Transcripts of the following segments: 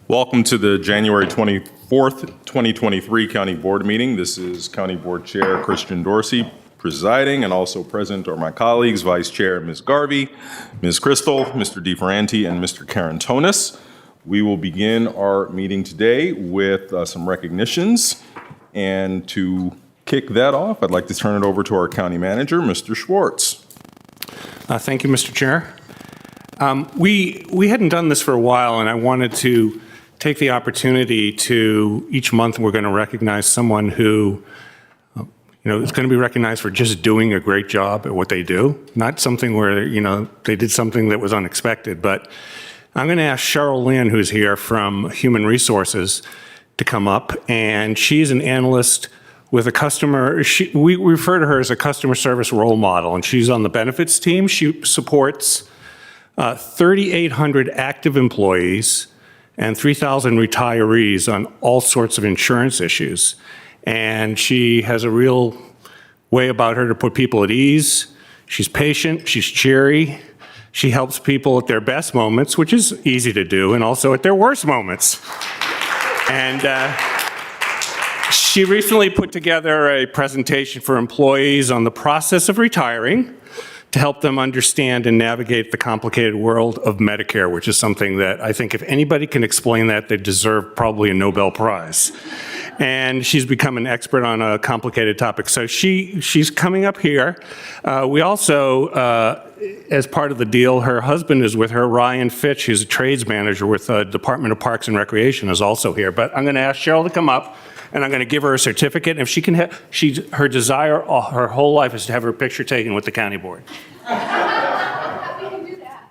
Welcome to the January 24th, 2023 County Board meeting. This is County Board Chair Christian Dorsey presiding, and also present are my colleagues, Vice Chair Ms. Garvey, Ms. Crystal, Mr. DeFerranti, and Mr. Carantonis. We will begin our meeting today with some recognitions. And to kick that off, I'd like to turn it over to our County Manager, Mr. Schwartz. Thank you, Mr. Chair. We hadn't done this for a while, and I wanted to take the opportunity to, each month we're going to recognize someone who, is going to be recognized for just doing a great job at what they do. Not something where, they did something that was unexpected, but I'm going to ask Cheryl Lynn, who's here from Human Resources, to come up, and she's an analyst with a customer. We refer to her as a customer service role model, and she's on the benefits team. She supports 3,800 active employees and 3,000 retirees on all sorts of insurance issues. And she has a real way about her to put people at ease. She's patient, she's cheery. She helps people at their best moments, which is easy to do, and also at their worst moments. And she recently put together a presentation for employees on the process of retiring, to help them understand and navigate the complicated world of Medicare, which is something that I think if anybody can explain that, they deserve probably a Nobel Prize. And she's become an expert on a complicated topic. So she's coming up here. We also, as part of the deal, her husband is with her, Ryan Fitch, who's a trades manager with the Department of Parks and Recreation, is also here. But I'm going to ask Cheryl to come up, and I'm going to give her a certificate. If she can have, her desire her whole life is to have her picture taken with the county board. We can do that.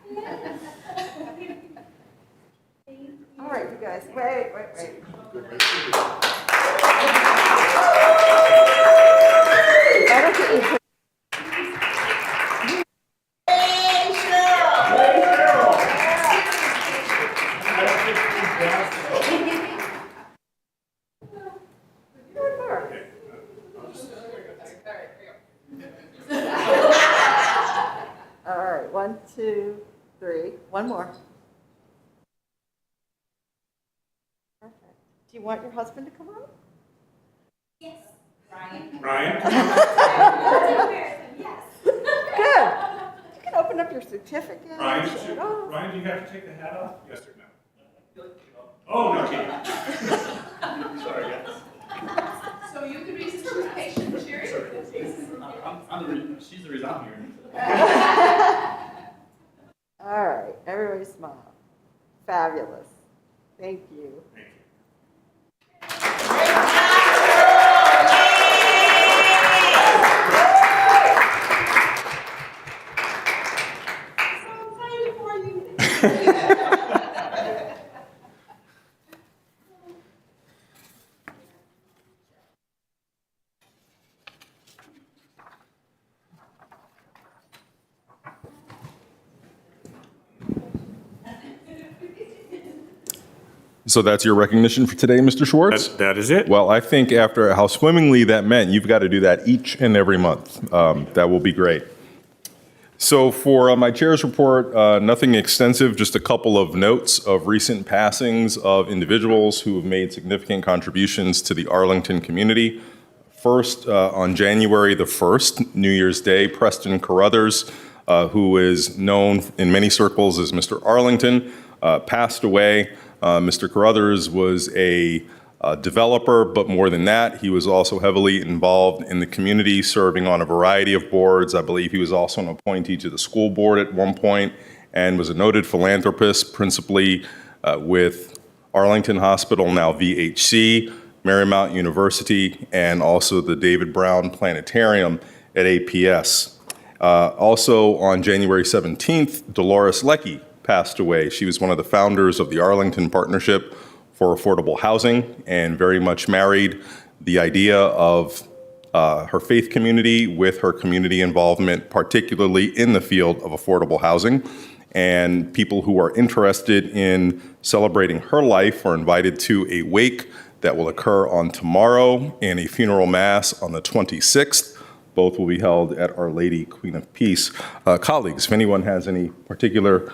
All right, you guys, wait. Why don't you put All right, 1, 2, 3. One more. Perfect. Do you want your husband to come on? Yes. Ryan. Yes. Good. You can open up your certificate. Ryan, do you have to take the hat off? Yes or no? Oh, no kidding. Sorry, guys. So you can be super patient, Sherry. She's the reason I'm here. All right, everybody smile. Fabulous. Thank you. Thank you. So that's your recognition for today, Mr. Schwartz? That is it. Well, I think after how swimmingly that meant, you've got to do that each and every month. That will be great. So for my chair's report, nothing extensive, just a couple of notes of recent passings of individuals who have made significant contributions to the Arlington community. First, on January the 1st, New Year's Day, Preston Carruthers, who is known in many circles as Mr. Arlington, passed away. Mr. Carruthers was a developer, but more than that, he was also heavily involved in the community, serving on a variety of boards. I believe he was also an appointee to the school board at one point, and was a noted philanthropist, principally with Arlington Hospital, now VHC, Marymount University, and also the David Brown Planetarium at APS. Also on January 17th, Dolores Leckie passed away. She was one of the founders of the Arlington Partnership for Affordable Housing, and very much married the idea of her faith community with her community involvement, particularly in the field of affordable housing. And people who are interested in celebrating her life are invited to a wake that will occur on tomorrow and a funeral mass on the 26th. Both will be held at Our Lady Queen of Peace. Colleagues, if anyone has any particular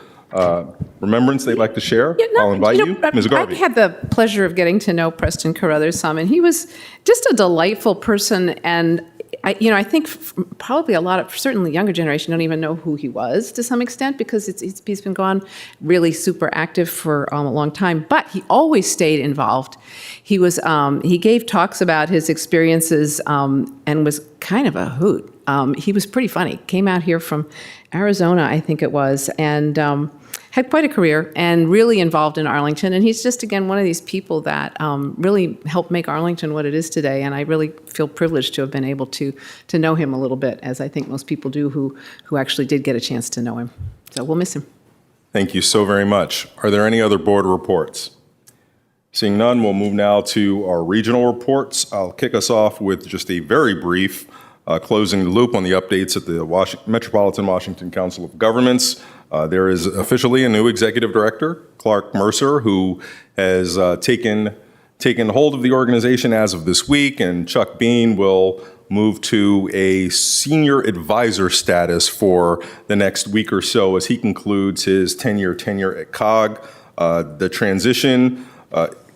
remembrance they'd like to share? I'll invite you. Ms. Garvey. I had the pleasure of getting to know Preston Carruthers some, and he was just a delightful person. And I think probably a lot of, certainly younger generation don't even know who he was to some extent, because he's been gone really super active for a long time. But he always stayed involved. He gave talks about his experiences and was kind of a hoot. He was pretty funny. Came out here from Arizona, I think it was, and had quite a career and really involved in Arlington. And he's just, again, one of these people that really helped make Arlington what it is today. And I really feel privileged to have been able to know him a little bit, as I think most people do who actually did get a chance to know him. So we'll miss him. Thank you so very much. Are there any other board reports? Seeing none, we'll move now to our regional reports. I'll kick us off with just a very brief closing the loop on the updates at the Metropolitan Washington Council of Governments. There is officially a new executive director, Clark Mercer, who has taken hold of the organization as of this week, and Chuck Bean will move to a senior advisor status for the next week or so as he concludes his 10-year tenure at COG. The transition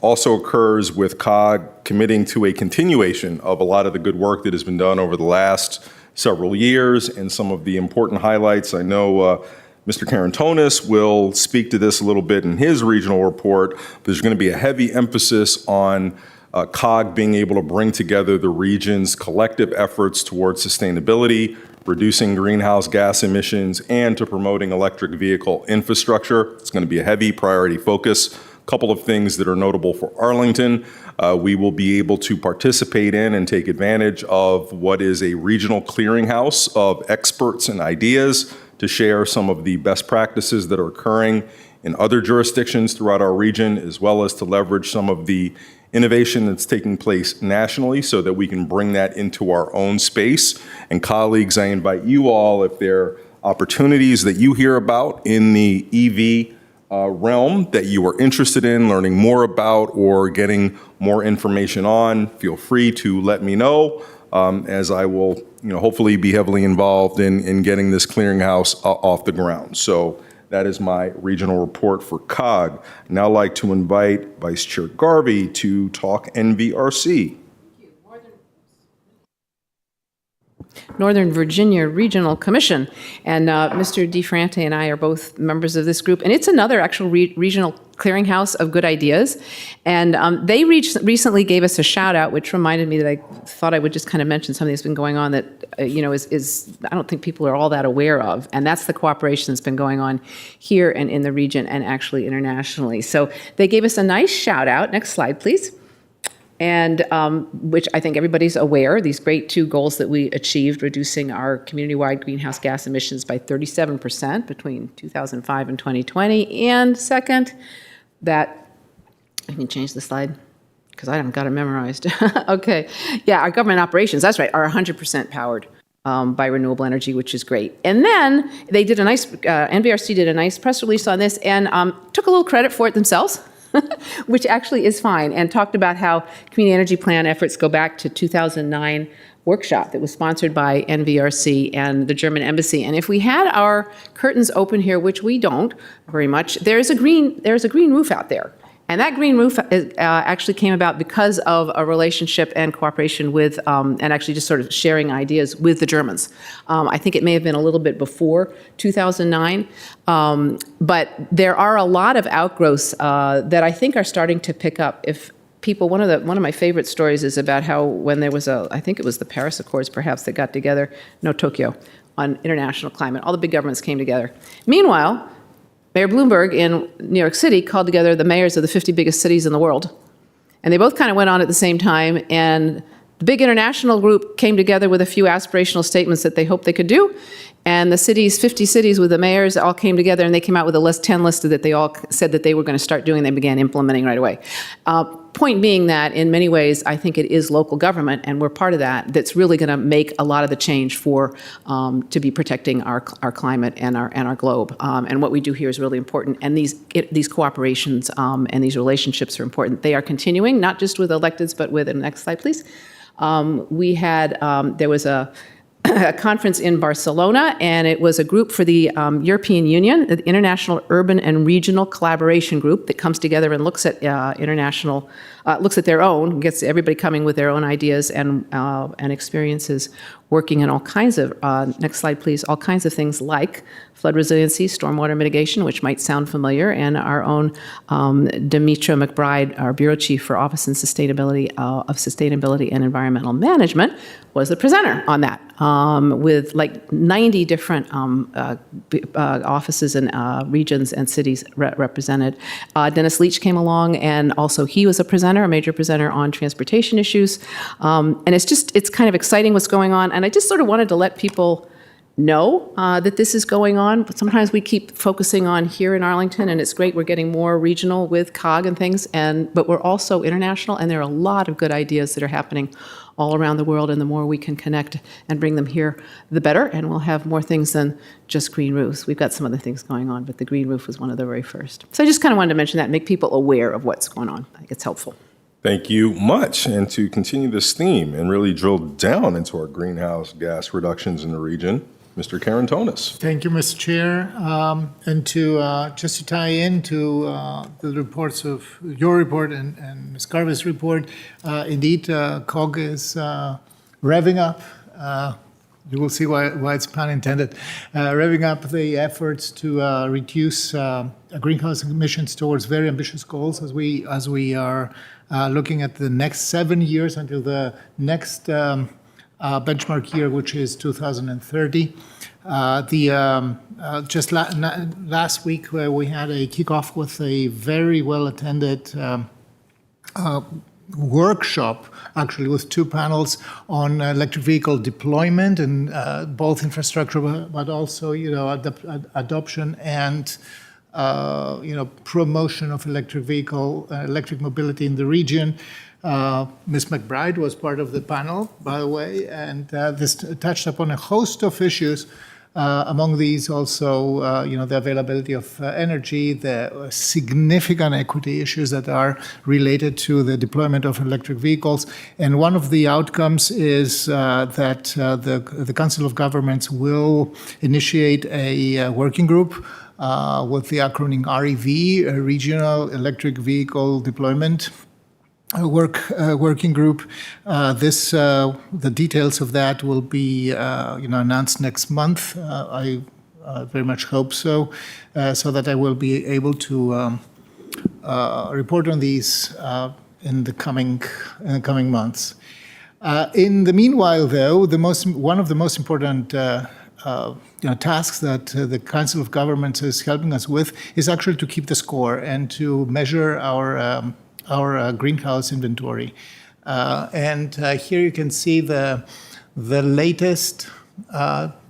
also occurs with COG committing to a continuation of a lot of the good work that has been done over the last several years, and some of the important highlights. I know Mr. Carantonis will speak to this a little bit in his regional report, but there's going to be a heavy emphasis on COG being able to bring together the region's collective efforts towards sustainability, reducing greenhouse gas emissions, and to promoting electric vehicle infrastructure. It's going to be a heavy priority focus. A couple of things that are notable for Arlington. We will be able to participate in and take advantage of what is a regional clearinghouse of experts and ideas to share some of the best practices that are occurring in other jurisdictions throughout our region, as well as to leverage some of the innovation that's taking place nationally so that we can bring that into our own space. And colleagues, I invite you all, if there are opportunities that you hear about in the EV realm that you are interested in learning more about or getting more information on, feel free to let me know, as I will hopefully be heavily involved in getting this clearinghouse off the ground. So that is my regional report for COG. I'd now like to invite Vice Chair Garvey to talk NVRC. Northern Virginia Regional Commission. And Mr. DeFrante and I are both members of this group. And it's another actual regional clearinghouse of good ideas. And they recently gave us a shout out, which reminded me that I thought I would just kind of mention something that's been going on that, is I don't think people are all that aware of. And that's the cooperation that's been going on here and in the region and actually internationally. So they gave us a nice shout out. Next slide, please. And which I think everybody's aware, these great two goals that we achieved, reducing our community-wide greenhouse gas emissions by 37% between 2005 and 2020. And second, that, I can change the slide because I haven't got it memorized. Okay, yeah, our government operations, that's right, are 100% powered by renewable energy, which is great. And then they did NVRC did a nice press release on this and took a little credit for it themselves. Which actually is fine, and talked about how community energy plan efforts go back to 2009 workshop that was sponsored by NVRC and the German embassy. And if we had our curtains open here, which we don't very much, there's a green roof out there. And that green roof actually came about because of a relationship and cooperation with, and actually just sort of sharing ideas with the Germans. I think it may have been a little bit before 2009, but there are a lot of outgrowths that I think are starting to pick up. If people, one of my favorite stories is about how when there was I think it was the Paris Accords perhaps that got together, no, Tokyo, on international climate, all the big governments came together. Meanwhile, Mayor Bloomberg in New York City called together the mayors of the 50 biggest cities in the world. And they both kind of went on at the same time. And the big international group came together with a few aspirational statements that they hoped they could do. And the 50 cities with the mayors all came together and they came out with a 10 list that they all said that they were going to start doing. They began implementing right away. Point being that in many ways, I think it is local government, and we're part of that, that's really going to make a lot of the change for to be protecting our climate and our globe. And what we do here is really important. And these cooperations and these relationships are important. They are continuing, not just with electeds, but with, and next slide, please. We had, there was a a conference in Barcelona, and it was a group for the European Union, the International Urban and Regional Collaboration Group, that comes together and looks at looks at their own, gets everybody coming with their own ideas and experiences, working in all kinds of, next slide please, all kinds of things like flood resiliency, stormwater mitigation, which might sound familiar, and our own Demetra McBride, our Bureau Chief for Office and Sustainability of Sustainability and Environmental Management, was the presenter on that, with like 90 different offices and regions and cities represented. Dennis Leach came along, and also he was a major presenter on transportation issues. And it's kind of exciting what's going on. And I just sort of wanted to let people know that this is going on. But sometimes we keep focusing on here in Arlington, and it's great. We're getting more regional with COG and things, but we're also international, and there are a lot of good ideas that are happening all around the world, and the more we can connect and bring them here, the better, and we'll have more things than just green roofs. We've got some other things going on, but the green roof was one of the very first. So I just kind of wanted to mention that, make people aware of what's going on. I think it's helpful. Thank you much. And to continue this theme and really drill down into our greenhouse gas reductions in the region, Mr. Karantonis. Thank you, Mr. Chair. And just to tie into the reports of your report and Ms. Garvey's report, indeed, COG is revving up. You will see why it's pun intended. Revving up the efforts to reduce greenhouse emissions towards very ambitious goals as we are looking at the next 7 years until the next benchmark year, which is 2030. Just last week, we had a kickoff with a very well-attended workshop, actually with 2 panels on electric vehicle deployment and both infrastructure, but also adoption and promotion of electric mobility in the region. Ms. McBride was part of the panel, by the way, and this touched upon a host of issues. Among these also, the availability of energy, the significant equity issues that are related to the deployment of electric vehicles. And one of the outcomes is that the Council of Governments will initiate a working group with the acronym REV, a Regional Electric Vehicle Deployment working group. The details of that will be announced next month. I very much hope so, so that I will be able to report on these in the coming months. In the meanwhile, though, one of the most important tasks that the Council of Governments is helping us with is actually to keep the score and to measure our greenhouse inventory. And here you can see the latest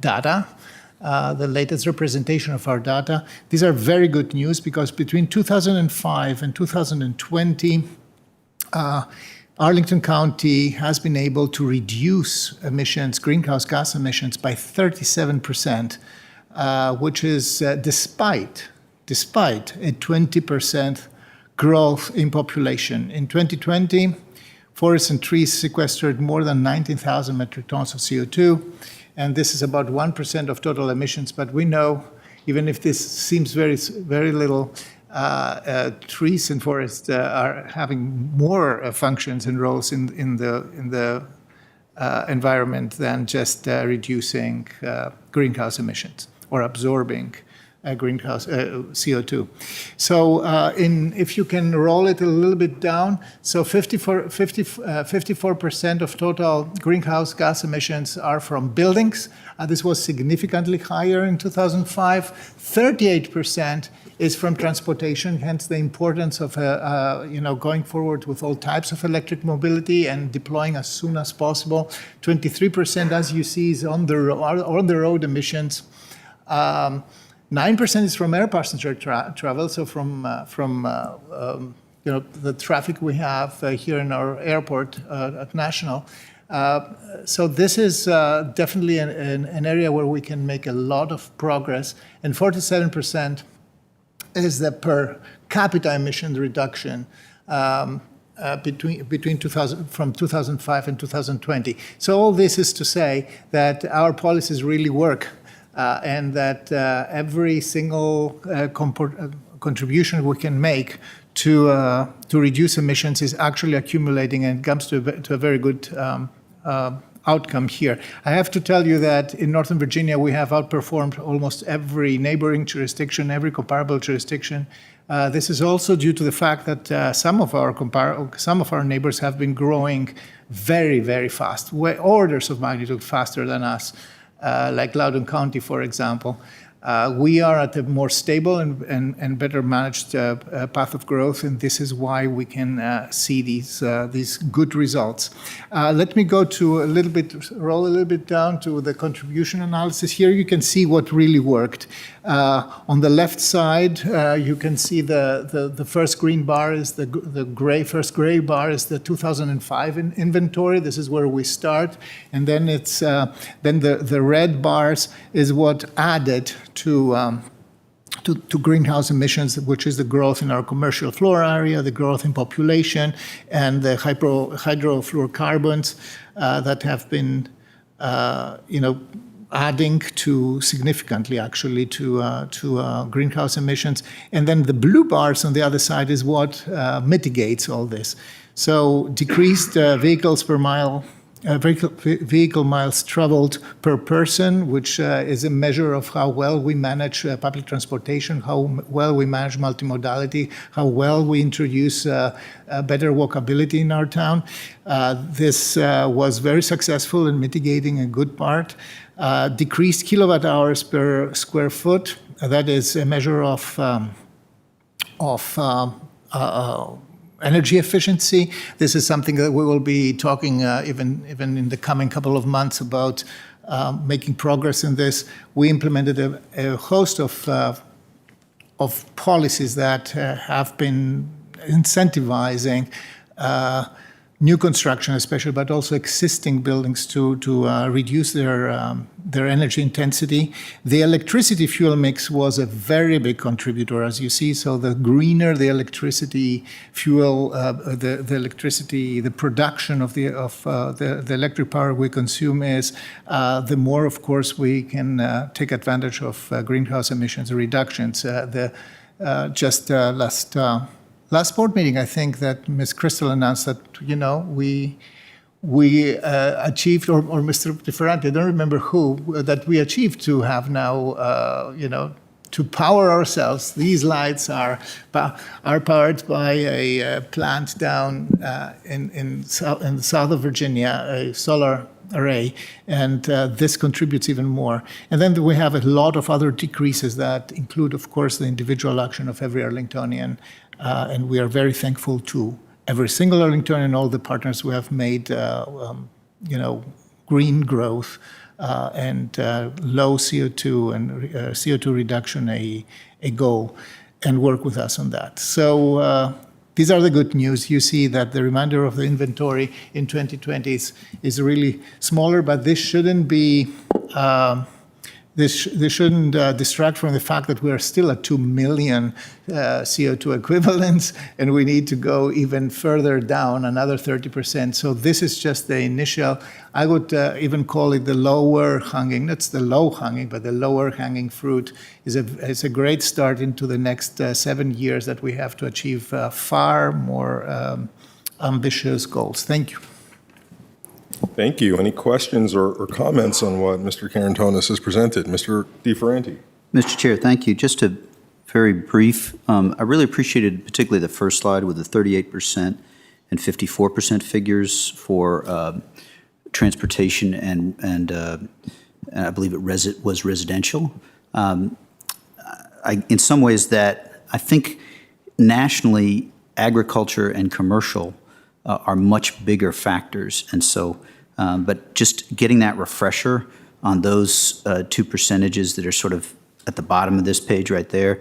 data, the latest representation of our data. These are very good news because between 2005 and 2020, Arlington County has been able to reduce emissions, greenhouse gas emissions, by 37%, which is despite a 20% growth in population. In 2020, forests and trees sequestered more than 19,000 metric tons of CO2, and this is about 1% of total emissions. But we know, even if this seems very, very little, trees and forests are having more functions and roles in the environment than just reducing greenhouse emissions or absorbing greenhouse CO2. So if you can roll it a little bit down, so 54% of total greenhouse gas emissions are from buildings. This was significantly higher in 2005. 38% is from transportation, hence the importance of going forward with all types of electric mobility and deploying as soon as possible. 23%, as you see, is on the road emissions. 9% is from air passenger travel, so from the traffic we have here in our airport at National. So this is definitely an area where we can make a lot of progress. And 47% is the per capita emission reduction. between 2005 and 2020. So all this is to say that our policies really work, and that every single contribution we can make to reduce emissions is actually accumulating and comes to a very good outcome here. I have to tell you that in Northern Virginia, we have outperformed almost every neighboring jurisdiction, every comparable jurisdiction. This is also due to the fact that some of our neighbors have been growing very, very fast, orders of magnitude faster than us, like Loudoun County, for example. We are at a more stable and better managed path of growth, and this is why we can see these good results. Let me go to roll a little bit down to the contribution analysis. Here you can see what really worked. On the left side, you can see the first green bar is the first gray bar is the 2005 inventory. This is where we start, and then it's then the red bars is what added to greenhouse emissions, which is the growth in our commercial floor area, the growth in population, and the hydrofluorocarbons that have been, adding to significantly, actually, to greenhouse emissions. And then the blue bars on the other side is what mitigates all this. So decreased vehicles per mile. Vehicle miles traveled per person, which is a measure of how well we manage public transportation, how well we manage multimodality, how well we introduce better walkability in our town. This was very successful in mitigating a good part. Decreased kilowatt hours per square foot, that is a measure of energy efficiency. This is something that we will be talking even in the coming couple of months about making progress in this. We implemented a host of policies that have been incentivizing new construction, especially, but also existing buildings to reduce their energy intensity. The electricity fuel mix was a very big contributor, as you see. So the greener the electricity fuel, the production of the electric power we consume is, the more, of course, we can take advantage of greenhouse emissions reductions. Last board meeting, I think that Ms. Crystal announced that, we achieved, or Mr. DeFerrante, I don't remember who, that we achieved to have now, to power ourselves. These lights are powered by a plant down in the south of Virginia, a solar array, and this contributes even more. And then we have a lot of other decreases that include, of course, the individual action of every Arlingtonian. And we are very thankful to every single Arlingtonian, all the partners who have made, green growth and low CO2 and CO2 reduction a goal, and work with us on that. So these are the good news. You see that the remainder of the inventory in 2020 is really smaller, but this shouldn't be. This shouldn't distract from the fact that we are still at 2 million CO2 equivalents, and we need to go even further down, another 30%. So this is just the initial, I would even call it the lower hanging, that's the low hanging, but the lower hanging fruit is a great start into the next 7 years that we have to achieve far more ambitious goals. Thank you. Thank you. Any questions or comments on what Mr. Karantonis has presented? Mr. DeFerrante. Mr. Chair, thank you. Just a very brief, I really appreciated particularly the first slide with the 38% and 54% figures for transportation and I believe it was residential. In some ways that I think nationally agriculture and commercial are much bigger factors. And so, but just getting that refresher on those two percentages that are sort of at the bottom of this page right there,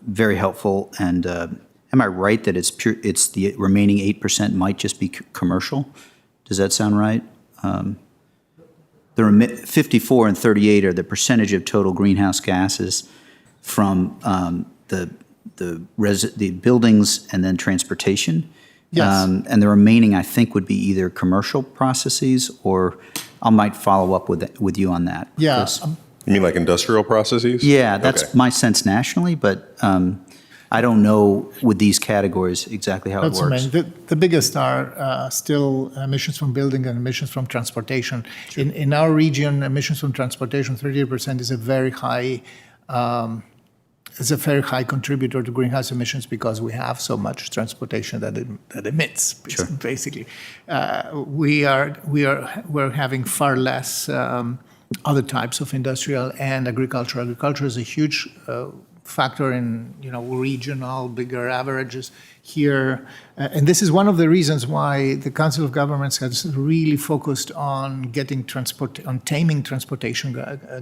very helpful. And am I right that it's the remaining 8% might just be commercial? Does that sound right? The 54 and 38 are the percentage of total greenhouse gases from the buildings and then transportation. Yes. And the remaining, I think, would be either commercial processes or I might follow up with you on that. Yeah. because- You mean like industrial processes? Yeah, that's Okay. my sense nationally, but I don't know with these categories exactly how That's it works. amazing. The biggest are still emissions from building and emissions from transportation. In our region, emissions from transportation, 38% is a very high. It's a very high contributor to greenhouse emissions because we have so much transportation that emits. Basically, we're having far less other types of industrial and agriculture. Agriculture is a huge factor in regional bigger averages here, and this is one of the reasons why the Council of Governments has really focused on taming transportation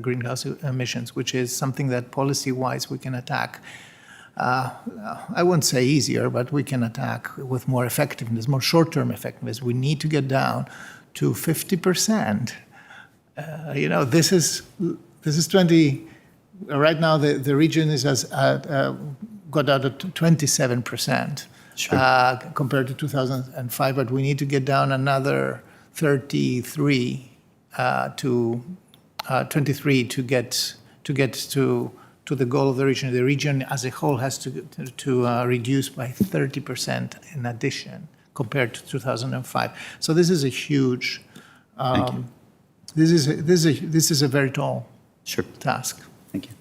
greenhouse emissions, which is something that policy-wise we can attack. I won't say easier, but we can attack with more effectiveness, more short-term effectiveness. We need to get down to 50%. This is 20. Right now, the region is got out at 27% compared to 2005, but we need to get down another 33 to 23 to get to the goal of the region. The region as a whole has to reduce by 30% in addition compared to 2005. So this is a huge. This is a very tall task. Thank you.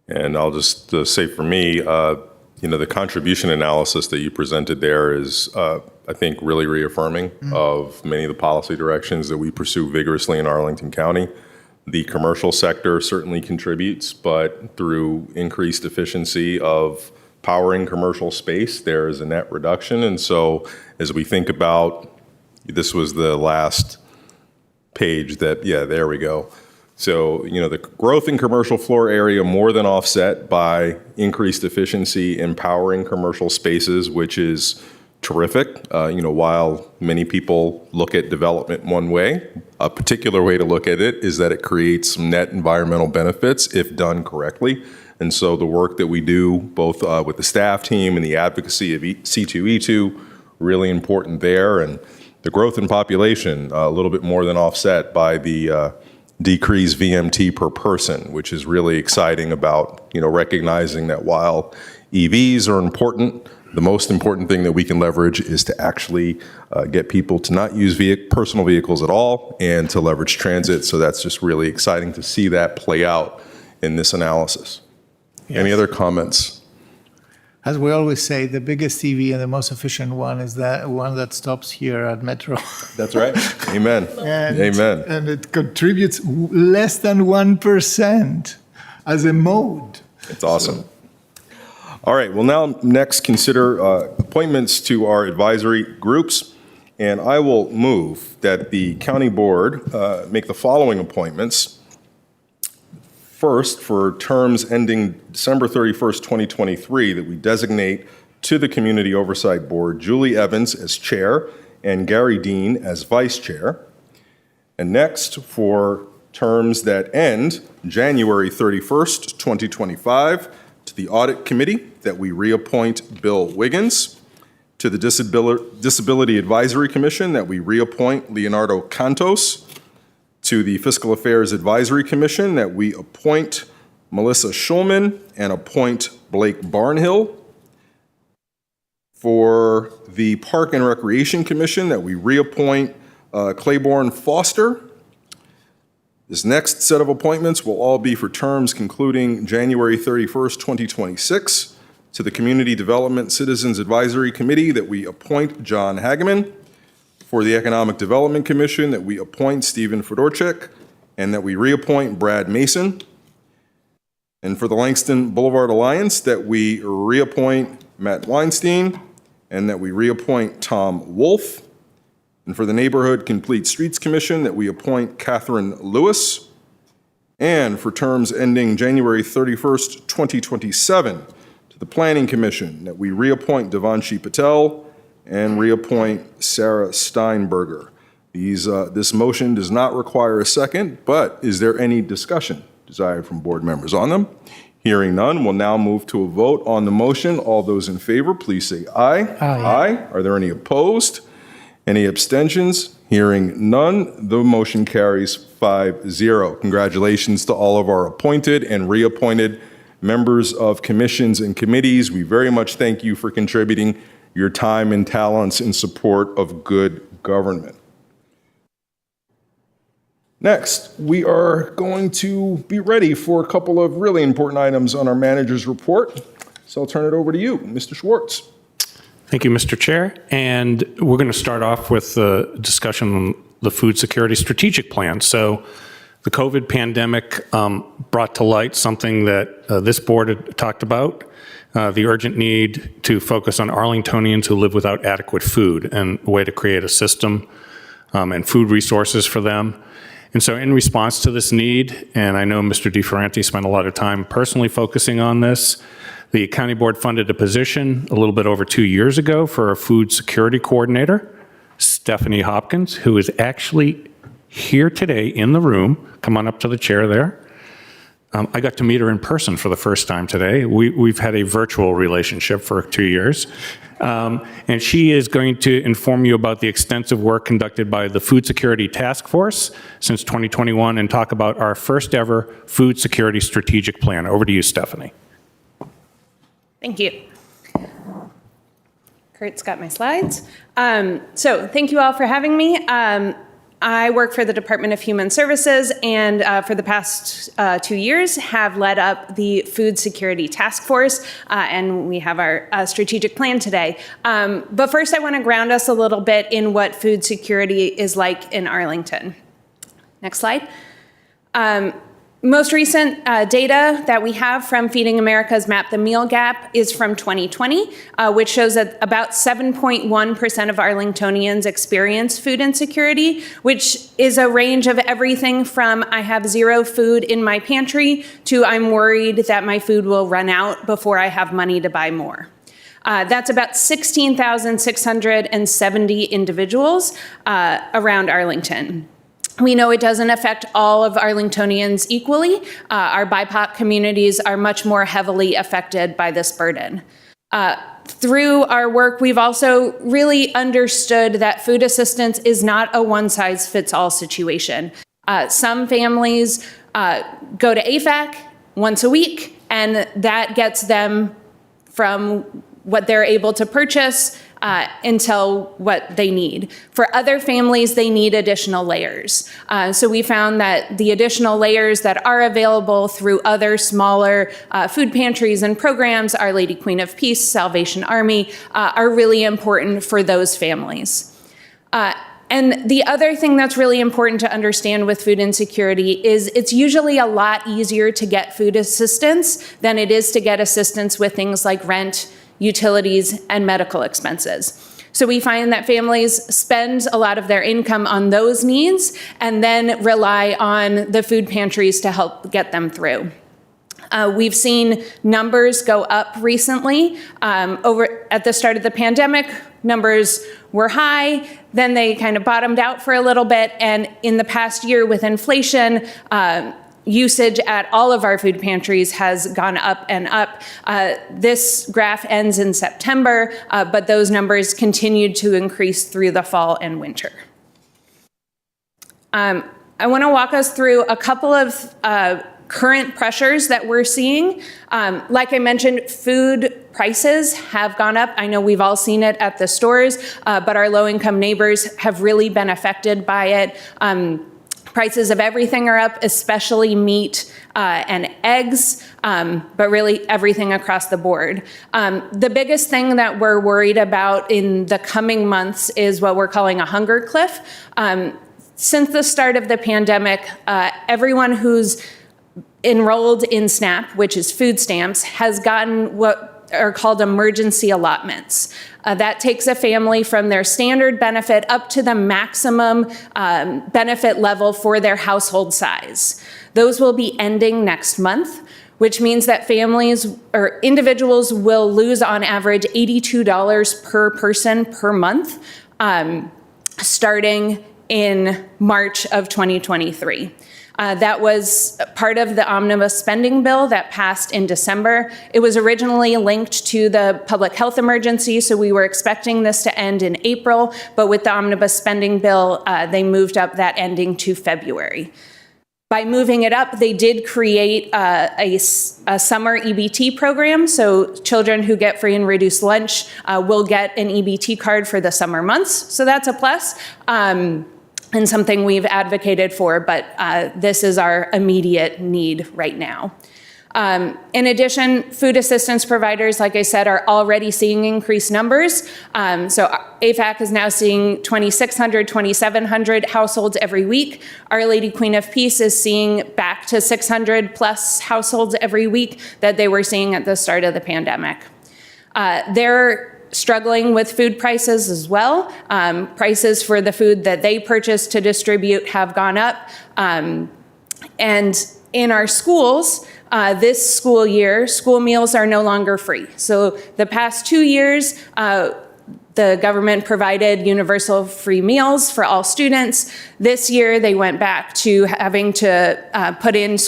And I'll just say for me, the contribution analysis that you presented there is, I think, really reaffirming of many of the policy directions that we pursue vigorously in Arlington County. The commercial sector certainly contributes, but through increased efficiency of powering commercial space, there is a net reduction. And so as we think about, this was the last page that, there we go. So, the growth in commercial floor area more than offset by increased efficiency in powering commercial spaces, which is terrific. While many people look at development one way, a particular way to look at it is that it creates some net environmental benefits if done correctly. And so the work that we do, both with the staff team and the advocacy of C2E2, really important there. And the growth in population, a little bit more than offset by the decrease VMT per person, which is really exciting about, recognizing that while EVs are important, the most important thing that we can leverage is to actually get people to not use personal vehicles at all and to leverage transit. So that's just really exciting to see that play out in this analysis. Yes. Any other comments? As we always say, the biggest EV and the most efficient one is that one that stops here at Metro. That's right. Amen. Amen. And it contributes less than 1% as a mode. It's awesome. All right, well, now next consider appointments to our advisory groups. And I will move that the county board make the following appointments. First, for terms ending December 31st, 2023, that we designate to the Community Oversight Board Julie Evans as chair and Gary Dean as vice chair. And next, for terms that end January 31st, 2025, to the Audit Committee, that we reappoint Bill Wiggins. To the Disability Advisory Commission, that we reappoint Leonardo Cantos. To the Fiscal Affairs Advisory Commission, that we appoint Melissa Schulman and appoint Blake Barnhill. For the Park and Recreation Commission, that we reappoint Claiborne Foster. This next set of appointments will all be for terms concluding January 31st, 2026. To the Community Development Citizens Advisory Committee, that we appoint John Hageman. For the Economic Development Commission, that we appoint Stephen Fedorchik, and that we reappoint Brad Mason. And for the Langston Boulevard Alliance, that we reappoint Matt Weinstein, and that we reappoint Tom Wolf. And for the Neighborhood Complete Streets Commission, that we appoint Catherine Lewis. And for terms ending January 31st, 2027, to the Planning Commission, that we reappoint Devanshi Patel and reappoint Sarah Steinberger. This motion does not require a second, but is there any discussion desired from board members on them? Hearing none, we'll now move to a vote on the motion. All those in favor, please say aye. Aye. Are there any opposed? Any abstentions? Hearing none, the motion carries 5-0. Congratulations to all of our appointed and reappointed members of commissions and committees. We very much thank you for contributing your time and talents in support of good government. Next, we are going to be ready for a couple of really important items on our manager's report. So I'll turn it over to you, Mr. Schwartz. Thank you, Mr. Chair. And we're going to start off with the discussion on the Food Security Strategic Plan. So the COVID pandemic brought to light something that this board had talked about, the urgent need to focus on Arlingtonians who live without adequate food and a way to create a system and food resources for them. And so in response to this need, and I know Mr. DeFerranti spent a lot of time personally focusing on this, the county board funded a position a little bit over 2 years ago for a food security coordinator, Stephanie Hopkins, who is actually here today in the room. Come on up to the chair there. I got to meet her in person for the first time today. We've had a virtual relationship for 2 years. And she is going to inform you about the extensive work conducted by the Food Security Task Force since 2021 and talk about our first ever Food Security Strategic Plan. Over to you, Stephanie. Thank you. Kurt's got my slides. So thank you all for having me. I work for the Department of Human Services and for the past 2 years have led up the Food Security Task Force and we have our strategic plan today. But first I want to ground us a little bit in what food security is like in Arlington. Next slide. Most recent data that we have from Feeding America's Map the Meal Gap is from 2020, which shows that about 7.1% of Arlingtonians experience food insecurity, which is a range of everything from I have zero food in my pantry to I'm worried that my food will run out before I have money to buy more. That's about 16,670 individuals around Arlington. We know it doesn't affect all of Arlingtonians equally. Our BIPOC communities are much more heavily affected by this burden. Through our work, we've also really understood that food assistance is not a one-size-fits-all situation. Some families go to AFAC once a week, and that gets them from what they're able to purchase until what they need. For other families, they need additional layers. So we found that the additional layers that are available through other smaller food pantries and programs, Our Lady Queen of Peace, Salvation Army, are really important for those families. And the other thing that's really important to understand with food insecurity is it's usually a lot easier to get food assistance than it is to get assistance with things like rent, utilities, and medical expenses. So we find that families spend a lot of their income on those needs and then rely on the food pantries to help get them through. We've seen numbers go up recently. Over at the start of the pandemic, numbers were high, then they kind of bottomed out for a little bit, and in the past year with inflation, usage at all of our food pantries has gone up and up. This graph ends in September, but those numbers continued to increase through the fall and winter. I want to walk us through a couple of current pressures that we're seeing. Like I mentioned, food prices have gone up. I know we've all seen it at the stores, but our low-income neighbors have really been affected by it. Prices of everything are up, especially meat and eggs, but really everything across the board. The biggest thing that we're worried about in the coming months is what we're calling a hunger cliff. Since the start of the pandemic, everyone who's enrolled in SNAP, which is food stamps, has gotten what are called emergency allotments. That takes a family from their standard benefit up to the maximum benefit level for their household size. Those will be ending next month, which means that families or individuals will lose on average $82 per person per month, starting in March of 2023. That was part of the omnibus spending bill that passed in December. It was originally linked to the public health emergency, so we were expecting this to end in April, but with the omnibus spending bill, they moved up that ending to February. By moving it up, they did create a summer EBT program, so children who get free and reduced lunch will get an EBT card for the summer months, so that's a plus. And something we've advocated for, but this is our immediate need right now. In addition, food assistance providers, like I said, are already seeing increased numbers. So AFAC is now seeing 2,600, 2,700 households every week. Our Lady Queen of Peace is seeing back to 600 plus households every week that they were seeing at the start of the pandemic. They're struggling with food prices as well. Prices for the food that they purchase to distribute have gone up. And in our schools, this school year, school meals are no longer free. So the past 2 years, the government provided universal free meals for all students. This year, they went back to having to put in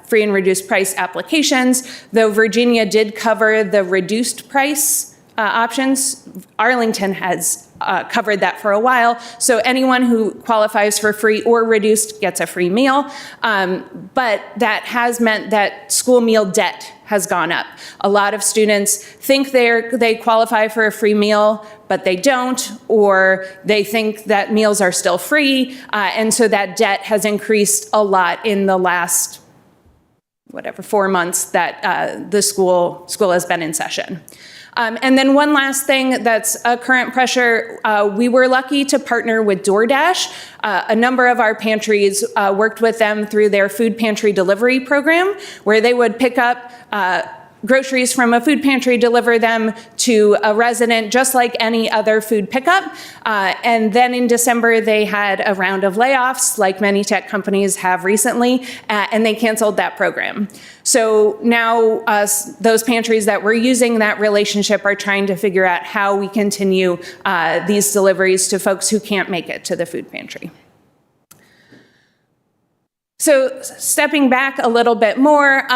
free and reduced price applications. Though Virginia did cover the reduced price options, Arlington has covered that for a while. So anyone who qualifies for free or reduced gets a free meal. But that has meant that school meal debt has gone up. A lot of students think they qualify for a free meal, but they don't, or they think that meals are still free. And so that debt has increased a lot in the last 4 months that the school has been in session. And then one last thing that's a current pressure, we were lucky to partner with DoorDash. A number of our pantries worked with them through their food pantry delivery program, where they would pick up groceries from a food pantry, deliver them to a resident just like any other food pickup. And then in December, they had a round of layoffs, like many tech companies have recently, and they canceled that program. So now those pantries that were using that relationship are trying to figure out how we continue these deliveries to folks who can't make it to the food pantry. So stepping back a little bit more,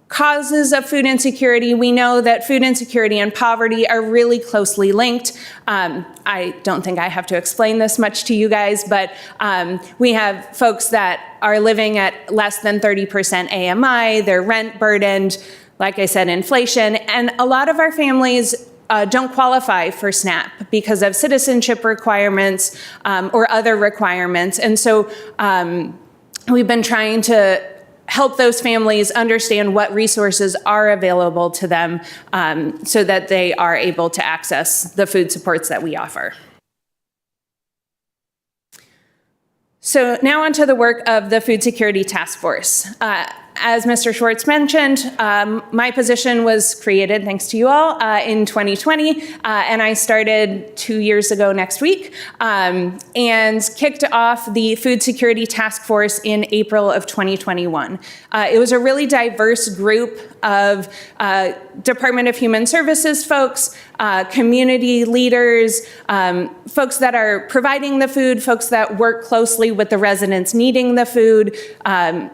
causes of food insecurity. We know that food insecurity and poverty are really closely linked. I don't think I have to explain this much to you guys, but we have folks that are living at less than 30% AMI, they're rent burdened, like I said, inflation, and a lot of our families don't qualify for SNAP because of citizenship requirements or other requirements. And so we've been trying to help those families understand what resources are available to them so that they are able to access the food supports that we offer. So now onto the work of the Food Security Task Force. As Mr. Schwartz mentioned, my position was created, thanks to you all, in 2020, and I started 2 years ago next week, and kicked off the Food Security Task Force in April of 2021. It was a really diverse group of Department of Human Services folks, community leaders, folks that are providing the food, folks that work closely with the residents needing the food,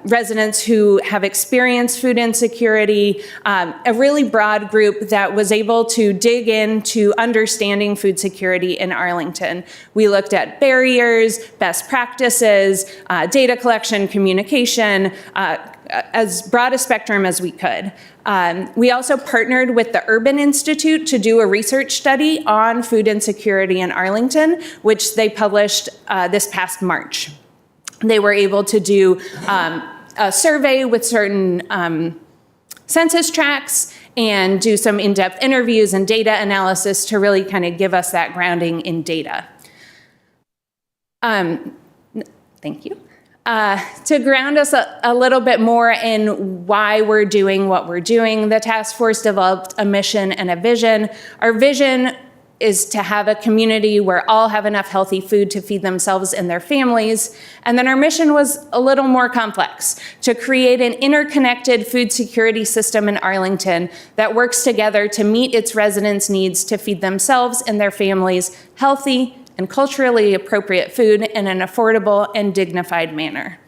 residents who have experienced food insecurity, a really broad group that was able to dig into understanding food security in Arlington. We looked at barriers, best practices, data collection, communication, as broad a spectrum as we could. We also partnered with the Urban Institute to do a research study on food insecurity in Arlington, which they published this past March. They were able to do a survey with certain census tracts and do some in-depth interviews and data analysis to really kind of give us that grounding in data. Thank you. To ground us a little bit more in why we're doing what we're doing, the task force developed a mission and a vision. Our vision is to have a community where all have enough healthy food to feed themselves and their families. And then our mission was a little more complex, to create an interconnected food security system in Arlington that works together to meet its residents' needs to feed themselves and their families healthy, and culturally appropriate food in an affordable and dignified manner.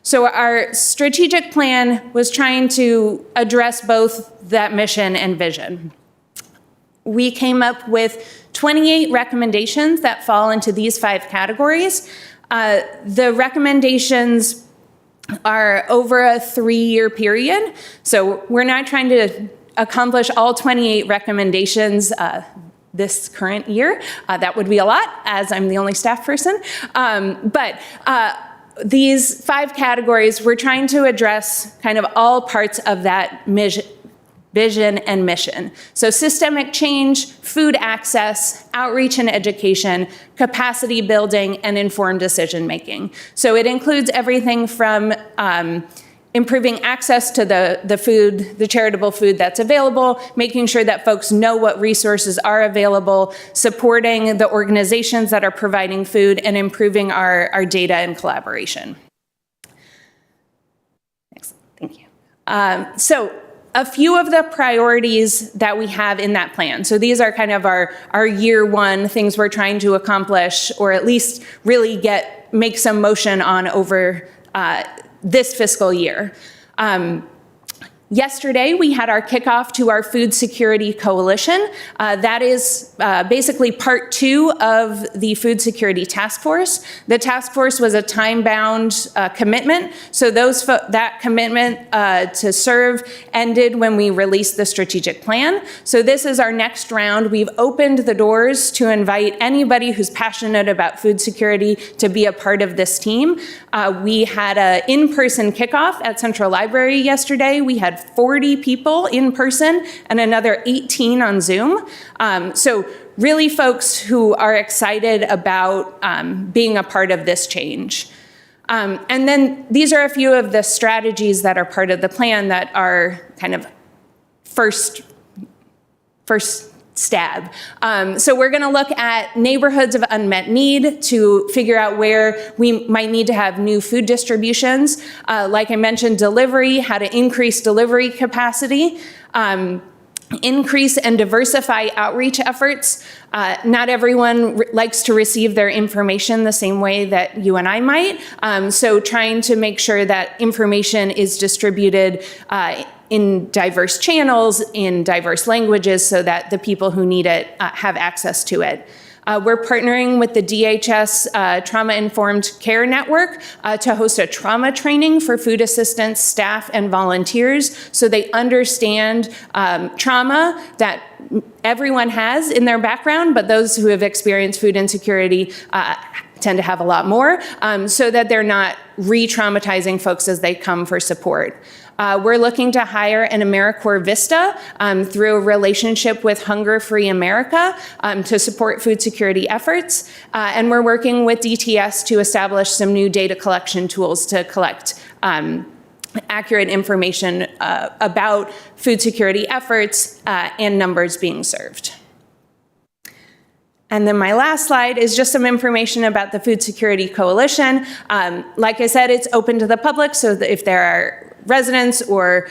So our strategic plan was trying to address both that mission and vision. We came up with 28 recommendations that fall into these 5 categories. The recommendations are over a 3-year period, so we're not trying to accomplish all 28 recommendations this current year. That would be a lot, as I'm the only staff person. But these 5 categories, we're trying to address kind of all parts of that vision and mission. So systemic change, food access, outreach and education, capacity building, and informed decision making. So it includes everything from improving access to the food, the charitable food that's available, making sure that folks know what resources are available, supporting the organizations that are providing food, and improving our data and collaboration. Excellent, thank you. So a few of the priorities that we have in that plan. So these are kind of our year 1 things we're trying to accomplish, or at least really make some motion on over this fiscal year. Yesterday, we had our kickoff to our Food Security Coalition. That is basically part 2 of the Food Security Task Force. The task force was a time-bound commitment, so that commitment to serve ended when we released the strategic plan. So this is our next round. We've opened the doors to invite anybody who's passionate about food security to be a part of this team. We had an in-person kickoff at Central Library yesterday. We had 40 people in person and another 18 on Zoom. So really folks who are excited about being a part of this change. And then these are a few of the strategies that are part of the plan that are kind of first stab. So we're going to look at neighborhoods of unmet need to figure out where we might need to have new food distributions. Like I mentioned, delivery, how to increase delivery capacity, increase and diversify outreach efforts. Not everyone likes to receive their information the same way that you and I might. So trying to make sure that information is distributed in diverse channels, in diverse languages, so that the people who need it have access to it. We're partnering with the DHS Trauma-Informed Care Network to host a trauma training for food assistants, staff, and volunteers, so they understand trauma that everyone has in their background, but those who have experienced food insecurity tend to have a lot more, so that they're not re-traumatizing folks as they come for support. We're looking to hire an AmeriCorps Vista through a relationship with Hunger Free America to support food security efforts. And we're working with DTS to establish some new data collection tools to collect accurate information about food security efforts and numbers being served. And then my last slide is just some information about the Food Security Coalition. Like I said, it's open to the public, so that if there are residents or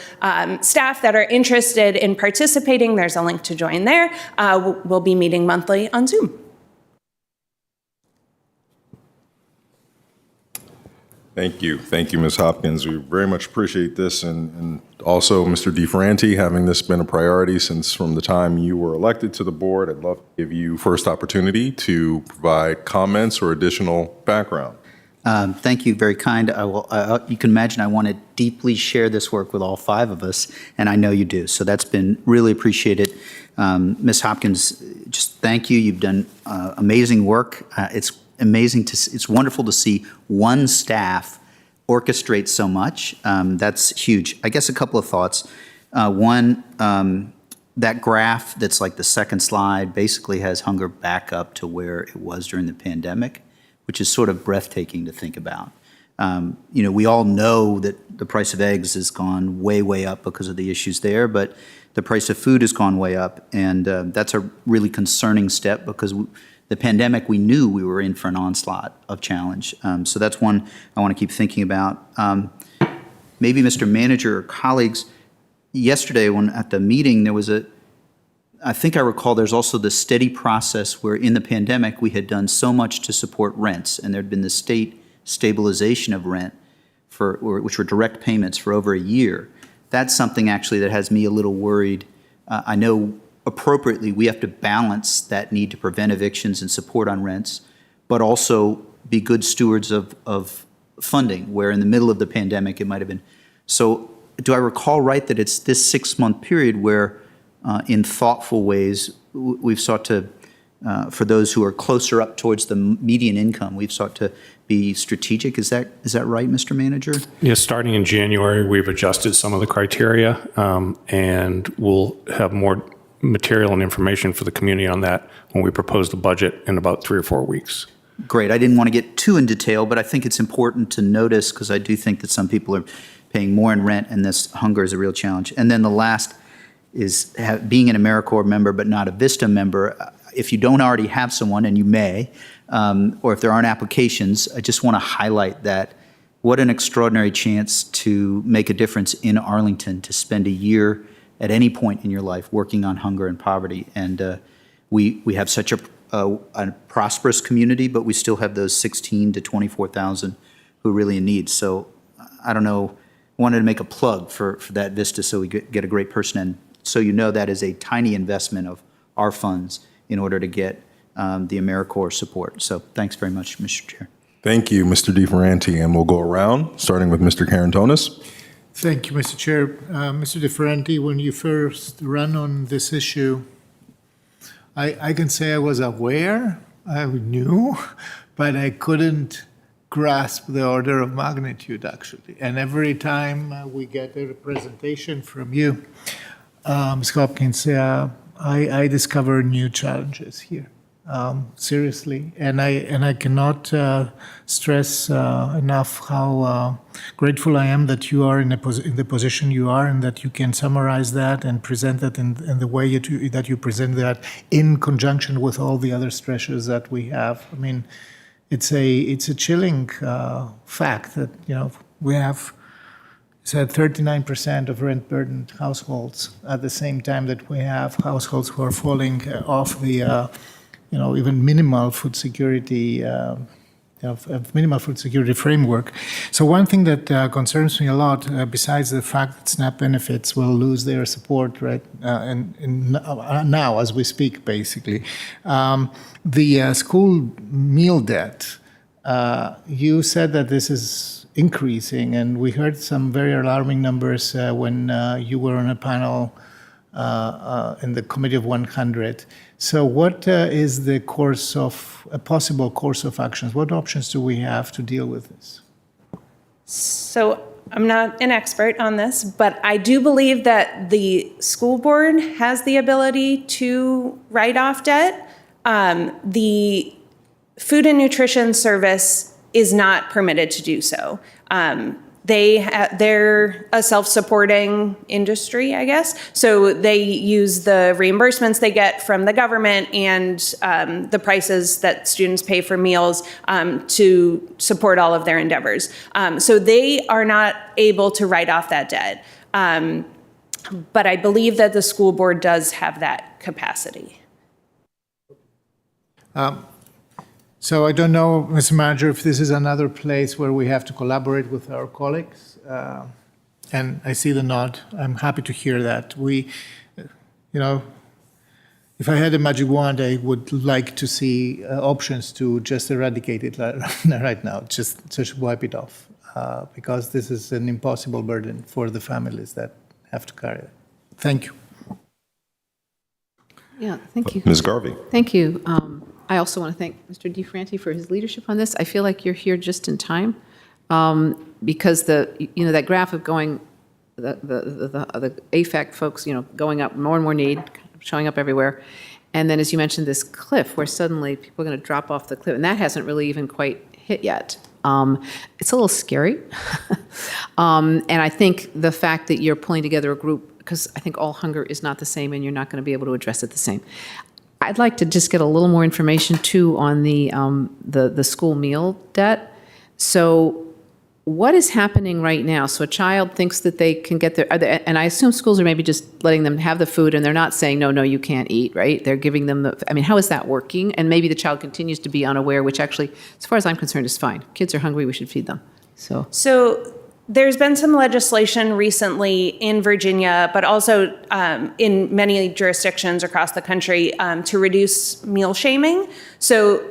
staff that are interested in participating, there's a link to join there. We'll be meeting monthly on Zoom. Thank you, Ms. Hopkins. We very much appreciate this, and also Mr. DeFranti, having this been a priority since from the time you were elected to the board. I'd love to give you first opportunity to provide comments or additional background. Thank you, very kind. You can imagine I want to deeply share this work with all 5 of us, and I know you do. So that's been really appreciated. Ms. Hopkins, just thank you. You've done amazing work. It's wonderful to see one staff orchestrate so much. That's huge. I guess a couple of thoughts. One, that graph that's like the second slide basically has hunger back up to where it was during the pandemic, which is sort of breathtaking to think about. We all know that the price of eggs has gone way, way up because of the issues there, but the price of food has gone way up, and that's a really concerning step because the pandemic, we knew we were in for an onslaught of challenge. So that's one I want to keep thinking about. Maybe Mr. Manager or colleagues, yesterday at the meeting, there was I think I recall there's also the steady process where in the pandemic, we had done so much to support rents, and there'd been the state stabilization of rent which were direct payments for over a year. That's something actually that has me a little worried. I know appropriately we have to balance that need to prevent evictions and support on rents, but also be good stewards of funding, where in the middle of the pandemic it might have been. So do I recall right that it's this 6-month period where in thoughtful ways we've sought to, for those who are closer up towards the median income, we've sought to be strategic? Is that right, Mr. Manager? Yes, starting in January, we've adjusted some of the criteria, and we'll have more material and information for the community on that when we propose the budget in about 3 or 4 weeks. Great. I didn't want to get too in detail, but I think it's important to notice, because I do think that some people are paying more in rent, and this hunger is a real challenge. And then the last is being an AmeriCorps member but not a VISTA member. If you don't already have someone, and you may, or if there aren't applications, I just want to highlight that what an extraordinary chance to make a difference in Arlington, to spend a year at any point in your life working on hunger and poverty. And we have such a prosperous community, but we still have those 16 to 24,000 who are really in need. So I don't know, wanted to make a plug for that VISTA so we get a great person in. So you know that is a tiny investment of our funds in order to get the AmeriCorps support. So thanks very much, Mr. Chair. Thank you, Mr. DeFerranti, and we'll go around, starting with Mr. Carantonis. Thank you, Mr. Chair. Mr. DeFerranti, when you first ran on this issue, I can say I was aware, I knew, but I couldn't grasp the order of magnitude, actually. And every time we get a presentation from you, Ms. Hopkins, I discover new challenges here. Seriously, and I cannot stress enough how grateful I am that you are in the position you are, and that you can summarize that and present that in the way that you present that in conjunction with all the other stressors that we have. I mean, it's a chilling fact that we have said 39% of rent-burdened households at the same time that we have households who are falling off the even minimal food security, minimal food security framework. So one thing that concerns me a lot, besides the fact that SNAP benefits will lose their support, right, now as we speak, basically, the school meal debt. You said that this is increasing, and we heard some very alarming numbers when you were on a panel in the Committee of 100. So what is the a possible course of actions? What options do we have to deal with this? So I'm not an expert on this, but I do believe that the school board has the ability to write off debt. The Food and Nutrition Service is not permitted to do so. They're a self-supporting industry, I guess. So they use the reimbursements they get from the government and the prices that students pay for meals to support all of their endeavors. So they are not able to write off that debt. But I believe that the school board does have that capacity. So I don't know, Mr. Manager, if this is another place where we have to collaborate with our colleagues. And I see the nod. I'm happy to hear that. If I had a magic wand, I would like to see options to just eradicate it right now, just wipe it off, because this is an impossible burden for the families that have to carry it. Thank you. Yeah, thank you. Ms. Garvey. Thank you. I also want to thank Mr. DeFranti for his leadership on this. I feel like you're here just in time, because that graph of going, the AFAC folks, going up, more and more need, showing up everywhere. And then, as you mentioned, this cliff where suddenly people are going to drop off the cliff, and that hasn't really even quite hit yet. It's a little scary. And I think the fact that you're pulling together a group, because I think all hunger is not the same, and you're not going to be able to address it the same. I'd like to just get a little more information too on the school meal debt. So what is happening right now? So a child thinks that they can get and I assume schools are maybe just letting them have the food and they're not saying, no, you can't eat, right? They're giving them how is that working? And maybe the child continues to be unaware, which actually, as far as I'm concerned, is fine. Kids are hungry, we should feed them. So there's been some legislation recently in Virginia, but also in many jurisdictions across the country to reduce meal shaming. So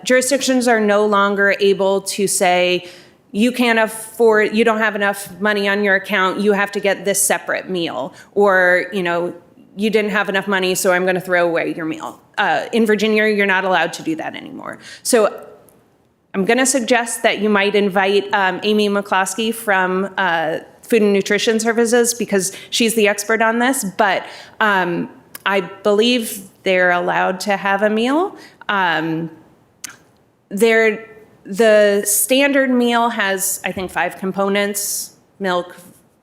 jurisdictions are no longer able to say, you can't afford, you don't have enough money on your account, you have to get this separate meal. Or, you didn't have enough money, so I'm going to throw away your meal. In Virginia, you're not allowed to do that anymore. So I'm going to suggest that you might invite Amy McCloskey from Food and Nutrition Services because she's the expert on this. But I believe they're allowed to have a meal. The standard meal has, I think, 5 components: milk,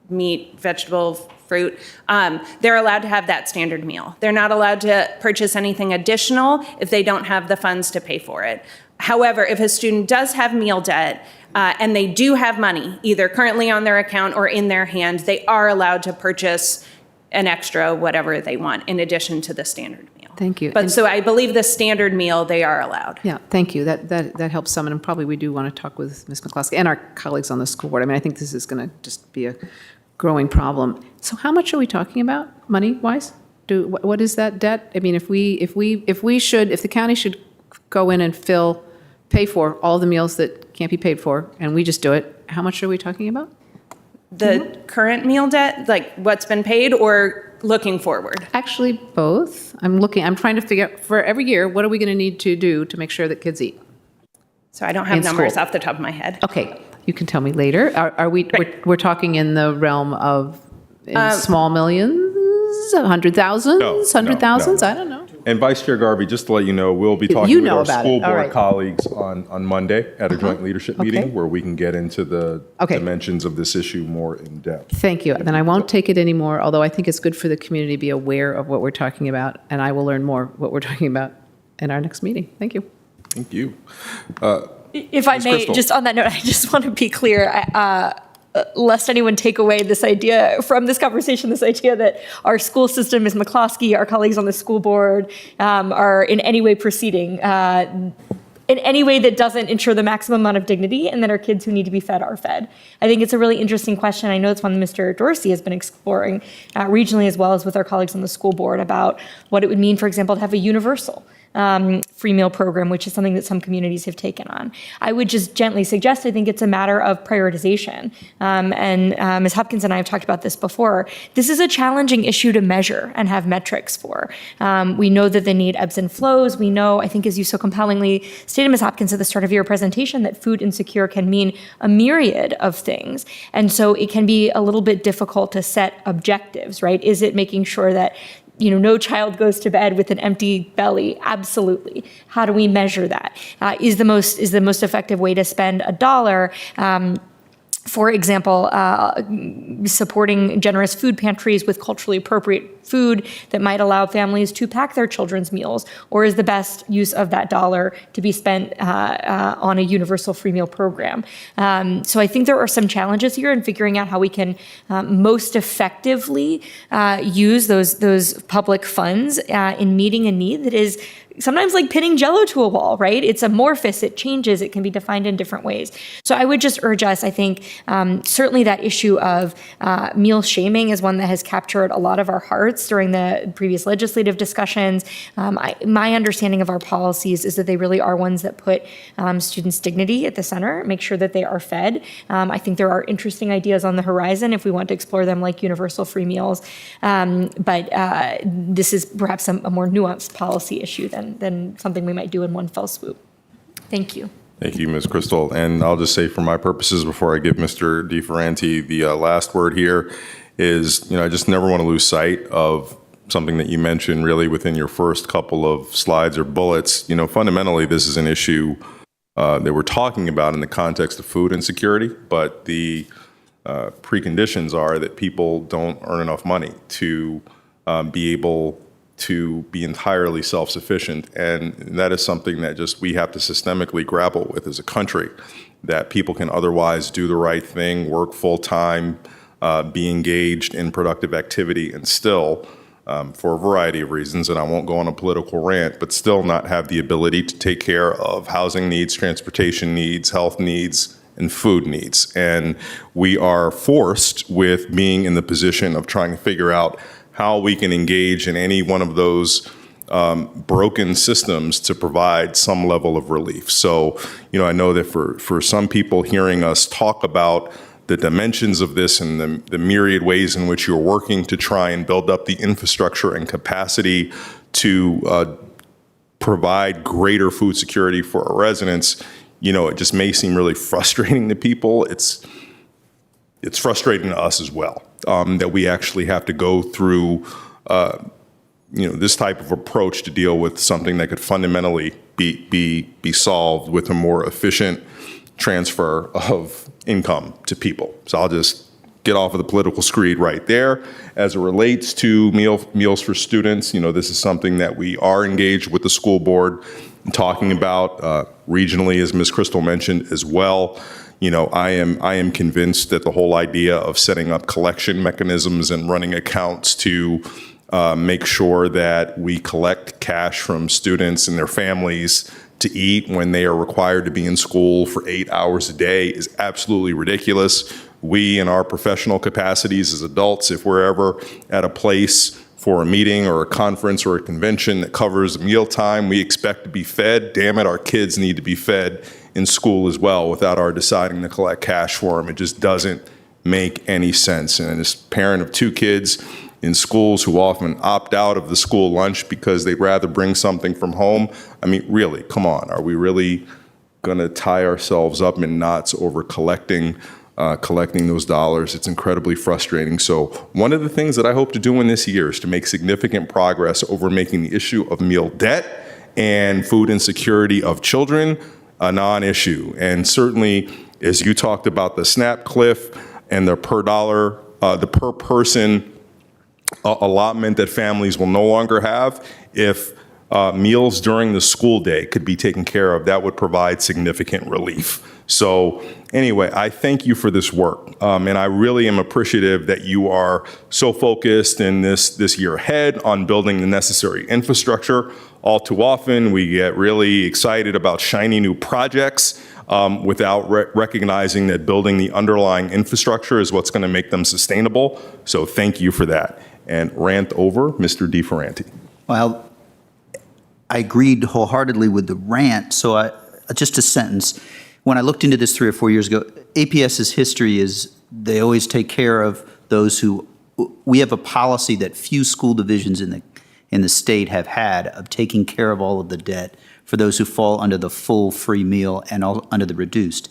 meat, vegetable, fruit. They're allowed to have that standard meal. They're not allowed to purchase anything additional if they don't have the funds to pay for it. However, if a student does have meal debt and they do have money, either currently on their account or in their hand, they are allowed to purchase an extra whatever they want in addition to the standard meal. Thank you. But so I believe the standard meal, they are allowed. Yeah, thank you. That helps some, and probably we do want to talk with Ms. McCloskey and our colleagues on the school board. I think this is going to just be a growing problem. So how much are we talking about, money-wise? What is that debt? I mean, if the county should go in and pay for all the meals that can't be paid for, and we just do it, how much are we talking about? The current meal debt, like what's been paid, or looking forward? Actually, both. I'm trying to figure out, for every year, what are we going to need to do to make sure that kids eat? So I don't have In numbers school. off the top of my head. Okay, you can tell me later. We're talking in the realm of small millions, hundred thousands, hundred thousands? I don't know. And Vice Chair Garvey, just to let you know, we'll be talking You with know our about it. school All board right. colleagues on Monday at a joint leadership Okay. meeting where we can get into the Okay. dimensions of this issue more in depth. Thank you. Then I won't take it anymore, although I think it's good for the community to be aware of what we're talking about, and I will learn more what we're talking about in our next meeting. Thank you. Thank you. If I Ms. may, Crystal. just on that note, I just want to be clear, lest anyone take away this idea from this conversation, this idea that our school system, Ms. McCloskey, our colleagues on the school board are in any way proceeding in any way that doesn't ensure the maximum amount of dignity and that our kids who need to be fed are fed. I think it's a really interesting question. I know it's one that Mr. Dorsey has been exploring regionally as well as with our colleagues on the school board about what it would mean, for example, to have a universal free meal program, which is something that some communities have taken on. I would just gently suggest, I think it's a matter of prioritization. And Ms. Hopkins and I have talked about this before. This is a challenging issue to measure and have metrics for. We know that the need ebbs and flows. We know, I think as you so compellingly stated, Ms. Hopkins, at the start of your presentation, that food insecure can mean a myriad of things. And so it can be a little bit difficult to set objectives, right? Is it making sure that no child goes to bed with an empty belly? Absolutely. How do we measure that? Is the most effective way to spend $1? For example, supporting generous food pantries with culturally appropriate food that might allow families to pack their children's meals, or is the best use of that dollar to be spent on a universal free meal program? So I think there are some challenges here in figuring out how we can most effectively use those public funds in meeting a need that is sometimes like pinning Jell-O to a wall, right? It's amorphous, it changes, it can be defined in different ways. So I would just urge us, I think, certainly that issue of meal shaming is one that has captured a lot of our hearts during the previous legislative discussions. My understanding of our policies is that they really are ones that put students' dignity at the center, make sure that they are fed. I think there are interesting ideas on the horizon if we want to explore them, like universal free meals. But this is perhaps a more nuanced policy issue than something we might do in one fell swoop. Thank you. Thank you, Ms. Crystal. And I'll just say for my purposes, before I give Mr. DeFerranti the last word here, is, I just never want to lose sight of something that you mentioned really within your first couple of slides or bullets. Fundamentally, this is an issue that we're talking about in the context of food insecurity, but the preconditions are that people don't earn enough money to be able to be entirely self-sufficient. And that is something that just we have to systemically grapple with as a country, that people can otherwise do the right thing, work full-time, be engaged in productive activity, and still, for a variety of reasons, and I won't go on a political rant, but still not have the ability to take care of housing needs, transportation needs, health needs, and food needs. And we are forced with being in the position of trying to figure out how we can engage in any one of those broken systems to provide some level of relief. So, I know that for some people hearing us talk about the dimensions of this and the myriad ways in which you're working to try and build up the infrastructure and capacity to provide greater food security for our residents, it just may seem really frustrating to people. It's frustrating to us as well, that we actually have to go through, this type of approach to deal with something that could fundamentally be solved with a more efficient transfer of income to people. So I'll just get off of the political screed right there. As it relates to meals for students, this is something that we are engaged with the school board and talking about regionally, as Ms. Crystal mentioned as well. I am convinced that the whole idea of setting up collection mechanisms and running accounts to make sure that we collect cash from students and their families to eat when they are required to be in school for 8 hours a day is absolutely ridiculous. We, in our professional capacities as adults, if we're ever at a place for a meeting or a conference or a convention that covers mealtime, we expect to be fed. Damn it, our kids need to be fed in school as well without our deciding to collect cash for them. It just doesn't make any sense. And as a parent of 2 kids in schools who often opt out of the school lunch because they'd rather bring something from home, I mean, really, come on. Are we really going to tie ourselves up in knots over collecting those dollars? It's incredibly frustrating. So one of the things that I hope to do in this year is to make significant progress over making the issue of meal debt and food insecurity of children a non-issue. And certainly, as you talked about the SNAP cliff and the per person allotment that families will no longer have, if meals during the school day could be taken care of, that would provide significant relief. So anyway, I thank you for this work. And I really am appreciative that you are so focused in this year ahead on building the necessary infrastructure. All too often, we get really excited about shiny new projects without recognizing that building the underlying infrastructure is what's going to make them sustainable. So thank you for that. And rant over, Mr. DeFerranti. Well, I agreed wholeheartedly with the rant, so just a sentence. When I looked into this 3 or 4 years ago, APS's history is they always take care of those who, we have a policy that few school divisions in the state have had of taking care of all of the debt for those who fall under the full free meal and under the reduced.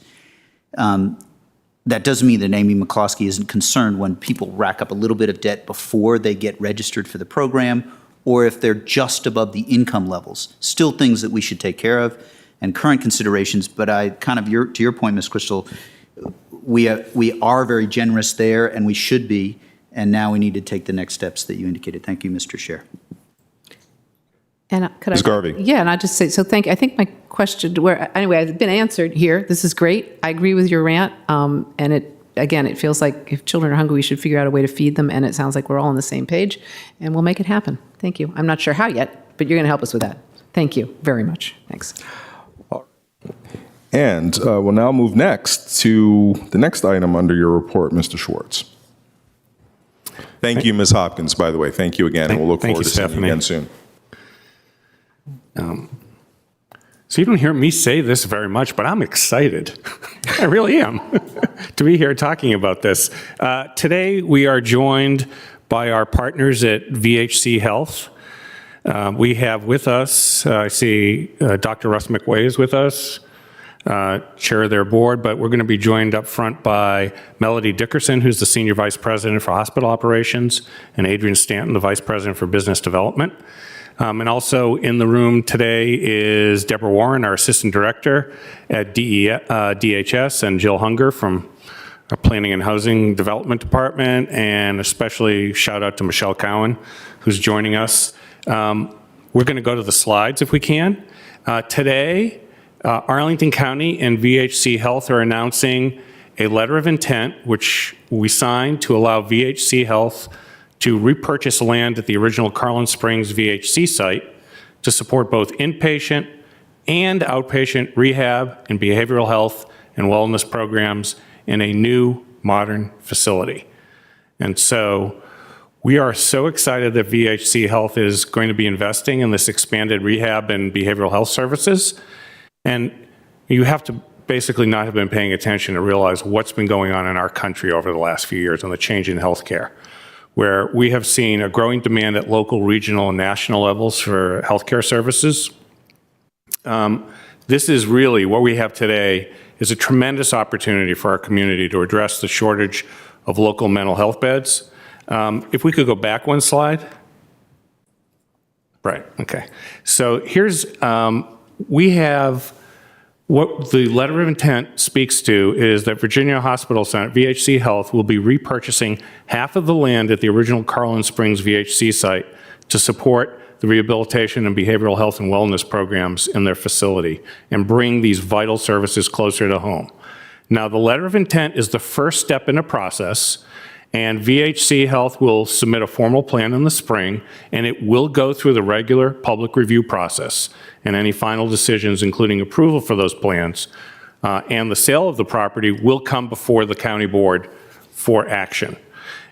That doesn't mean that Amy McCloskey isn't concerned when people rack up a little bit of debt before they get registered for the program, or if they're just above the income levels. Still things that we should take care of and current considerations, but I kind of, to your point, Ms. Crystal, we are very generous there, and we should be, and now we need to take the next steps that you indicated. Thank you, Mr. Chair. And could Ms. Garvey. Yeah, and I just say, I think my question, anyway, I've been answered here. This is great. I agree with your rant. And it feels like if children are hungry, we should figure out a way to feed them. And it sounds like we're all on the same page, and we'll make it happen. Thank you. I'm not sure how yet, but you're going to help us with that. Thank you very much. Thanks. And we'll now move next to the next item under your report, Mr. Schwartz. Thank you, Ms. Hopkins, by the way. Thank you again, and we'll look forward to seeing you again soon. So you don't hear me say this very much, but I'm excited. I really am to be here talking about this. Today, we are joined by our partners at VHC Health. We have with us, I see Dr. Russ McWay is with us, chair of their board, but we're going to be joined up front by Melody Dickerson, who's the Senior Vice President for Hospital Operations, and Adrian Stanton, the Vice President for Business Development. And also in the room today is Deborah Warren, our Assistant Director at DHS, and Jill Hunger from our Planning and Housing Development Department, and especially shout out to Michelle Cowan, who's joining us. We're going to go to the slides if we can. Today, Arlington County and VHC Health are announcing a letter of intent, which we signed to allow VHC Health to repurchase land at the original Carlin Springs VHC site to support both inpatient and outpatient rehab and behavioral health and wellness programs in a new modern facility. And so we are so excited that VHC Health is going to be investing in this expanded rehab and behavioral health services. And you have to basically not have been paying attention to realize what's been going on in our country over the last few years on the change in healthcare, where we have seen a growing demand at local, regional, and national levels for healthcare services. This is really what we have today is a tremendous opportunity for our community to address the shortage of local mental health beds. If we could go back one slide. Right, okay. So here's, we have, what the letter of intent speaks to is that Virginia Hospital Center, VHC Health, will be repurchasing half of the land at the original Carlin Springs VHC site to support the rehabilitation and behavioral health and wellness programs in their facility and bring these vital services closer to home. Now, the letter of intent is the first step in a process, and VHC Health will submit a formal plan in the spring, and it will go through the regular public review process. And any final decisions, including approval for those plans and the sale of the property, will come before the county board for action.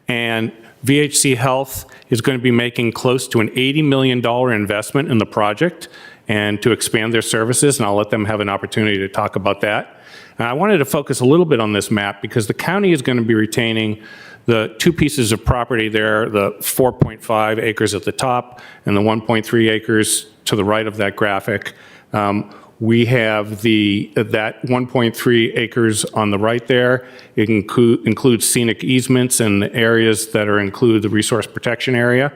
And VHC Health is going to be making close to an $80 million investment in the project and to expand their services, and I'll let them have an opportunity to talk about that. And I wanted to focus a little bit on this map because the county is going to be retaining the two pieces of property there, the 4.5 acres at the top and the 1.3 acres to the right of that graphic. We have that 1.3 acres on the right there. It includes scenic easements and areas that include the resource protection area.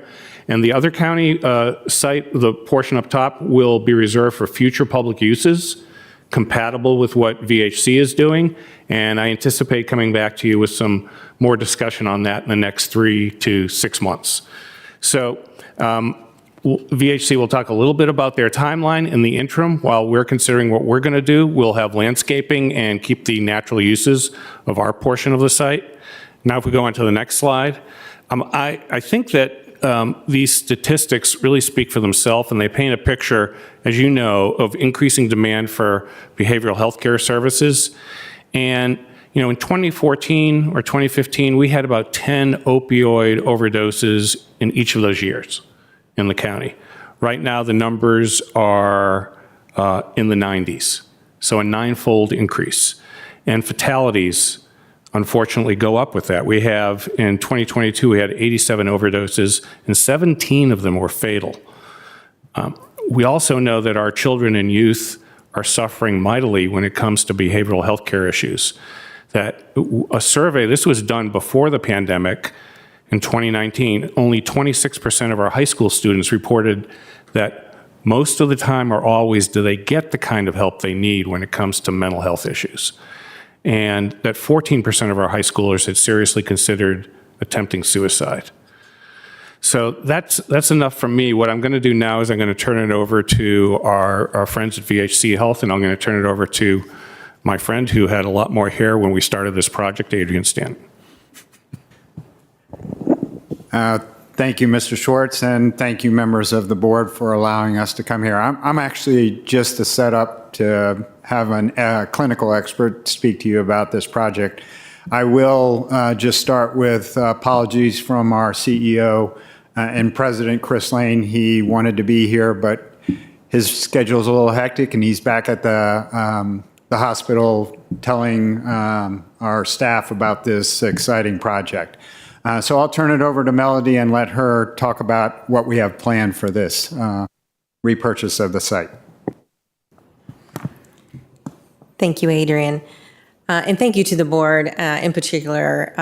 And the other county site, the portion up top, will be reserved for future public uses compatible with what VHC is doing. And I anticipate coming back to you with some more discussion on that in the next 3 to 6 months. So VHC will talk a little bit about their timeline in the interim. While we're considering what we're going to do, we'll have landscaping and keep the natural uses of our portion of the site. Now, if we go on to the next slide, I think that these statistics really speak for themselves, and they paint a picture, as you know, of increasing demand for behavioral health care services. And you know, in 2014 or 2015, we had about 10 opioid overdoses in each of those years in the county. Right now, the numbers are in the 90s, so a 9-fold increase. And fatalities, unfortunately, go up with that. We have, in 2022, we had 87 overdoses, and 17 of them were fatal. We also know that our children and youth are suffering mightily when it comes to behavioral health care issues. That a survey, this was done before the pandemic, in 2019, only 26% of our high school students reported that most of the time or always do they get the kind of help they need when it comes to mental health issues. And that 14% of our high schoolers had seriously considered attempting suicide. So that's enough from me. What I'm going to do now is I'm going to turn it over to our friends at VHC Health, and I'm going to turn it over to my friend who had a lot more hair when we started this project, Adrian Stanton. Thank you, Mr. Schwartz, and thank you, members of the board, for allowing us to come here. I'm actually just a setup to have a clinical expert speak to you about this project. I will just start with apologies from our CEO and President, Chris Lane. He wanted to be here, but his schedule is a little hectic, and he's back at the hospital telling our staff about this exciting project. So I'll turn it over to Melody and let her talk about what we have planned for this repurchase of the site. Thank you, Adrian. And thank you to the board, in particular,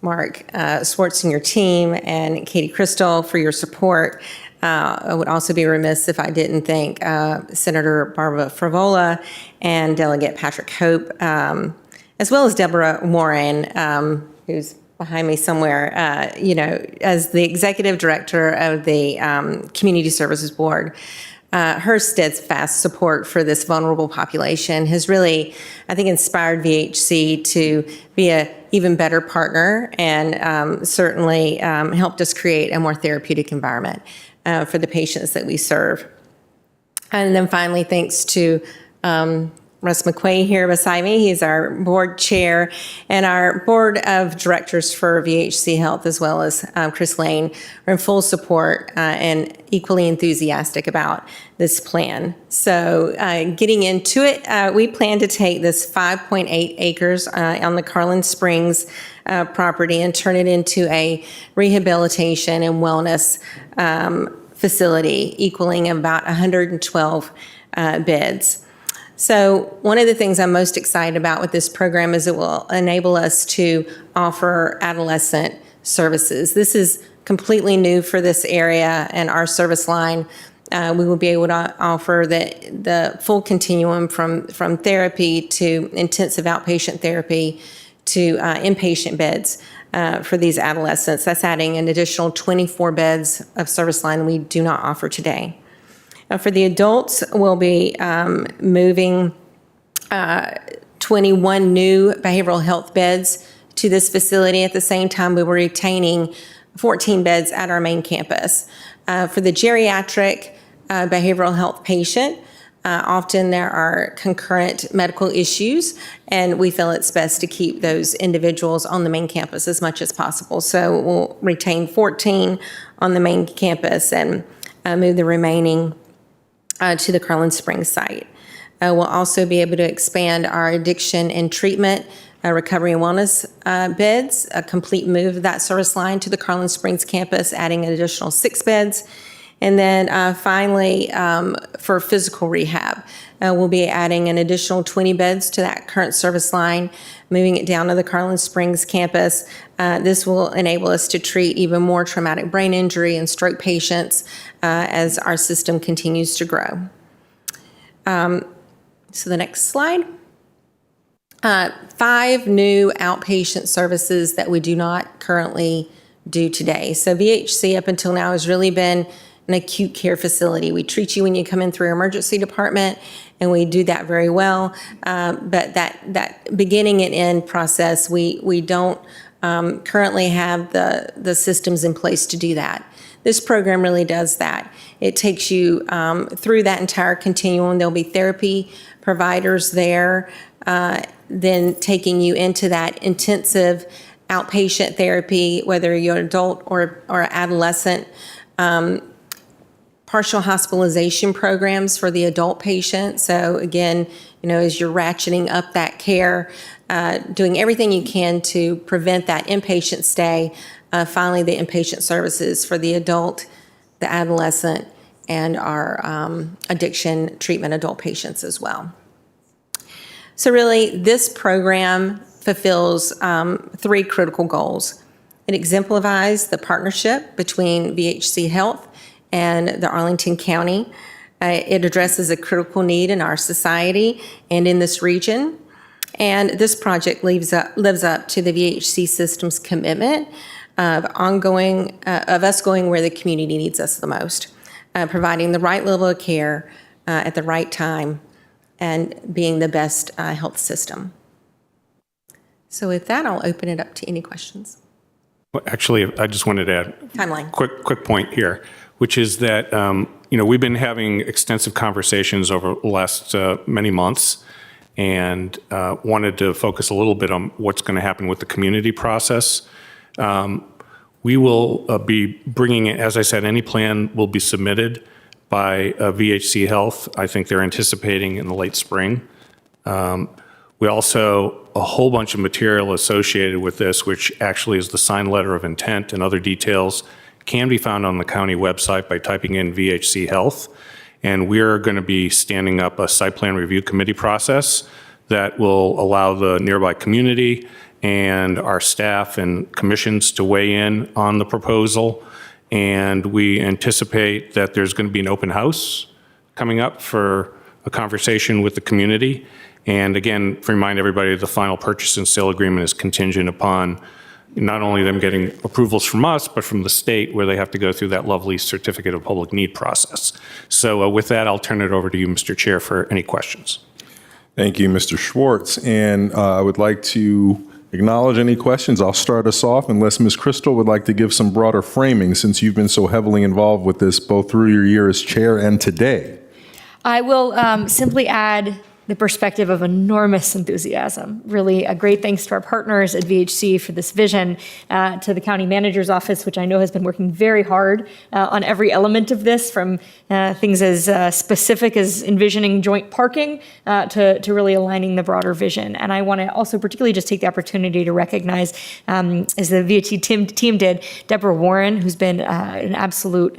Mark Schwartz and your team, and Katie Crystal for your support. I would also be remiss if I didn't thank Senator Barbara Frivola and Delegate Patrick Hope, as well as Deborah Warren, who's behind me somewhere, as the executive director of the Community Services Board, her steadfast support for this vulnerable population has really, I think, inspired VHC to be an even better partner and certainly helped us create a more therapeutic environment for the patients that we serve. And then finally, thanks to Russ McQuay here beside me. He's our board chair, and our board of directors for VHC Health, as well as Chris Lane, are in full support and equally enthusiastic about this plan. So getting into it, we plan to take this 5.8 acres on the Carlin Springs property and turn it into a rehabilitation and wellness facility equaling about 112 beds. So one of the things I'm most excited about with this program is it will enable us to offer adolescent services. This is completely new for this area and our service line. We will be able to offer the full continuum from therapy to intensive outpatient therapy to inpatient beds for these adolescents. That's adding an additional 24 beds of service line we do not offer today. For the adults, we'll be moving 21 new behavioral health beds to this facility. At the same time, we were retaining 14 beds at our main campus. For the geriatric behavioral health patient, often there are concurrent medical issues, and we feel it's best to keep those individuals on the main campus as much as possible. So we'll retain 14 on the main campus and move the remaining to the Carlin Springs site. We'll also be able to expand our addiction and treatment, recovery and wellness beds, a complete move of that service line to the Carlin Springs campus, adding an additional 6 beds. And then finally, for physical rehab, we'll be adding an additional 20 beds to that current service line, moving it down to the Carlin Springs campus. This will enable us to treat even more traumatic brain injury and stroke patients as our system continues to grow. So the next slide. 5 new outpatient services that we do not currently do today. So VHC up until now has really been an acute care facility. We treat you when you come in through our emergency department, and we do that very well. But that beginning and end process, we don't currently have the systems in place to do that. This program really does that. It takes you through that entire continuum. There'll be therapy providers there, then taking you into that intensive outpatient therapy, whether you're an adult or adolescent. Partial hospitalization programs for the adult patient. So again, as you're ratcheting up that care, doing everything you can to prevent that inpatient stay, finally the inpatient services for the adult, the adolescent, and our addiction treatment adult patients as well. So really, this program fulfills 3 critical goals. It exemplifies the partnership between VHC Health and the Arlington County. It addresses a critical need in our society and in this region. And this project lives up to the VHC system's commitment of us going where the community needs us the most, providing the right level of care at the right time, and being the best health system. So with that, I'll open it up to any questions. Well, actually, I just wanted to add Timeline. quick point here, which is that we've been having extensive conversations over the last many months, and wanted to focus a little bit on what's going to happen with the community process. We will be bringing, as I said, any plan will be submitted by VHC Health. I think they're anticipating in the late spring. We also, a whole bunch of material associated with this, which actually is the signed letter of intent and other details, can be found on the county website by typing in VHC Health. And we're going to be standing up a site plan review committee process that will allow the nearby community and our staff and commissions to weigh in on the proposal. And we anticipate that there's going to be an open house coming up for a conversation with the community. And again, to remind everybody, the final purchase and sale agreement is contingent upon not only them getting approvals from us, but from the state where they have to go through that lovely certificate of public need process. So with that, I'll turn it over to you, Mr. Chair, for any questions. Thank you, Mr. Schwartz. And I would like to acknowledge any questions. I'll start us off unless Ms. Crystal would like to give some broader framing since you've been so heavily involved with this both through your year as chair and today. I will simply add the perspective of enormous enthusiasm. Really a great thanks to our partners at VHC for this vision, to the county manager's office, which I know has been working very hard on every element of this, from things as specific as envisioning joint parking to really aligning the broader vision. And I want to also particularly just take the opportunity to recognize, as the VHC team did, Deborah Warren, who's been an absolute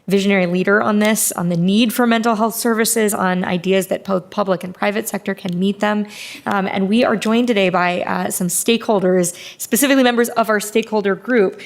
visionary leader on this, on the need for mental health services, on ideas that both public and private sector can meet them. And we are joined today by some stakeholders, specifically members of our stakeholder group.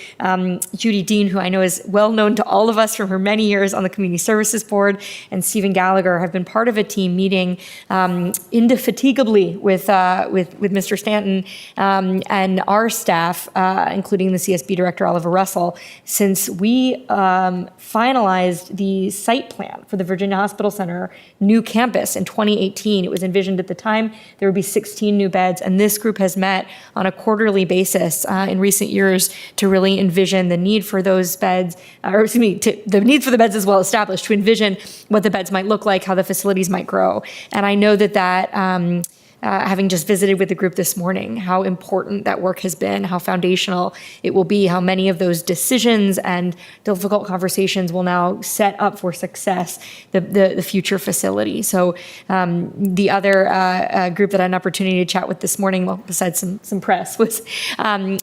Judy Dean, who I know is well known to all of us from her many years on the Community Services Board, and Stephen Gallagher have been part of a team meeting indefatigably with Mr. Stanton and our staff, including the CSB Director, Oliver Russell, since we finalized the site plan for the Virginia Hospital Center new campus in 2018. It was envisioned at the time there would be 16 new beds, and this group has met on a quarterly basis in recent years to really envision the need for those beds, the need for the beds is well established, to envision what the beds might look like, how the facilities might grow. And I know that having just visited with the group this morning, how important that work has been, how foundational it will be, how many of those decisions and difficult conversations will now set up for success the future facility. So the other group that I had an opportunity to chat with this morning, well, besides some press, was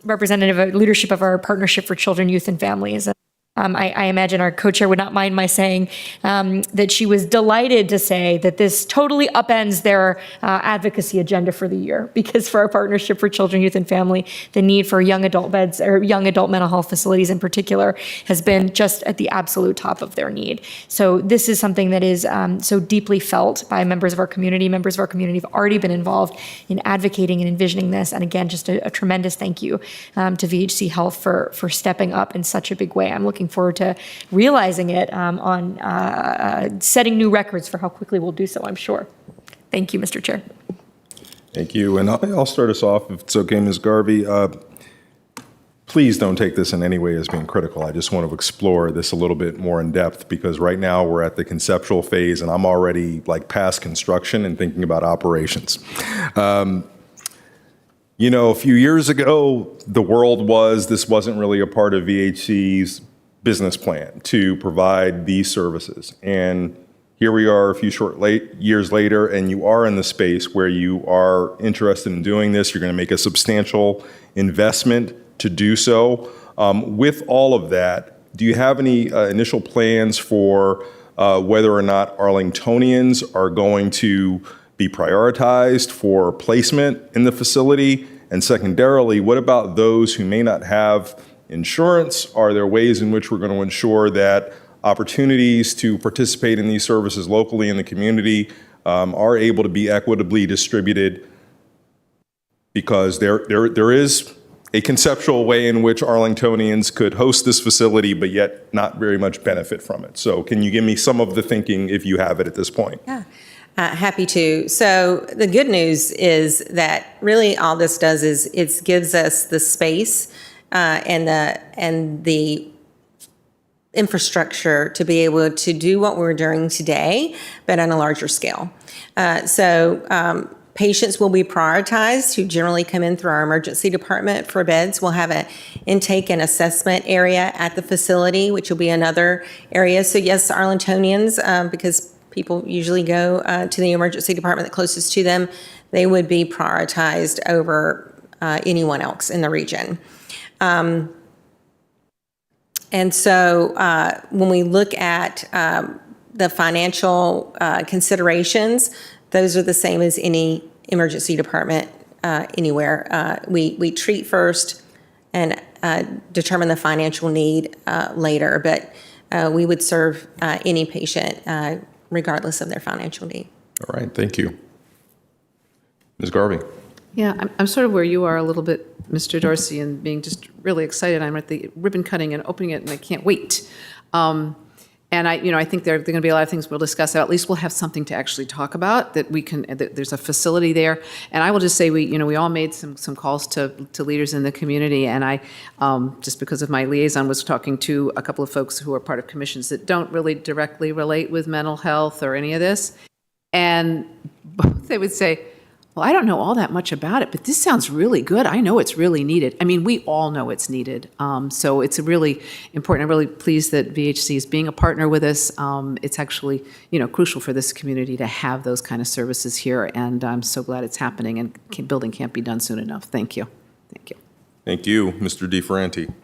representative of leadership of our Partnership for Children, Youth, and Families. I imagine our co-chair would not mind my saying that she was delighted to say that this totally upends their advocacy agenda for the year, because for our Partnership for Children, Youth, and Family, the need for young adult beds, or young adult mental health facilities in particular, has been just at the absolute top of their need. So this is something that is so deeply felt by members of our community. Members of our community have already been involved in advocating and envisioning this. And again, just a tremendous thank you to VHC Health for stepping up in such a big way. I'm looking forward to realizing it on setting new records for how quickly we'll do so, I'm sure. Thank you, Mr. Chair. Thank you. And I'll start us off, if it's okay, Ms. Garvey. Please don't take this in any way as being critical. I just want to explore this a little bit more in depth, because right now we're at the conceptual phase and I'm already like past construction and thinking about operations. You know, a few years ago, the world this wasn't really a part of VHC's business plan to provide these services. And here we are a few years later, and you are in the space where you are interested in doing this. You're going to make a substantial investment to do so. With all of that, do you have any initial plans for whether or not Arlingtonians are going to be prioritized for placement in the facility? And secondarily, what about those who may not have insurance? Are there ways in which we're going to ensure that opportunities to participate in these services locally in the community are able to be equitably distributed? Because there is a conceptual way in which Arlingtonians could host this facility, but yet not very much benefit from it. So can you give me some of the thinking, if you have it at this point? Yeah. Happy to. So the good news is that really all this does is it gives us the space and the infrastructure to be able to do what we're doing today, but on a larger scale. Patients will be prioritized who generally come in through our emergency department for beds. We'll have an intake and assessment area at the facility, which will be another area. So yes, Arlingtonians, because people usually go to the emergency department that closest to them, they would be prioritized over anyone else in the region. And so when we look at the financial considerations, those are the same as any emergency department anywhere. We treat first and determine the financial need later, but we would serve any patient regardless of their financial need. All right, thank you. Ms. Garvey. Yeah, I'm sort of where you are a little bit Mr. Dorsey and being just really excited. I'm at the ribbon cutting and opening it, and I can't wait. And I think there are going to be a lot of things we'll discuss. At least we'll have something to actually talk about, that we can, that there's a facility there. And I will just say, we all made some calls to leaders in the community, and I, just because of my liaison, was talking to a couple of folks who are part of commissions that don't really directly relate with mental health or any of this. And both they would say, well, I don't know all that much about it, but this sounds really good. I know it's really needed. I mean, we all know it's needed. So it's really important. I'm really pleased that VHC is being a partner with us. It's actually, crucial for this community to have those kind of services here, and I'm so glad it's happening, and building can't be done soon enough. Thank you. Thank you. Thank you, Mr. DiFerranti.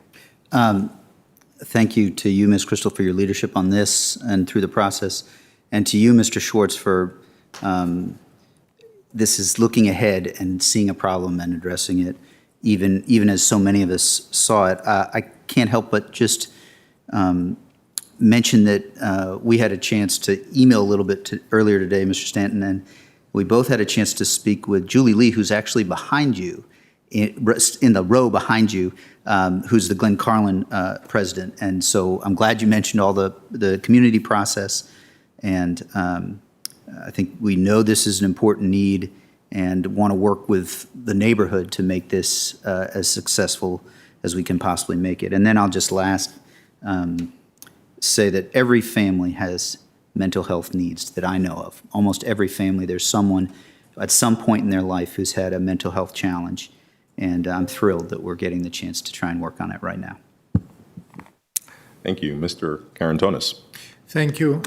Thank you to you, Ms. Crystal, for your leadership on this and through the process, and to you, Mr. Schwartz, for this is looking ahead and seeing a problem and addressing it, even as so many of us saw it. I can't help but just mention that we had a chance to email a little bit earlier today, Mr. Stanton, and we both had a chance to speak with Julie Lee, who's actually behind you, in the row behind you, who's the Glen Carlin president. And so I'm glad you mentioned all the community process, and I think we know this is an important need and want to work with the neighborhood to make this as successful as we can possibly make it. And then I'll just last say that every family has mental health needs that I know of. Almost every family, there's someone at some point in their life who's had a mental health challenge, and I'm thrilled that we're getting the chance to try and work on it right now. Thank you, Mr. Karantonis. Thank you,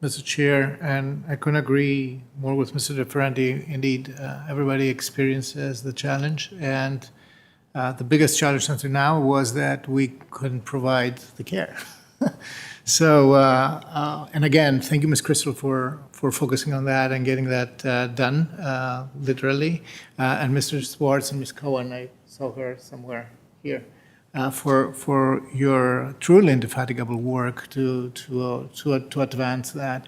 Mr. Chair, and I couldn't agree more with Mr. DiFerranti. Indeed, everybody experiences the challenge, and the biggest challenge until now was that we couldn't provide the care. So, and again, thank you, Ms. Crystal, for focusing on that and getting that done, literally. And Mr. Schwartz and Ms. Cohen, I saw her somewhere here, for your truly indefatigable work to advance that.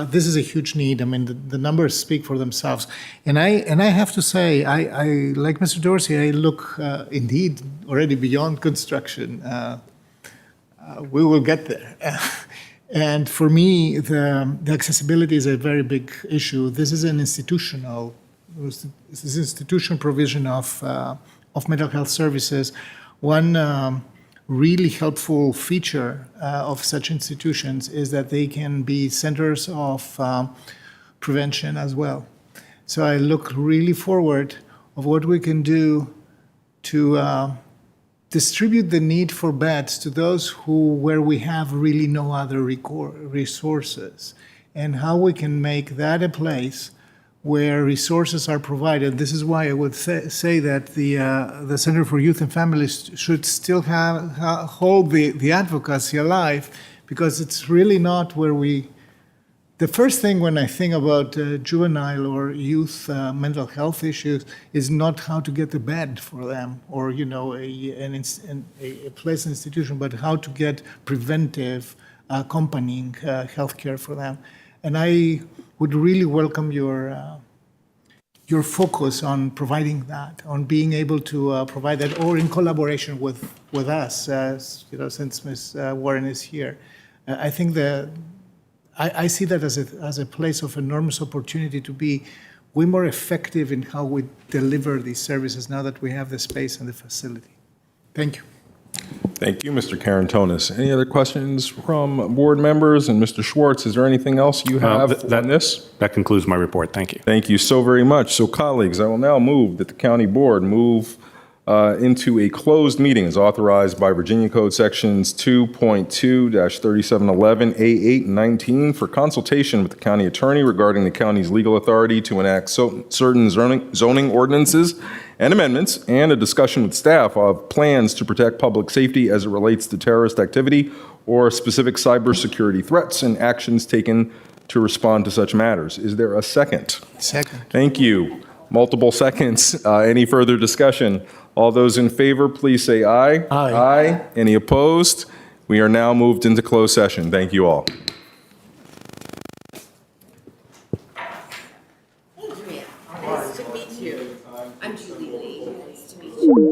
This is a huge need. I mean, the numbers speak for themselves. And I have to say, I like Mr. Dorsey, I look indeed already beyond construction. We will get there. And for me, the accessibility is a very big issue. This is an institutional provision of mental health services. One really helpful feature of such institutions is that they can be centers of prevention as well. So I look really forward of what we can do to distribute the need for beds to those where we have really no other resources, and how we can make that a place where resources are provided. This is why I would say that the Center for Youth and Families should still hold the advocacy alive, because it's really not where the first thing when I think about juvenile or youth mental health issues is not how to get the bed for them, or a place institution, but how to get preventive accompanying healthcare for them. And I would really welcome your focus on providing that, on being able to provide that, or in collaboration with us, since Ms. Warren is here. I think that I see that as a place of enormous opportunity to be way more effective in how we deliver these services now that we have the space and the facility. Thank you. Thank you, Mr. Karantonis. Any other questions from board members? And Mr. Schwartz, is there anything else you have on this? That concludes my report. Thank you. Thank you so very much. So, colleagues, I will now move that the county board move into a closed meeting as authorized by Virginia Code Sections 2.2-3711, A8 and 19 for consultation with the county attorney regarding the county's legal authority to enact certain zoning ordinances and amendments, and a discussion with staff of plans to protect public safety as it relates to terrorist activity or specific cybersecurity threats and actions taken to respond to such matters. Is there a second? Second. Thank you. Multiple seconds. Any further discussion? All those in favor, please say aye. Aye. Aye. Any opposed? We are now moved into closed session. Thank you all. Nice to meet you. I'm Julie Lee. Nice to meet you.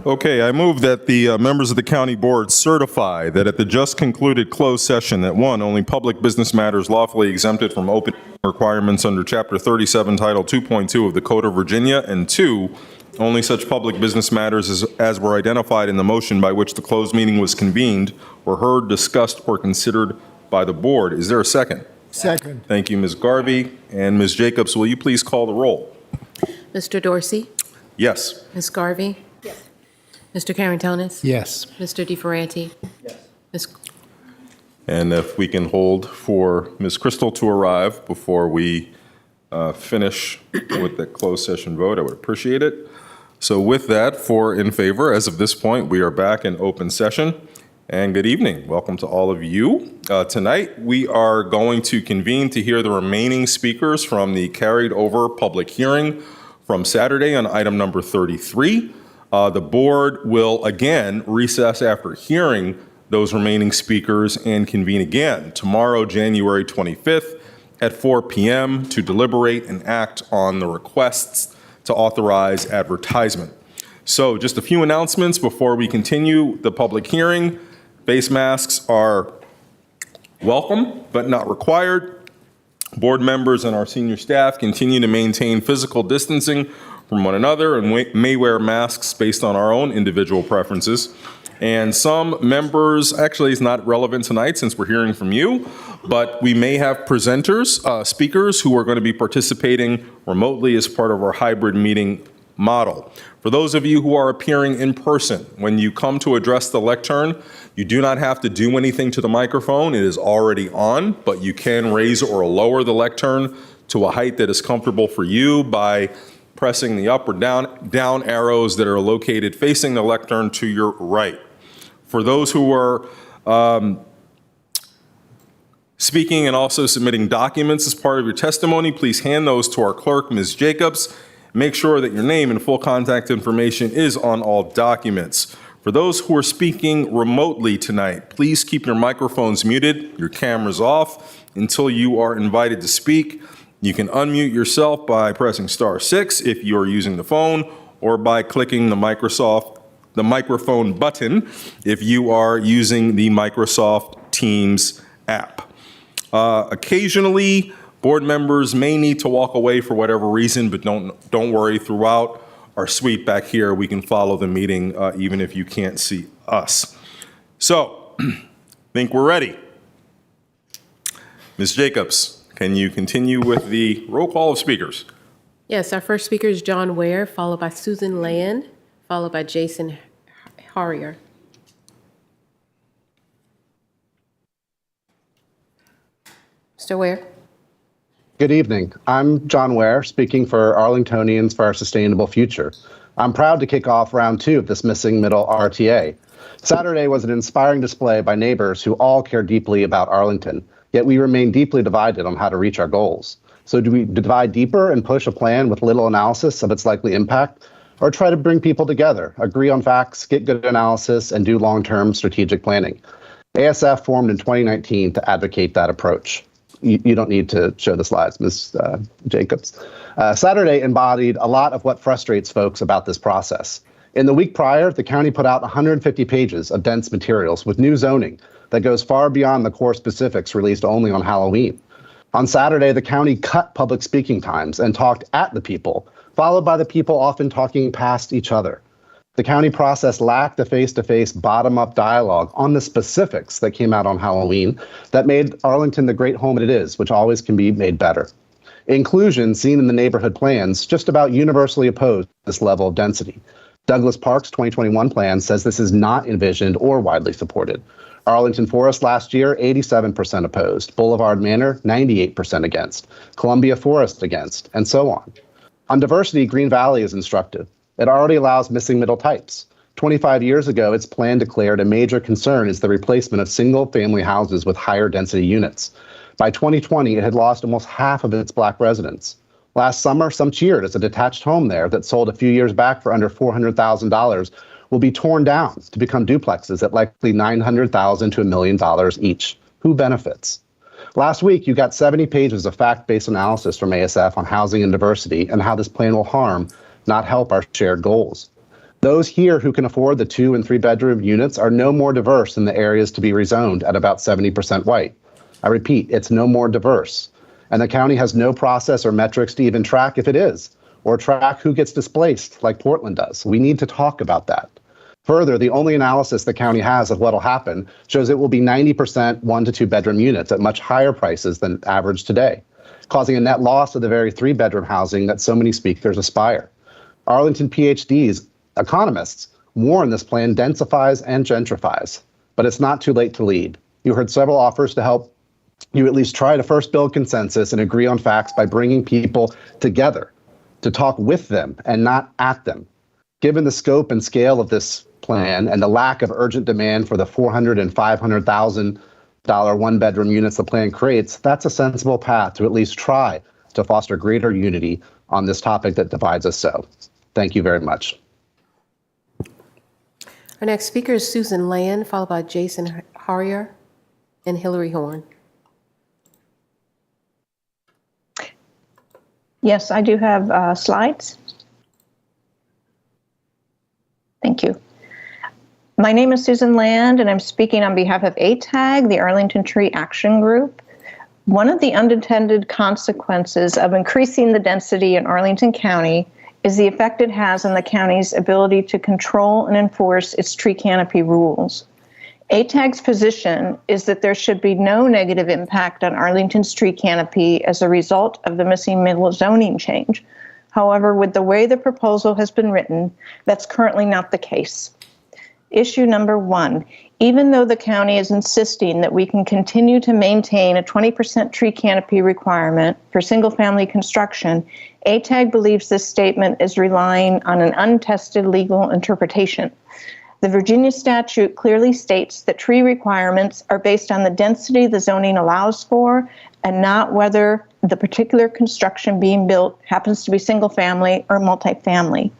Okay, I move that the members of the county board certify that at the just concluded closed session that one, only public business matters lawfully exempted from open requirements under Chapter 37, Title 2.2 of the Code of Virginia, and two, only such public business matters as were identified in the motion by which the closed meeting was convened were heard, discussed, or considered by the board. Is there a second? Second. Thank you, Ms. Garvey. And Ms. Jacobs, will you please call the roll? Mr. Dorsey? Yes. Ms. Garvey? Yes. Mr. Carantonis? Yes. Mr. DeFerranti? Yes. And if we can hold for Ms. Crystal to arrive before we finish with the closed session vote, I would appreciate it. So with that, for in favor, as of this point, we are back in open session. And good evening. Welcome to all of you. Tonight, we are going to convene to hear the remaining speakers from the carried over public hearing from Saturday on item number 33. The board will again recess after hearing those remaining speakers and convene again tomorrow, January 25th at 4 p.m. to deliberate and act on the requests to authorize advertisement. So just a few announcements before we continue the public hearing. Face masks are welcome, but not required. Board members and our senior staff continue to maintain physical distancing from one another and may wear masks based on our own individual preferences. And some members, actually it's not relevant tonight since we're hearing from you, but we may have presenters, speakers who are going to be participating remotely as part of our hybrid meeting model. For those of you who are appearing in person, when you come to address the lectern, you do not have to do anything to the microphone. It is already on, but you can raise or lower the lectern to a height that is comfortable for you by pressing the up or down arrows that are located facing the lectern to your right. For those who are speaking and also submitting documents as part of your testimony, please hand those to our clerk, Ms. Jacobs. Make sure that your name and full contact information is on all documents. For those who are speaking remotely tonight, please keep your microphones muted, your cameras off until you are invited to speak. You can unmute yourself by pressing *6 if you are using the phone, or by clicking the microphone button if you are using the Microsoft Teams app. Occasionally, board members may need to walk away for whatever reason, but don't worry. Throughout our suite back here, we can follow the meeting even if you can't see us. So, I think we're ready. Ms. Jacobs, can you continue with the roll call of speakers? Yes, our first speaker is John Ware, followed by Susan Land, followed by Jason Harrier. Mr. Ware? Good evening. I'm John Ware, speaking for Arlingtonians for Our Sustainable Future. I'm proud to kick off round 2 of this Missing Middle RTA. Saturday was an inspiring display by neighbors who all care deeply about Arlington, yet we remain deeply divided on how to reach our goals. So do we divide deeper and push a plan with little analysis of its likely impact, or try to bring people together, agree on facts, get good analysis, and do long-term strategic planning? ASF formed in 2019 to advocate that approach. You don't need to show the slides, Ms. Jacobs. Saturday embodied a lot of what frustrates folks about this process. In the week prior, the county put out 150 pages of dense materials with new zoning that goes far beyond the core specifics released only on Halloween. On Saturday, the county cut public speaking times and talked at the people, followed by the people often talking past each other. The county process lacked a face-to-face, bottom-up dialogue on the specifics that came out on Halloween that made Arlington the great home it is, which always can be made better. Inclusion, seen in the neighborhood plans, just about universally opposed this level of density. Douglas Park's 2021 plan says this is not envisioned or widely supported. Arlington Forest last year, 87% opposed. Boulevard Manor, 98% against. Columbia Forest against, and so on. On diversity, Green Valley is instructive. It already allows missing middle types. 25 years ago, its plan declared a major concern is the replacement of single-family houses with higher density units. By 2020, it had lost almost half of its Black residents. Last summer, some cheered as a detached home there that sold a few years back for under $400,000 will be torn down to become duplexes at likely $900,000 to $1 million each. Who benefits? Last week, you got 70 pages of fact-based analysis from ASF on housing and diversity and how this plan will harm, not help our shared goals. Those here who can afford the 2 and 3 bedroom units are no more diverse than the areas to be rezoned at about 70% white. I repeat, it's no more diverse. And the county has no process or metrics to even track if it is, or track who gets displaced like Portland does. We need to talk about that. Further, the only analysis the county has of what'll happen shows it will be 90% 1 to 2 bedroom units at much higher prices than average today, causing a net loss of the very 3 bedroom housing that so many speakers aspire. Arlington PhDs, economists, warn this plan densifies and gentrifies, but it's not too late to lead. You heard several offers to help you at least try to first build consensus and agree on facts by bringing people together to talk with them and not at them. Given the scope and scale of this plan and the lack of urgent demand for the $400,000 and $500,000 one-bedroom units the plan creates, that's a sensible path to at least try to foster greater unity on this topic that divides us so. Thank you very much. Our next speaker is Susan Land, followed by Jason Harrier and Hillary Horn. Yes, I do have slides. Thank you. My name is Susan Land, and I'm speaking on behalf of ATAG, the Arlington Tree Action Group. One of the unintended consequences of increasing the density in Arlington County is the effect it has on the county's ability to control and enforce its tree canopy rules. ATAG's position is that there should be no negative impact on Arlington's tree canopy as a result of the missing middle zoning change. However, with the way the proposal has been written, that's currently not the case. Issue number 1, even though the county is insisting that we can continue to maintain a 20% tree canopy requirement for single-family construction, ATAG believes this statement is relying on an untested legal interpretation. The Virginia statute clearly states that tree requirements are based on the density the zoning allows for and not whether the particular construction being built happens to be single-family or multifamily.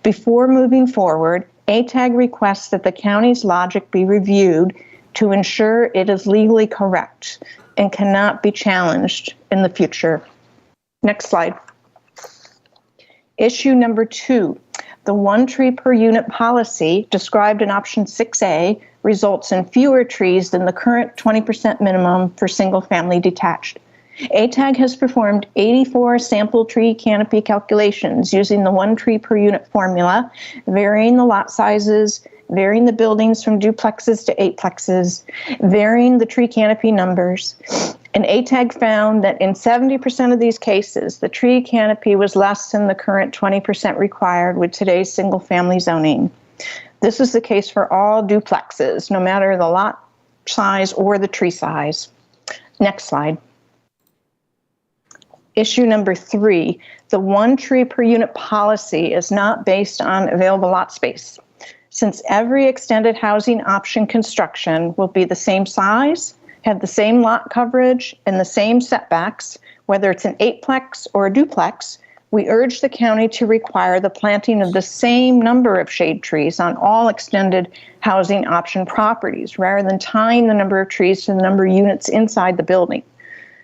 Before moving forward, ATAG requests that the county's logic be reviewed to ensure it is legally correct and cannot be challenged in the future. Next slide. Issue number 2, the 1 tree per unit policy described in option 6A results in fewer trees than the current 20% minimum for single-family detached. ATAG has performed 84 sample tree canopy calculations using the 1 tree per unit formula, varying the lot sizes, varying the buildings from duplexes to eightplexes, varying the tree canopy numbers. And ATAG found that in 70% of these cases, the tree canopy was less than the current 20% required with today's single-family zoning. This is the case for all duplexes, no matter the lot size or the tree size. Next slide. Issue number 3, the 1 tree per unit policy is not based on available lot space. Since every extended housing option construction will be the same size, have the same lot coverage, and the same setbacks, whether it's an 8-plex or a duplex, we urge the county to require the planting of the same number of shade trees on all extended housing option properties, rather than tying the number of trees to the number of units inside the building.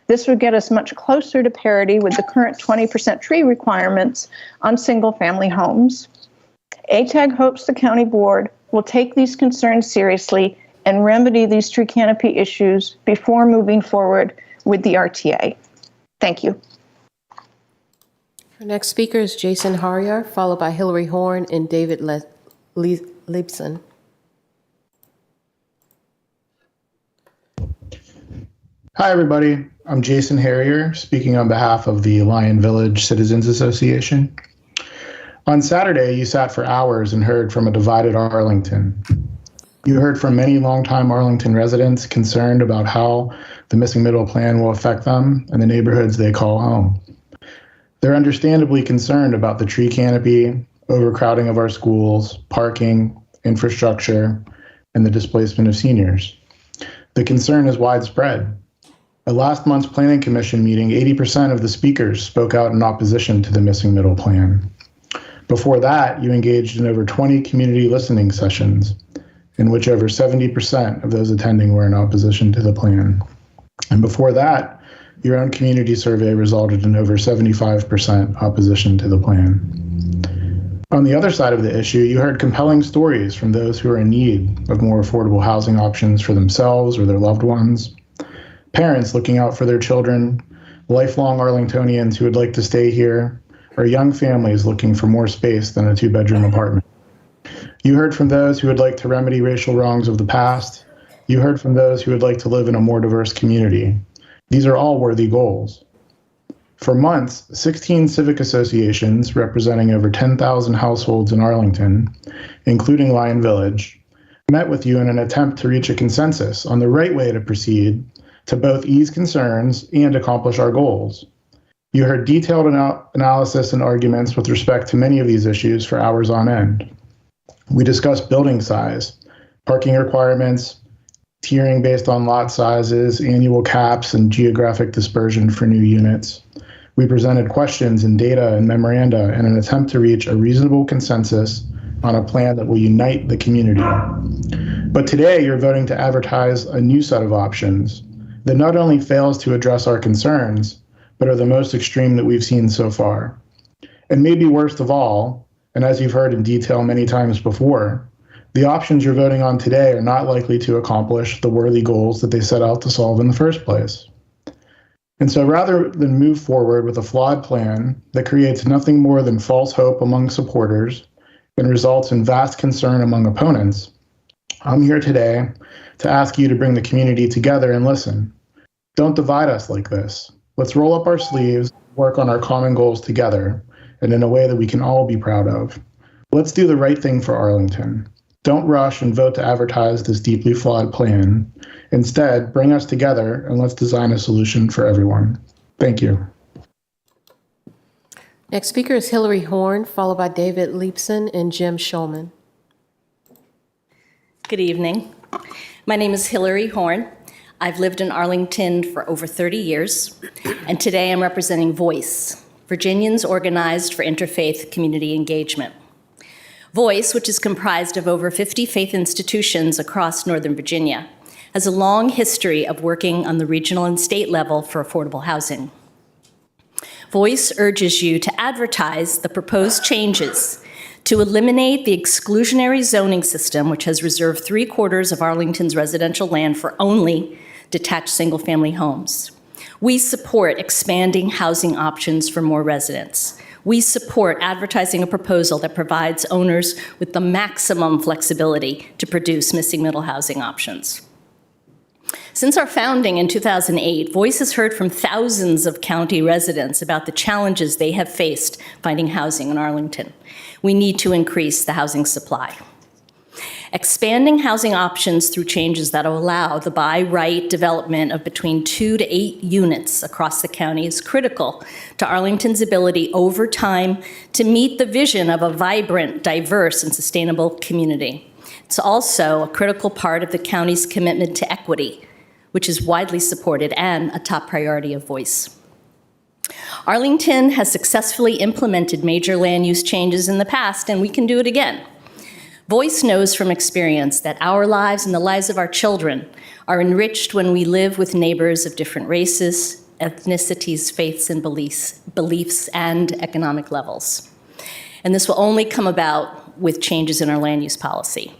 This would get us much closer to parity with the current 20% tree requirements on single-family homes. ATAG hopes the county board will take these concerns seriously and remedy these tree canopy issues before moving forward with the RTA. Thank you. Our next speaker is Jason Harrier, followed by Hillary Horn and David Leibson. Hi, everybody. I'm Jason Harrier, speaking on behalf of the Lion Village Citizens Association. On Saturday, you sat for hours and heard from a divided Arlington. You heard from many longtime Arlington residents concerned about how the missing middle plan will affect them and the neighborhoods they call home. They're understandably concerned about the tree canopy, overcrowding of our schools, parking, infrastructure, and the displacement of seniors. The concern is widespread. At last month's Planning Commission meeting, 80% of the speakers spoke out in opposition to the missing middle plan. Before that, you engaged in over 20 community listening sessions, in which over 70% of those attending were in opposition to the plan. And before that, your own community survey resulted in over 75% opposition to the plan. On the other side of the issue, you heard compelling stories from those who are in need of more affordable housing options for themselves or their loved ones, parents looking out for their children, lifelong Arlingtonians who would like to stay here, or young families looking for more space than a two-bedroom apartment. You heard from those who would like to remedy racial wrongs of the past. You heard from those who would like to live in a more diverse community. These are all worthy goals. For months, 16 civic associations representing over 10,000 households in Arlington, including Lion Village, met with you in an attempt to reach a consensus on the right way to proceed to both ease concerns and accomplish our goals. You heard detailed analysis and arguments with respect to many of these issues for hours on end. We discussed building size, parking requirements, tiering based on lot sizes, annual caps, and geographic dispersion for new units. We presented questions and data and memoranda in an attempt to reach a reasonable consensus on a plan that will unite the community. But today, you're voting to advertise a new set of options that not only fails to address our concerns, but are the most extreme that we've seen so far. And maybe worst of all, and as you've heard in detail many times before, the options you're voting on today are not likely to accomplish the worthy goals that they set out to solve in the first place. And so rather than move forward with a flawed plan that creates nothing more than false hope among supporters and results in vast concern among opponents, I'm here today to ask you to bring the community together and listen. Don't divide us like this. Let's roll up our sleeves, work on our common goals together, and in a way that we can all be proud of. Let's do the right thing for Arlington. Don't rush and vote to advertise this deeply flawed plan. Instead, bring us together and let's design a solution for everyone. Thank you. Next speaker is Hillary Horn, followed by David Leepson and Jim Shulman. Good evening. My name is Hillary Horn. I've lived in Arlington for over 30 years, and today I'm representing Voice, Virginians Organized for Interfaith Community Engagement. Voice, which is comprised of over 50 faith institutions across Northern Virginia, has a long history of working on the regional and state level for affordable housing. Voice urges you to advertise the proposed changes to eliminate the exclusionary zoning system, which has reserved 3/4 of Arlington's residential land for only detached single-family homes. We support expanding housing options for more residents. We support advertising a proposal that provides owners with the maximum flexibility to produce missing middle housing options. Since our founding in 2008, Voice has heard from thousands of county residents about the challenges they have faced finding housing in Arlington. We need to increase the housing supply. Expanding housing options through changes that will allow the by-right development of between 2 to 8 units across the county is critical to Arlington's ability over time to meet the vision of a vibrant, diverse, and sustainable community. It's also a critical part of the county's commitment to equity, which is widely supported and a top priority of Voice. Arlington has successfully implemented major land use changes in the past, and we can do it again. Voice knows from experience that our lives and the lives of our children are enriched when we live with neighbors of different races, ethnicities, faiths, and beliefs, and economic levels. And this will only come about with changes in our land use policy.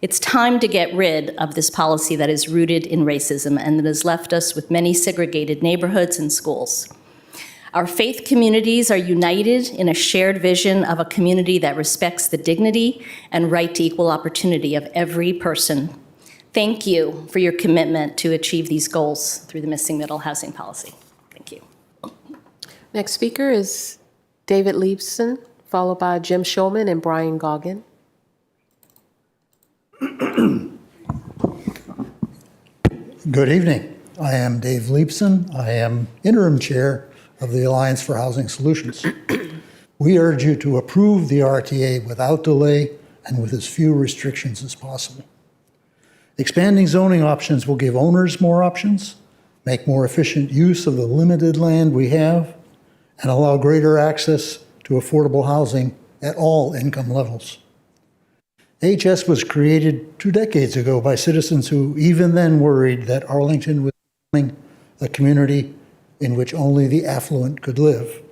It's time to get rid of this policy that is rooted in racism and that has left us with many segregated neighborhoods and schools. Our faith communities are united in a shared vision of a community that respects the dignity and right to equal opportunity of every person. Thank you for your commitment to achieve these goals through the missing middle housing policy. Thank you. Next speaker is David Leepson, followed by Jim Shulman and Brian Goggin. Good evening. I am Dave Leepson. I am interim chair of the Alliance for Housing Solutions. We urge you to approve the RTA without delay and with as few restrictions as possible. Expanding zoning options will give owners more options, make more efficient use of the limited land we have, and allow greater access to affordable housing at all income levels. HS was created 2 decades ago by citizens who even then worried that Arlington was becoming a community in which only the affluent could live.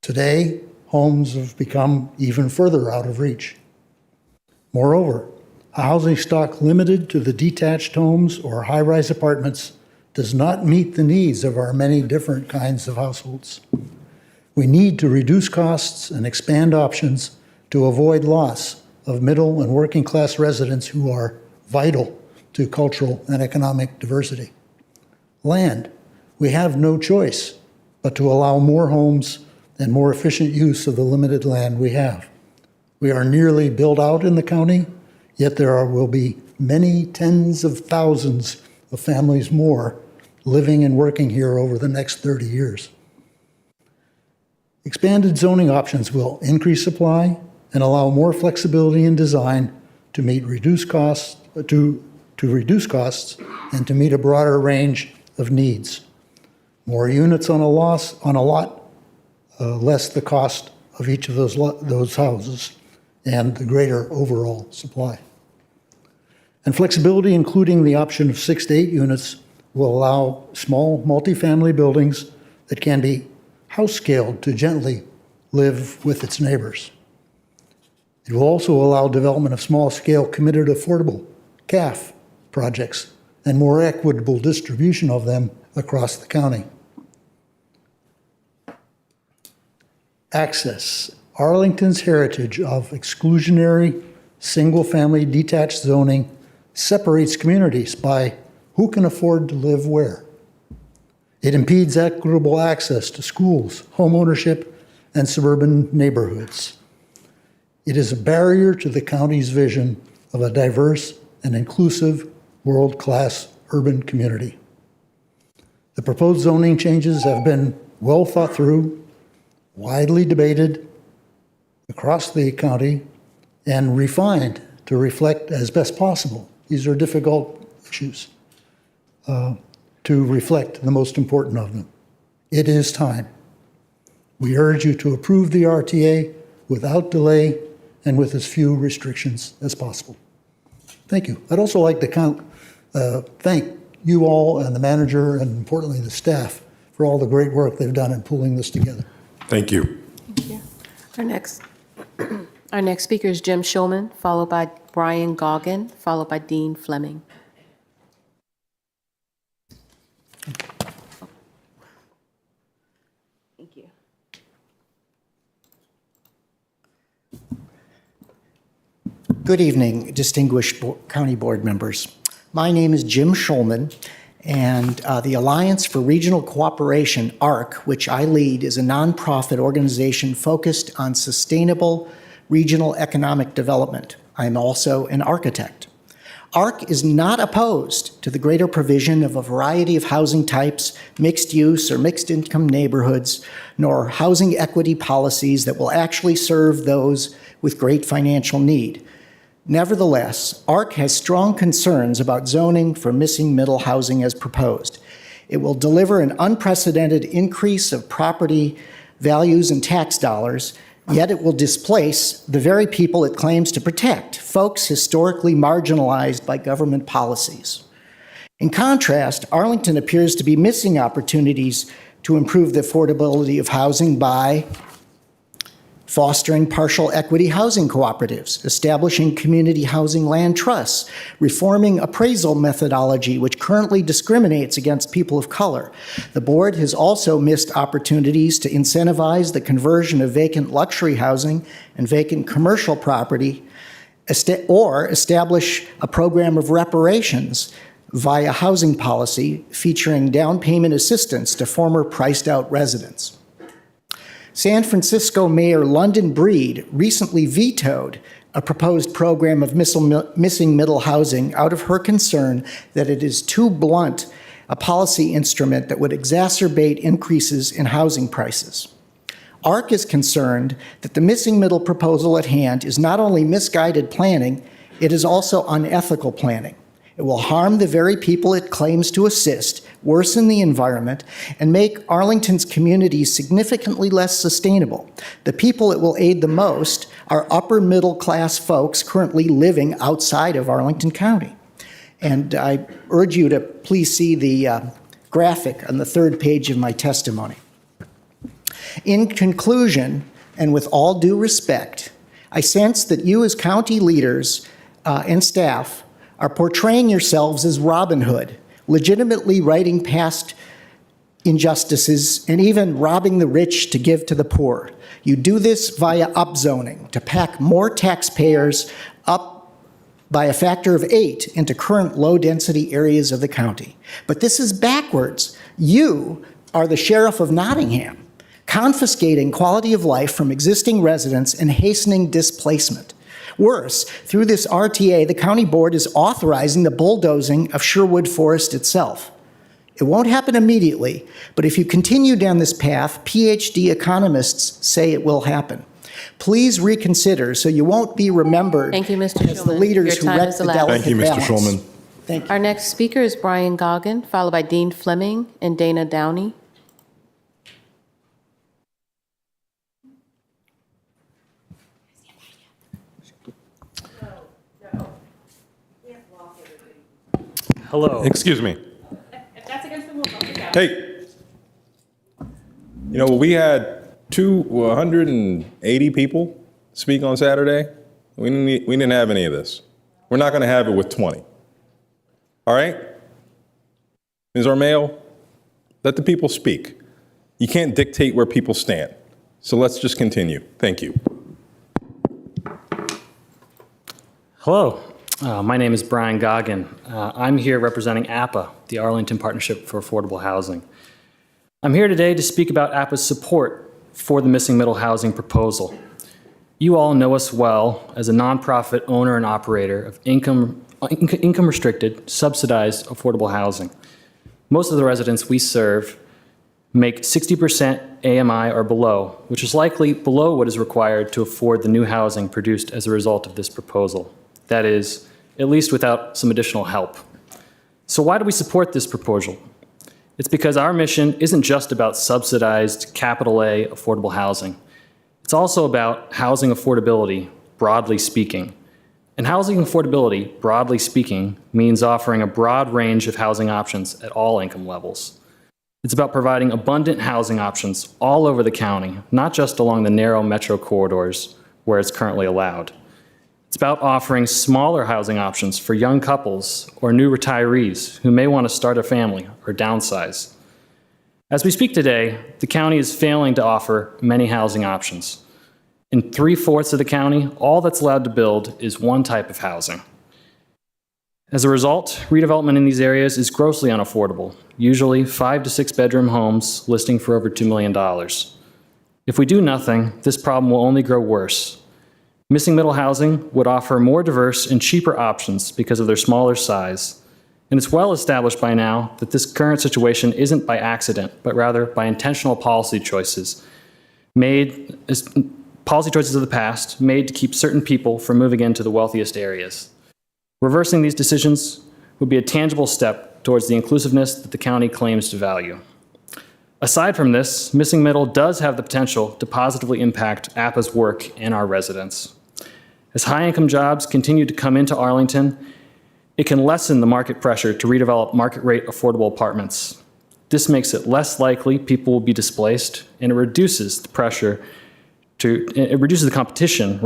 Today, homes have become even further out of reach. Moreover, a housing stock limited to the detached homes or high-rise apartments does not meet the needs of our many different kinds of households. We need to reduce costs and expand options to avoid loss of middle and working class residents who are vital to cultural and economic diversity. Land. We have no choice but to allow more homes and more efficient use of the limited land we have. We are nearly built out in the county, yet will be many tens of thousands of families more living and working here over the next 30 years. Expanded zoning options will increase supply and allow more flexibility in design to meet reduced costs, to reduce costs and to meet a broader range of needs. More units on a lot, less the cost of each of those houses and the greater overall supply. And flexibility, including the option of 6 to 8 units, will allow small multifamily buildings that can be house scaled to gently live with its neighbors. It will also allow development of small scale committed affordable CAF projects and more equitable distribution of them across the county. Access. Arlington's heritage of exclusionary single-family detached zoning separates communities by who can afford to live where. It impedes equitable access to schools, home ownership, and suburban neighborhoods. It is a barrier to the county's vision of a diverse and inclusive world-class urban community. The proposed zoning changes have been well thought through, widely debated across the county, and refined to reflect as best possible. These are difficult issues, to reflect the most important of them. It is time. We urge you to approve the RTA without delay and with as few restrictions as possible. Thank you. I'd also like to thank you all and the manager and importantly the staff for all the great work they've done in pulling this together. Thank you. Thank you. Our next speaker is Jim Schulman, followed by Brian Goggin, followed by Dean Fleming. Thank you. Good evening, distinguished county board members. My name is Jim Schulman, and the Alliance for Regional Cooperation, ARC, which I lead, is a nonprofit organization focused on sustainable regional economic development. I'm also an architect. ARC is not opposed to the greater provision of a variety of housing types, mixed use or mixed income neighborhoods, nor housing equity policies that will actually serve those with great financial need. Nevertheless, ARC has strong concerns about zoning for missing middle housing as proposed. It will deliver an unprecedented increase of property values and tax dollars, yet it will displace the very people it claims to protect, folks historically marginalized by government policies. In contrast, Arlington appears to be missing opportunities to improve the affordability of housing by fostering partial equity housing cooperatives, establishing community housing land trusts, reforming appraisal methodology, which currently discriminates against people of color. The board has also missed opportunities to incentivize the conversion of vacant luxury housing and vacant commercial property, or establish a program of reparations via housing policy featuring down payment assistance to former priced out residents. San Francisco Mayor London Breed recently vetoed a proposed program of missing middle housing out of her concern that it is too blunt a policy instrument that would exacerbate increases in housing prices. ARC is concerned that the missing middle proposal at hand is not only misguided planning, it is also unethical planning. It will harm the very people it claims to assist, worsen the environment, and make Arlington's communities significantly less sustainable. The people it will aid the most are upper middle class folks currently living outside of Arlington County. And I urge you to please see the graphic on the third page of my testimony. In conclusion, and with all due respect, I sense that you as county leaders and staff are portraying yourselves as Robin Hood, legitimately writing past injustices and even robbing the rich to give to the poor. You do this via upzoning to pack more taxpayers up by a factor of 8 into current low-density areas of the county. But this is backwards. You are the sheriff of Nottingham, confiscating quality of life from existing residents and hastening displacement. Worse, through this RTA, the county board is authorizing the bulldozing of Sherwood Forest itself. It won't happen immediately, but if you continue down this path, PhD economists say it will happen. Please reconsider so you won't be remembered Thank you, Mr. as the Schulman. leaders Your who time wreck is the elapsed. delicate Thank you, Mr. balance. Schulman. Thank you. Our next speaker is Brian Goggin, followed by Dean Fleming and Dana Downey. Hello. Excuse me. If that's against the rules, I'll take out. Hey, you know, we had 180 people speak on Saturday. We didn't have any of this. We're not going to have it with 20. All right? Ms. Armeo, let the people speak. You can't dictate where people stand. So let's just continue. Thank you. Hello. My name is Brian Goggin. I'm here representing APA, the Arlington Partnership for Affordable Housing. I'm here today to speak about APA's support for the missing middle housing proposal. You all know us well as a nonprofit owner and operator of income-restricted, subsidized affordable housing. Most of the residents we serve make 60% AMI or below, which is likely below what is required to afford the new housing produced as a result of this proposal. That is, at least without some additional help. So why do we support this proposal? It's because our mission isn't just about subsidized capital A affordable housing. It's also about housing affordability, broadly speaking. And housing affordability, broadly speaking, means offering a broad range of housing options at all income levels. It's about providing abundant housing options all over the county, not just along the narrow metro corridors where it's currently allowed. It's about offering smaller housing options for young couples or new retirees who may want to start a family or downsize. As we speak today, the county is failing to offer many housing options. In 3/4 of the county, all that's allowed to build is one type of housing. As a result, redevelopment in these areas is grossly unaffordable, usually 5 to 6 bedroom homes listing for over $2 million. If we do nothing, this problem will only grow worse. Missing middle housing would offer more diverse and cheaper options because of their smaller size. And it's well established by now that this current situation isn't by accident, but rather by intentional policy choices of the past made to keep certain people from moving into the wealthiest areas. Reversing these decisions would be a tangible step towards the inclusiveness that the county claims to value. Aside from this, missing middle does have the potential to positively impact APA's work and our residents. As high-income jobs continue to come into Arlington, it can lessen the market pressure to redevelop market-rate affordable apartments. This makes it less likely people will be displaced, and it reduces the competition,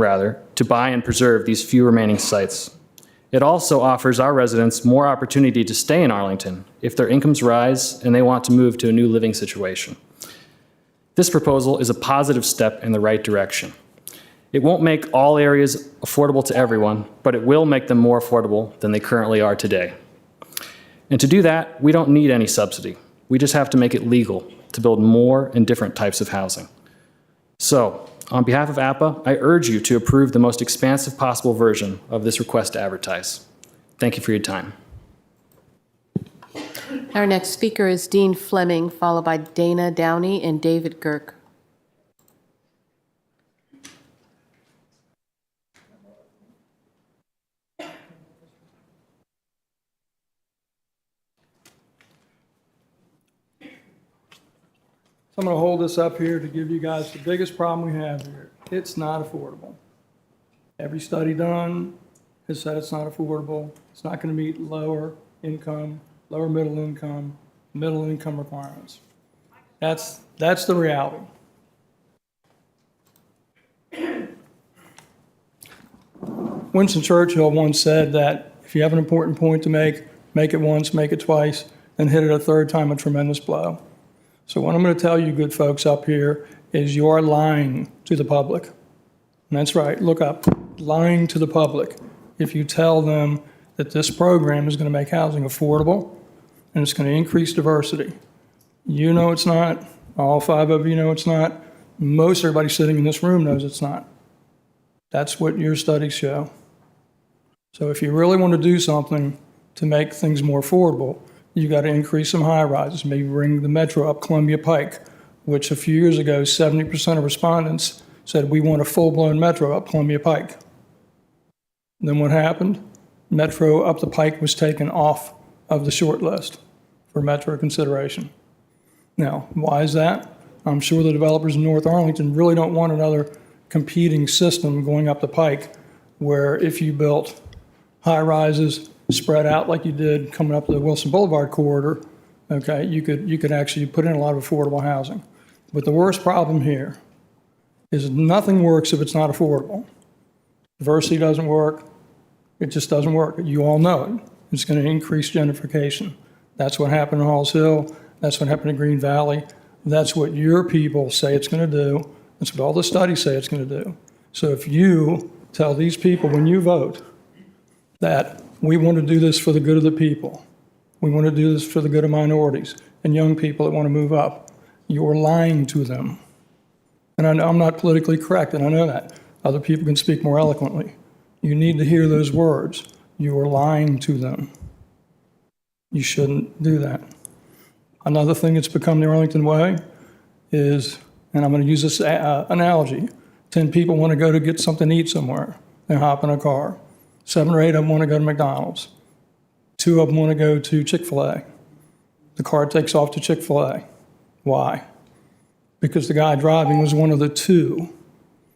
to buy and preserve these few remaining sites. It also offers our residents more opportunity to stay in Arlington if their incomes rise and they want to move to a new living situation. This proposal is a positive step in the right direction. It won't make all areas affordable to everyone, but it will make them more affordable than they currently are today. And to do that, we don't need any subsidy. We just have to make it legal to build more and different types of housing. So, on behalf of APA, I urge you to approve the most expansive possible version of this request to advertise. Thank you for your time. Our next speaker is Dean Fleming, followed by Dana Downey and David Girk. So I'm going to hold this up here to give you guys the biggest problem we have here. It's not affordable. Every study done has said it's not affordable. It's not going to meet lower income, lower middle income requirements. That's the reality. Winston Churchill once said that if you have an important point to make it once, make it twice, and hit it a third time, a tremendous blow. So what I'm going to tell you, good folks up here, is you are lying to the public. And that's right, look up, lying to the public. If you tell them that this program is going to make housing affordable and it's going to increase diversity. You know it's not. All 5 of you know it's not. Most everybody sitting in this room knows it's not. That's what your studies show. So if you really want to do something to make things more affordable, you got to increase some high rises, maybe bring the metro up Columbia Pike, which a few years ago, 70% of respondents said we want a full-blown metro up Columbia Pike. Then what happened? Metro up the Pike was taken off of the short list for metro consideration. Now, why is that? I'm sure the developers in North Arlington really don't want another competing system going up the Pike where if you built high rises spread out like you did coming up the Wilson Boulevard corridor, okay, you could actually put in a lot of affordable housing. But the worst problem here is nothing works if it's not affordable. Diversity doesn't work. It just doesn't work. You all know it. It's going to increase gentrification. That's what happened in Halls Hill. That's what happened in Green Valley. That's what your people say it's going to do. That's what all the studies say it's going to do. So if you tell these people when you vote that we want to do this for the good of the people, we want to do this for the good of minorities and young people that want to move up, you're lying to them. And I'm not politically correct, and I know that. Other people can speak more eloquently. You need to hear those words. You are lying to them. You shouldn't do that. Another thing that's become the Arlington way is, and I'm going to use this analogy, 10 people want to go to get something to eat somewhere. They hop in a car. 7 or 8 of them want to go to McDonald's. 2 of them want to go to Chick-fil-A. The car takes off to Chick-fil-A. Why? Because the guy driving was one of the 2.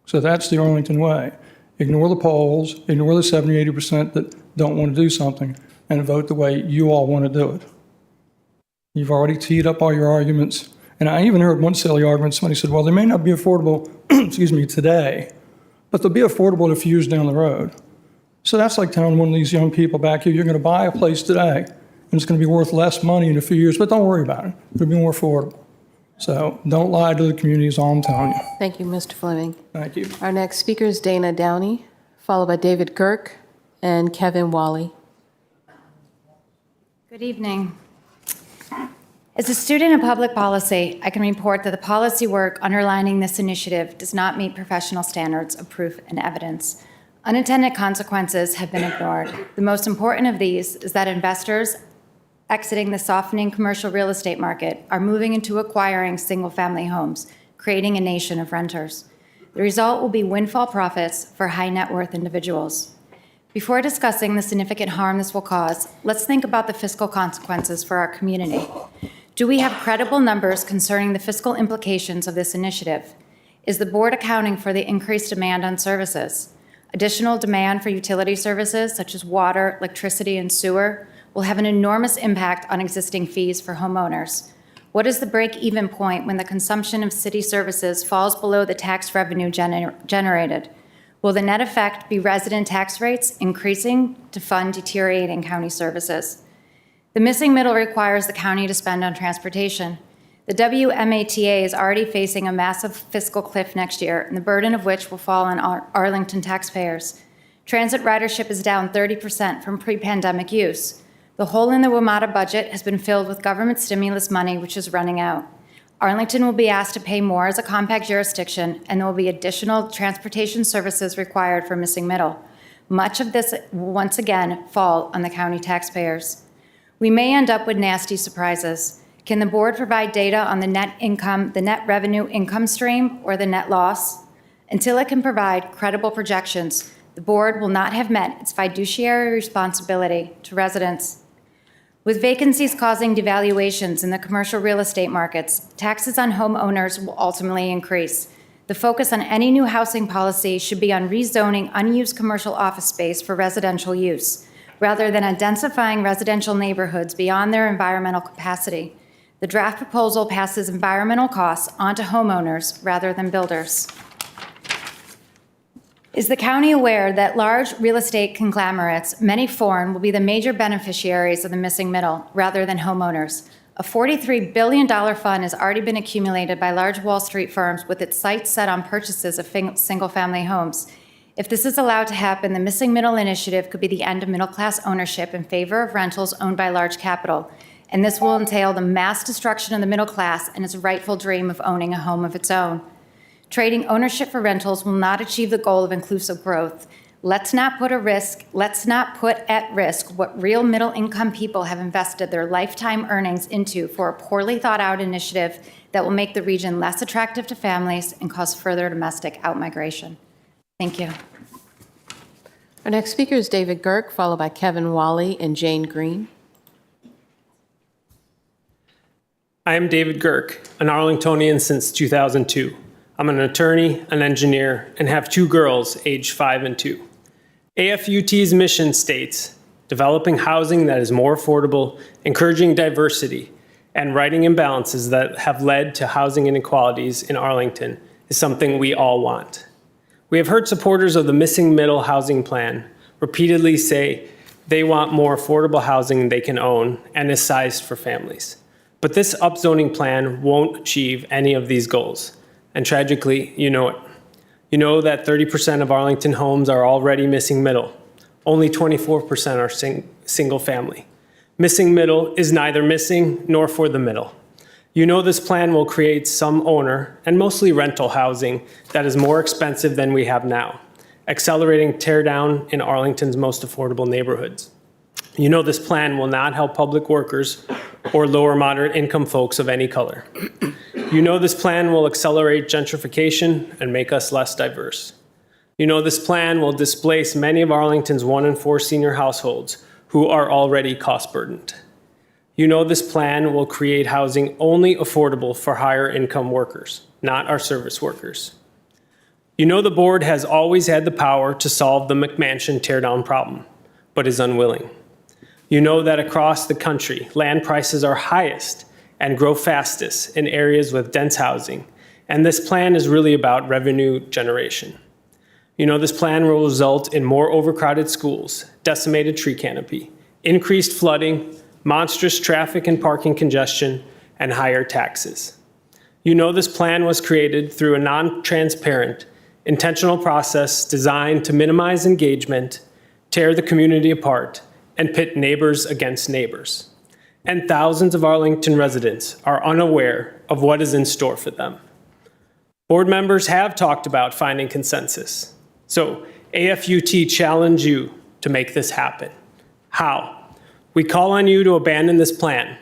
So that's the Arlington way. Ignore the polls, ignore the 70, 80% that don't want to do something, and vote the way you all want to do it. You've already teed up all your arguments. And I even heard one silly argument. Somebody said, well, they may not be affordable, excuse me, today, but they'll be affordable in a few years down the road. So that's like telling one of these young people back here, you're going to buy a place today, and it's going to be worth less money in a few years, but don't worry about it. It'll be more affordable. So don't lie to the community is all I'm telling you. Thank you, Mr. Fleming. Thank you. Our next speaker is Dana Downey, followed by David Girk and Kevin Wally. Good evening. As a student of public policy, I can report that the policy work underlining this initiative does not meet professional standards of proof and evidence. Unintended consequences have been ignored. The most important of these is that investors exiting the softening commercial real estate market are moving into acquiring single-family homes, creating a nation of renters. The result will be windfall profits for high net worth individuals. Before discussing the significant harm this will cause, let's think about the fiscal consequences for our community. Do we have credible numbers concerning the fiscal implications of this initiative? Is the board accounting for the increased demand on services? Additional demand for utility services such as water, electricity, and sewer will have an enormous impact on existing fees for homeowners. What is the break-even point when the consumption of city services falls below the tax revenue generated? Will the net effect be resident tax rates increasing to fund deteriorating county services? The missing middle requires the county to spend on transportation. The WMATA is already facing a massive fiscal cliff next year, and the burden of which will fall on Arlington taxpayers. Transit ridership is down 30% from pre-pandemic use. The hole in the WMATA budget has been filled with government stimulus money, which is running out. Arlington will be asked to pay more as a compact jurisdiction, and there will be additional transportation services required for missing middle. Much of this will once again fall on the county taxpayers. We may end up with nasty surprises. Can the board provide data on the net income, the net revenue income stream, or the net loss? Until it can provide credible projections, the board will not have met its fiduciary responsibility to residents. With vacancies causing devaluations in the commercial real estate markets, taxes on homeowners will ultimately increase. The focus on any new housing policy should be on rezoning unused commercial office space for residential use, rather than densifying residential neighborhoods beyond their environmental capacity. The draft proposal passes environmental costs onto homeowners rather than builders. Is the county aware that large real estate conglomerates, many foreign, will be the major beneficiaries of the missing middle rather than homeowners? A $43 billion fund has already been accumulated by large Wall Street firms with its sights set on purchases of single-family homes. If this is allowed to happen, the Missing Middle Initiative could be the end of middle-class ownership in favor of rentals owned by large capital, and this will entail the mass destruction of the middle class and its rightful dream of owning a home of its own. Trading ownership for rentals will not achieve the goal of inclusive growth. Let's not put at risk what real middle-income people have invested their lifetime earnings into for a poorly thought-out initiative that will make the region less attractive to families and cause further domestic outmigration. Thank you. Our next speaker is David Girk, followed by Kevin Wally and Jane Green. I am David Girk, an Arlingtonian since 2002. I'm an attorney, an engineer, and have 2 girls aged 5 and 2. AFUT's mission states, developing housing that is more affordable, encouraging diversity, and righting imbalances that have led to housing inequalities in Arlington is something we all want. We have heard supporters of the Missing Middle Housing Plan repeatedly say they want more affordable housing they can own and is sized for families. But this upzoning plan won't achieve any of these goals. And tragically, you know it. You know that 30% of Arlington homes are already missing middle. Only 24% are single family. Missing middle is neither missing nor for the middle. You know this plan will create some owner and mostly rental housing that is more expensive than we have now, accelerating tear down in Arlington's most affordable neighborhoods. You know this plan will not help public workers or lower moderate income folks of any color. You know this plan will accelerate gentrification and make us less diverse. You know this plan will displace many of Arlington's 1 in 4 senior households who are already cost burdened. You know this plan will create housing only affordable for higher income workers, not our service workers. You know the board has always had the power to solve the McMansion teardown problem, but is unwilling. You know that across the country, land prices are highest and grow fastest in areas with dense housing, and this plan is really about revenue generation. You know this plan will result in more overcrowded schools, decimated tree canopy, increased flooding, monstrous traffic and parking congestion, and higher taxes. You know this plan was created through a non-transparent, intentional process designed to minimize engagement, tear the community apart, and pit neighbors against neighbors. And thousands of Arlington residents are unaware of what is in store for them. Board members have talked about finding consensus. So AFUT challenge you to make this happen. How? We call on you to abandon this plan,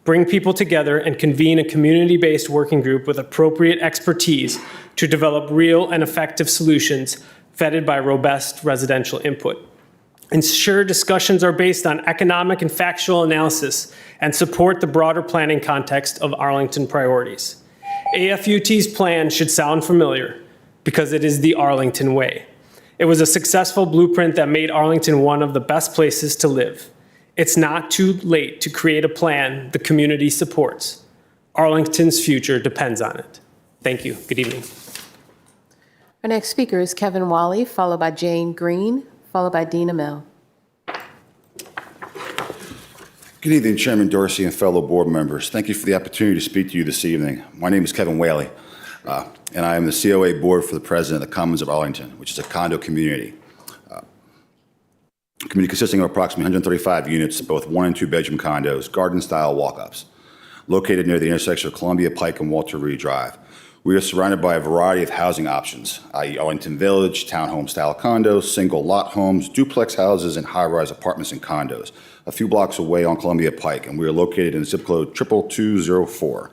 bring people together, and convene a community-based working group with appropriate expertise to develop real and effective solutions vetted by robust residential input. Ensure discussions are based on economic and factual analysis and support the broader planning context of Arlington priorities. AFUT's plan should sound familiar because it is the Arlington way. It was a successful blueprint that made Arlington one of the best places to live. It's not too late to create a plan the community supports. Arlington's future depends on it. Thank you. Good evening. Our next speaker is Kevin Wally, followed by Jane Green, followed by Dina Mill. Good evening, Chairman Dorsey and fellow board members. Thank you for the opportunity to speak to you this evening. My name is Kevin Whaley, and I am the COA board for the president of the Commons of Arlington, which is a condo community. A community consisting of approximately 135 units, both 1 and 2 bedroom condos, garden-style walk-ups, located near the intersection of Columbia Pike and Walter Reed Drive. We are surrounded by a variety of housing options, i.e. Arlington Village, townhome-style condos, single-lot homes, duplex houses, and high-rise apartments and condos, a few blocks away on Columbia Pike, and we are located in zip code 22204.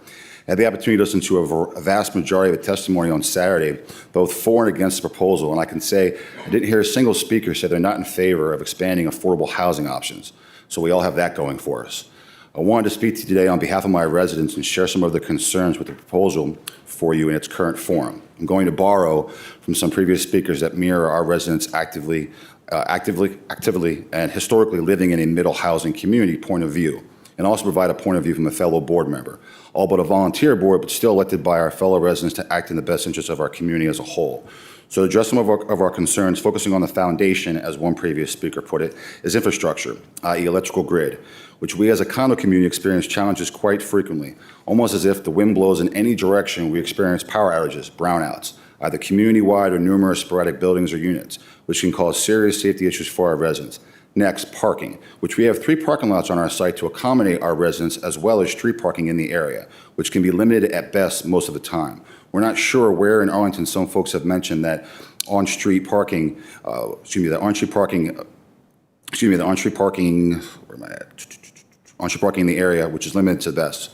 I had the opportunity to listen to a vast majority of the testimony on Saturday, both for and against the proposal, and I can say I didn't hear a single speaker say they're not in favor of expanding affordable housing options, so we all have that going for us. I wanted to speak to you today on behalf of my residents and share some of the concerns with the proposal for you in its current form. I'm going to borrow from some previous speakers that mirror our residents actively and historically living in a middle housing community point of view, and also provide a point of view from a fellow board member, all but a volunteer board, but still elected by our fellow residents to act in the best interest of our community as a whole. So to address some of our concerns, focusing on the foundation, as one previous speaker put it, is infrastructure, i.e. electrical grid, which we as a condo community experience challenges quite frequently. Almost as if the wind blows in any direction, we experience power outages, brownouts, either community-wide or numerous sporadic buildings or units, which can cause serious safety issues for our residents. Next, parking, which we have 3 parking lots on our site to accommodate our residents, as well as street parking in the area, which can be limited at best most of the time. We're not sure where in Arlington some folks have mentioned that on-street parking, where am I at? On-street parking in the area, which is limited to best.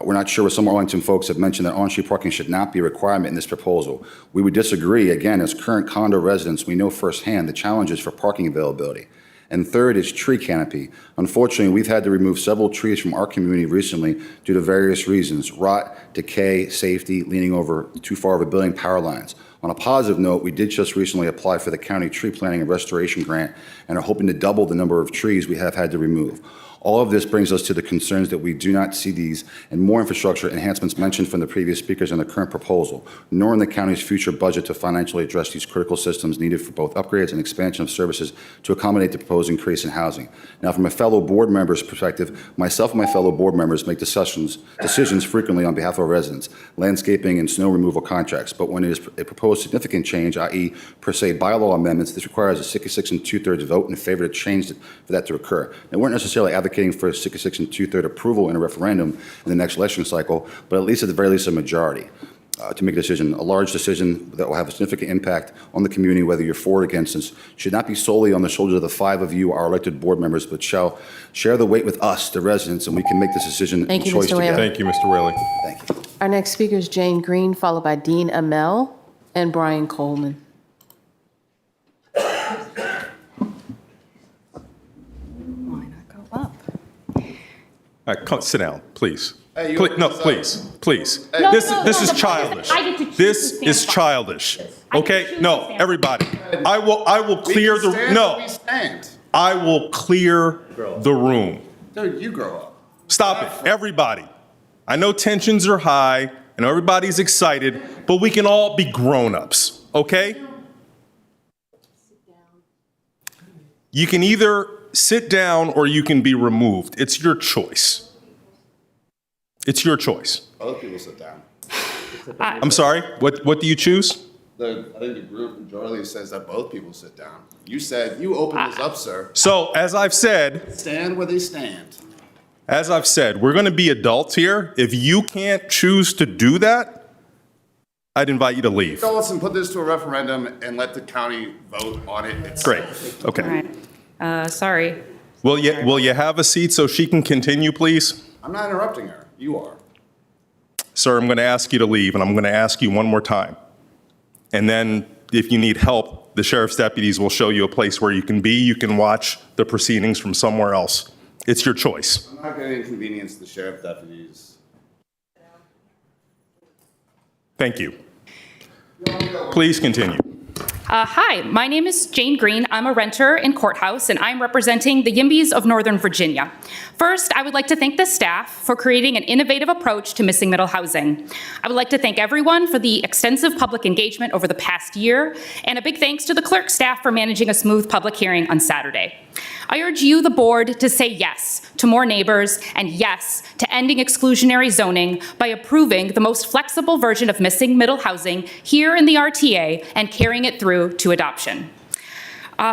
We're not sure what some Arlington folks have mentioned that on-street parking should not be a requirement in this proposal. We would disagree. Again, as current condo residents, we know firsthand the challenges for parking availability. And third is tree canopy. Unfortunately, we've had to remove several trees from our community recently due to various reasons: rot, decay, safety, leaning over too far of a building, power lines. On a positive note, we did just recently apply for the county tree planting and restoration grant and are hoping to double the number of trees we have had to remove. All of this brings us to the concerns that we do not see these and more infrastructure enhancements mentioned from the previous speakers in the current proposal, nor in the county's future budget to financially address these critical systems needed for both upgrades and expansion of services to accommodate the proposed increase in housing. Now, from a fellow board member's perspective, myself and my fellow board members make decisions frequently on behalf of our residents, landscaping and snow removal contracts, but when it is a proposed significant change, i.e. per se bylaw amendments, this requires a 66 2/3 vote in favor to change it for that to occur. They weren't necessarily advocating for a 66 2/3 approval in a referendum in the next election cycle, but at least at the very least a majority to make a decision. A large decision that will have a significant impact on the community, whether you're for or against this, should not be solely on the shoulders of the 5 of you, our elected board members, but shall share the weight with us, the residents, and we can make this decision and choice together. Thank you, Mr. Whaley. Thank you. Our next speaker is Jane Green, followed by Dean Amell and Brian Coleman. All right, come, sit down, please. Hey, No, please. No, This no, is no, childish. I get to choose This to stand is for. childish. I get to Okay? choose to No, stand everybody. I will clear the no. I will clear the room. Dude, you grow up. Stop it, everybody. I know tensions are high and everybody's excited, but we can all be grown-ups, okay? You can either sit down or you can be removed. It's your choice. It's your choice. Other people sit down. I'm sorry, what do you choose? I think the group majority says that both people sit down. You said, you opened this up, sir. So, as I've said, Stand where they stand. we're going to be adults here. If you can't choose to do that, I'd invite you to leave. So listen, put this to a referendum and let the county vote on it itself. Great, okay. Sorry. Will you have a seat so she can continue, please? I'm not interrupting her. You are. Sir, I'm going to ask you to leave, and I'm going to ask you one more time. And then, if you need help, the sheriff's deputies will show you a place where you can be. You can watch the proceedings from somewhere else. It's your choice. I'm not going to inconvenience the sheriff deputies. Thank you. Please continue. Hi, my name is Jane Green. I'm a renter in Courthouse, and I'm representing the Yimbys of Northern Virginia. First, I would like to thank the staff for creating an innovative approach to missing middle housing. I would like to thank everyone for the extensive public engagement over the past year, and a big thanks to the clerk staff for managing a smooth public hearing on Saturday. I urge you, the board, to say yes to more neighbors and yes to ending exclusionary zoning by approving the most flexible version of missing middle housing here in the RTA and carrying it through to adoption.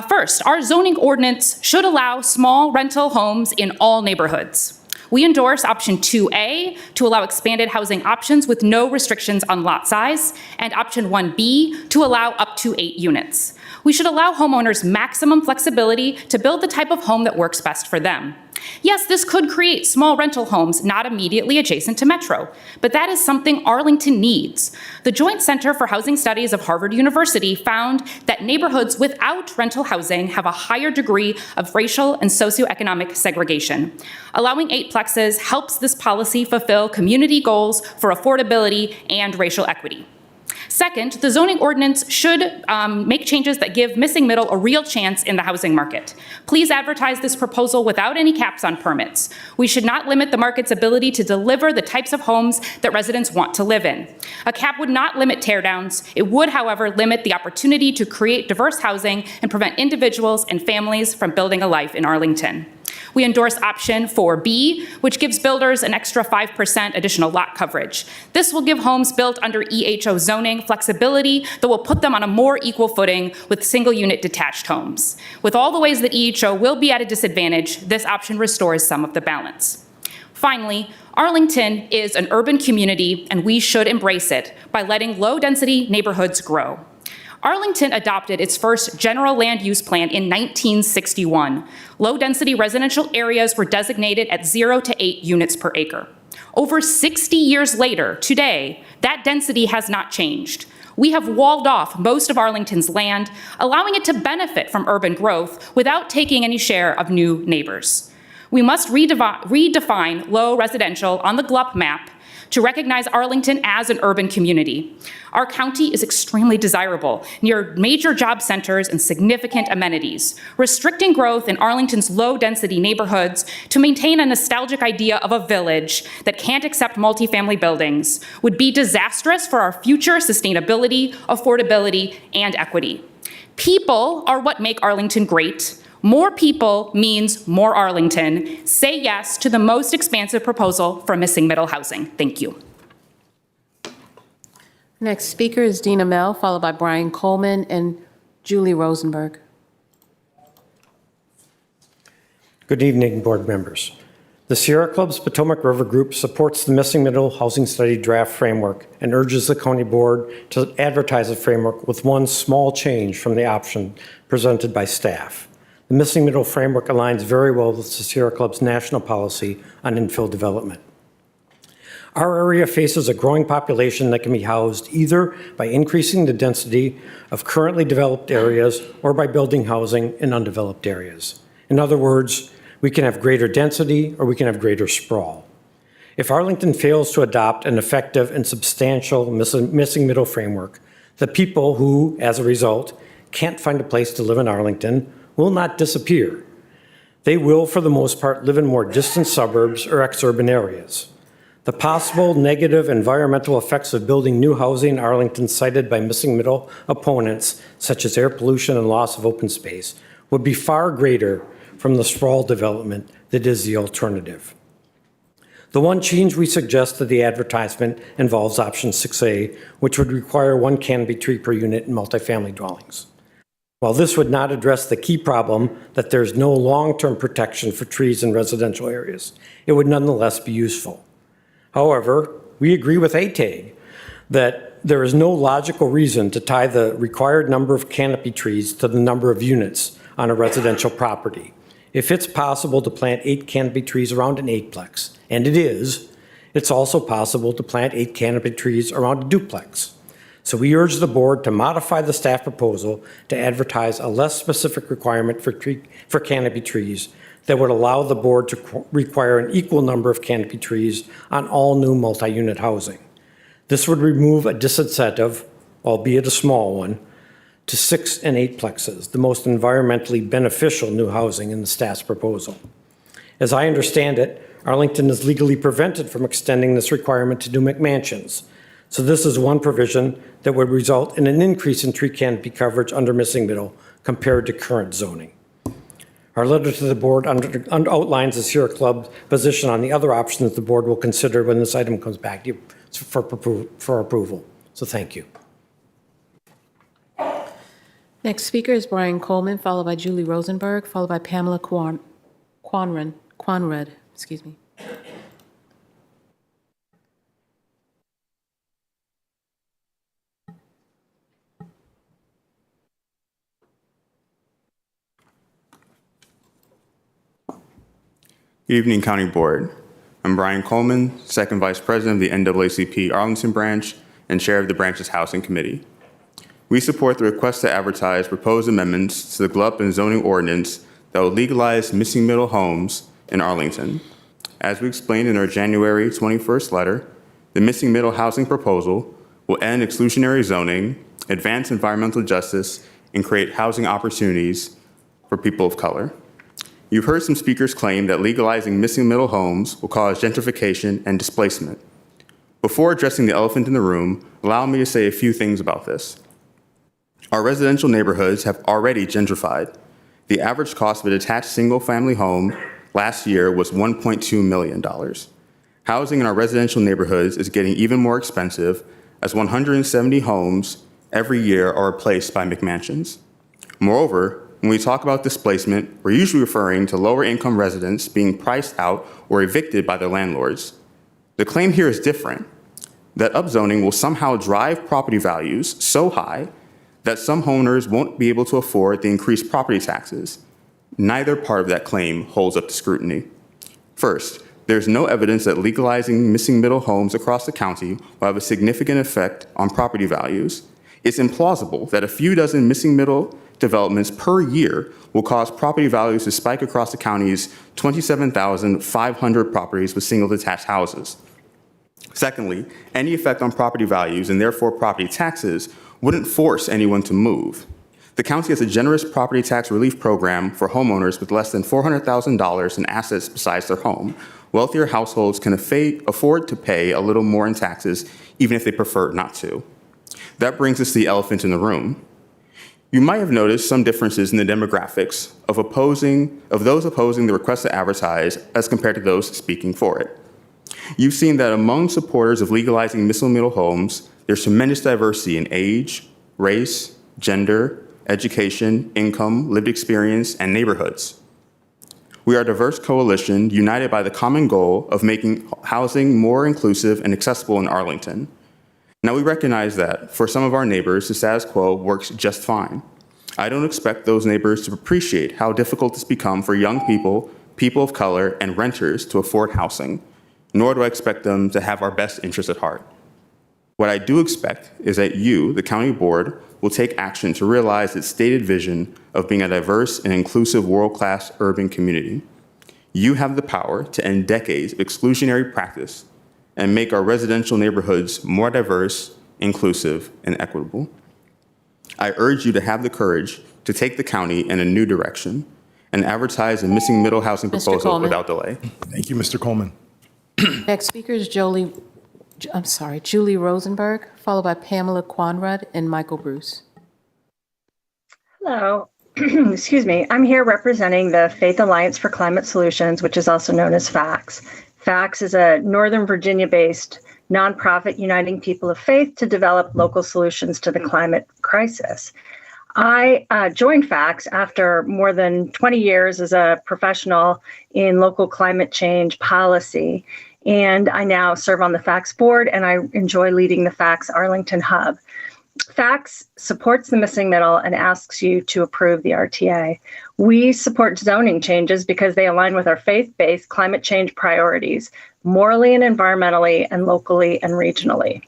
First, our zoning ordinance should allow small rental homes in all neighborhoods. We endorse option 2A to allow expanded housing options with no restrictions on lot size, and option 1B to allow up to 8 units. We should allow homeowners maximum flexibility to build the type of home that works best for them. Yes, this could create small rental homes not immediately adjacent to Metro, but that is something Arlington needs. The Joint Center for Housing Studies of Harvard University found that neighborhoods without rental housing have a higher degree of racial and socioeconomic segregation. Allowing 8-plexes helps this policy fulfill community goals for affordability and racial equity. Second, the zoning ordinance should make changes that give missing middle a real chance in the housing market. Please advertise this proposal without any caps on permits. We should not limit the market's ability to deliver the types of homes that residents want to live in. A cap would not limit teardowns. It would, however, limit the opportunity to create diverse housing and prevent individuals and families from building a life in Arlington. We endorse option 4B, which gives builders an extra 5% additional lot coverage. This will give homes built under EHO zoning flexibility that will put them on a more equal footing with single-unit detached homes. With all the ways that EHO will be at a disadvantage, this option restores some of the balance. Finally, Arlington is an urban community, and we should embrace it by letting low-density neighborhoods grow. Arlington adopted its first general land use plan in 1961. Low-density residential areas were designated at 0 to 8 units per acre. Over 60 years later, today, that density has not changed. We have walled off most of Arlington's land, allowing it to benefit from urban growth without taking any share of new neighbors. We must redefine low residential on the GLUP map to recognize Arlington as an urban community. Our county is extremely desirable, near major job centers and significant amenities. Restricting growth in Arlington's low-density neighborhoods to maintain a nostalgic idea of a village that can't accept multifamily buildings would be disastrous for our future sustainability, affordability, and equity. People are what make Arlington great. More people means more Arlington. Say yes to the most expansive proposal for missing middle housing. Thank you. Next speaker is Dina Mell, followed by Brian Coleman and Julie Rosenberg. Good evening, board members. The Sierra Club's Potomac River Group supports the Missing Middle Housing Study draft framework and urges the county board to advertise the framework with one small change from the option presented by staff. The Missing Middle framework aligns very well with the Sierra Club's national policy on infill development. Our area faces a growing population that can be housed either by increasing the density of currently developed areas or by building housing in undeveloped areas. In other words, we can have greater density or we can have greater sprawl. If Arlington fails to adopt an effective and substantial missing middle framework, the people who, as a result, can't find a place to live in Arlington will not disappear. They will, for the most part, live in more distant suburbs or ex-urban areas. The possible negative environmental effects of building new housing in Arlington cited by missing middle opponents, such as air pollution and loss of open space, would be far greater from the sprawl development that is the alternative. The one change we suggest to the advertisement involves option 6A, which would require one canopy tree per unit in multifamily dwellings. While this would not address the key problem that there's no long-term protection for trees in residential areas, it would nonetheless be useful. However, we agree with ATAG that there is no logical reason to tie the required number of canopy trees to the number of units on a residential property. If it's possible to plant 8 canopy trees around an eightplex, and it is, it's also possible to plant 8 canopy trees around a duplex. So we urge the board to modify the staff proposal to advertise a less specific requirement for canopy trees that would allow the board to require an equal number of canopy trees on all new multi-unit housing. This would remove a disincentive, albeit a small one, to 6 and 8 plexes, the most environmentally beneficial new housing in the staff's proposal. As I understand it, Arlington is legally prevented from extending this requirement to new McMansions. So this is one provision that would result in an increase in tree canopy coverage under missing middle compared to current zoning. Our letter to the board outlines the Sierra Club's position on the other options the board will consider when this item comes back to you for approval. So thank you. Next speaker is Brian Coleman, followed by Julie Rosenberg, followed by Pamela Quanred. Excuse me. Good evening, County Board. I'm Brian Coleman, Second Vice President of the NAACP Arlington Branch and Chair of the branch's Housing Committee. We support the request to advertise proposed amendments to the GLUP and zoning ordinance that will legalize missing middle homes in Arlington. As we explained in our January 21st letter, the missing middle housing proposal will end exclusionary zoning, advance environmental justice, and create housing opportunities for people of color. You've heard some speakers claim that legalizing missing middle homes will cause gentrification and displacement. Before addressing the elephant in the room, allow me to say a few things about this. Our residential neighborhoods have already gentrified. The average cost of a detached single-family home last year was $1.2 million. Housing in our residential neighborhoods is getting even more expensive as 170 homes every year are replaced by McMansions. Moreover, when we talk about displacement, we're usually referring to lower income residents being priced out or evicted by their landlords. The claim here is different, that upzoning will somehow drive property values so high that some homeowners won't be able to afford the increased property taxes. Neither part of that claim holds up to scrutiny. First, there's no evidence that legalizing missing middle homes across the county will have a significant effect on property values. It's implausible that a few dozen missing middle developments per year will cause property values to spike across the county's 27,500 properties with single detached houses. Secondly, any effect on property values and therefore property taxes wouldn't force anyone to move. The county has a generous property tax relief program for homeowners with less than $400,000 in assets besides their home. Wealthier households can afford to pay a little more in taxes, even if they prefer not to. That brings us to the elephant in the room. You might have noticed some differences in the demographics of those opposing the request to advertise as compared to those speaking for it. You've seen that among supporters of legalizing missing middle homes, there's tremendous diversity in age, race, gender, education, income, lived experience, and neighborhoods. We are a diverse coalition united by the common goal of making housing more inclusive and accessible in Arlington. Now, we recognize that for some of our neighbors, the status quo works just fine. I don't expect those neighbors to appreciate how difficult it's become for young people, people of color, and renters to afford housing, nor do I expect them to have our best interests at heart. What I do expect is that you, the county board, will take action to realize its stated vision of being a diverse and inclusive world-class urban community. You have the power to end decades of exclusionary practice and make our residential neighborhoods more diverse, inclusive, and equitable. I urge you to have the courage to take the county in a new direction and advertise a missing middle housing proposal without delay. Thank you, Mr. Coleman. Next speaker is Julie Rosenberg, followed by Pamela Quanrud and Michael Bruce. Hello. Excuse me. I'm here representing the Faith Alliance for Climate Solutions, which is also known as FACS. FACS is a Northern Virginia-based nonprofit uniting people of faith to develop local solutions to the climate crisis. I joined FACS after more than 20 years as a professional in local climate change policy, and I now serve on the FACS board, and I enjoy leading the FACS Arlington Hub. FACS supports the missing middle and asks you to approve the RTA. We support zoning changes because they align with our faith-based climate change priorities, morally and environmentally, and locally and regionally.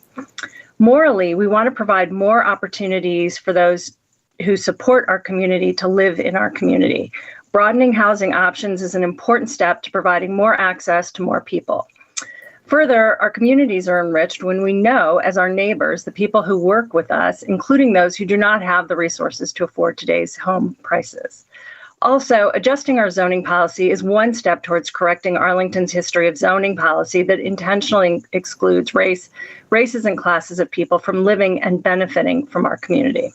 Morally, we want to provide more opportunities for those who support our community to live in our community. Broadening housing options is an important step to providing more access to more people. Further, our communities are enriched when we know, as our neighbors, the people who work with us, including those who do not have the resources to afford today's home prices. Also, adjusting our zoning policy is one step towards correcting Arlington's history of zoning policy that intentionally excludes races and classes of people from living and benefiting from our community.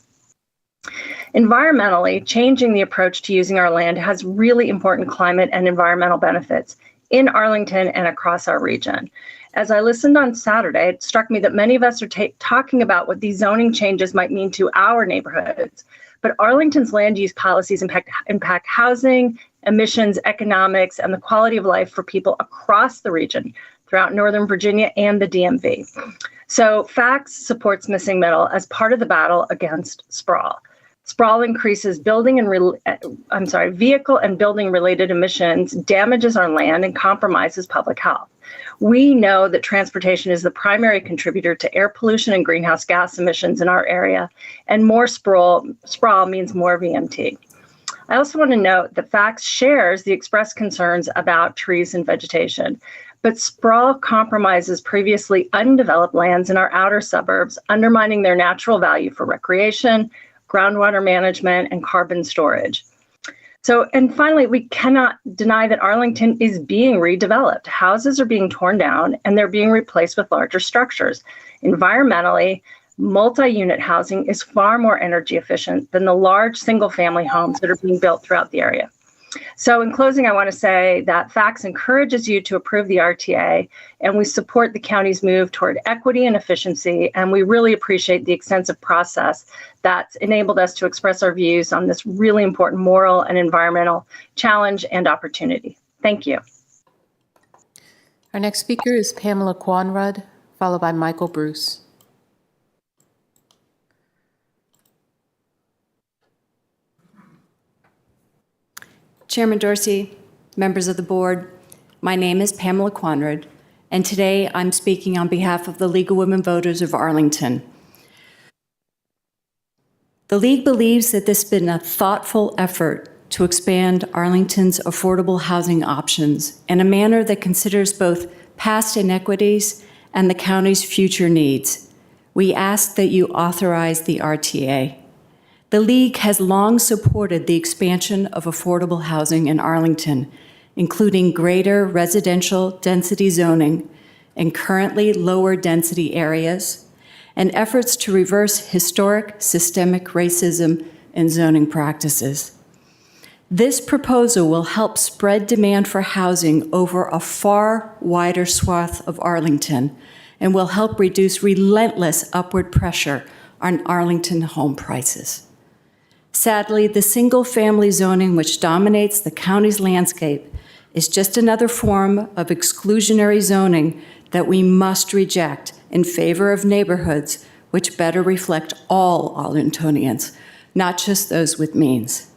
Environmentally, changing the approach to using our land has really important climate and environmental benefits in Arlington and across our region. As I listened on Saturday, it struck me that many of us are talking about what these zoning changes might mean to our neighborhoods, but Arlington's land use policies impact housing, emissions, economics, and the quality of life for people across the region, throughout Northern Virginia and the DMV. So FACS supports missing middle as part of the battle against sprawl. Sprawl increases vehicle and building related emissions, damages our land, and compromises public health. We know that transportation is the primary contributor to air pollution and greenhouse gas emissions in our area, and more sprawl means more VMT. I also want to note that FACS shares the expressed concerns about trees and vegetation. but sprawl compromises previously undeveloped lands in our outer suburbs, undermining their natural value for recreation, groundwater management, and carbon storage. So, and finally, we cannot deny that Arlington is being redeveloped. Houses are being torn down and they're being replaced with larger structures. Environmentally, multi-unit housing is far more energy efficient than the large single-family homes that are being built throughout the area. So in closing, I want to say that FACTS encourages you to approve the RTA, and we support the county's move toward equity and efficiency, and we really appreciate the extensive process that's enabled us to express our views on this really important moral and environmental challenge and opportunity. Thank you. Our next speaker is Pamela Quanrud, followed by Michael Bruce. Chairman Dorsey, members of the board, my name is Pamela Quanrud, and today I'm speaking on behalf of the League of Women Voters of Arlington. The League believes that this has been a thoughtful effort to expand Arlington's affordable housing options in a manner that considers both past inequities and the county's future needs. We ask that you authorize the RTA. The League has long supported the expansion of affordable housing in Arlington, including greater residential density zoning in currently lower density areas, and efforts to reverse historic systemic racism in zoning practices. This proposal will help spread demand for housing over a far wider swath of Arlington and will help reduce relentless upward pressure on Arlington home prices. Sadly, the single-family zoning which dominates the county's landscape is just another form of exclusionary zoning that we must reject in favor of neighborhoods which better reflect all Arlingtonians, not just those with means.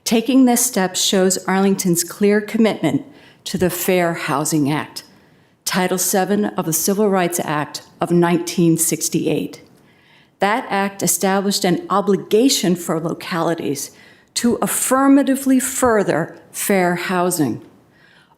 Taking this step shows Arlington's clear commitment to the Fair Housing Act, Title VII of the Civil Rights Act of 1968. That act established an obligation for localities to affirmatively further fair housing.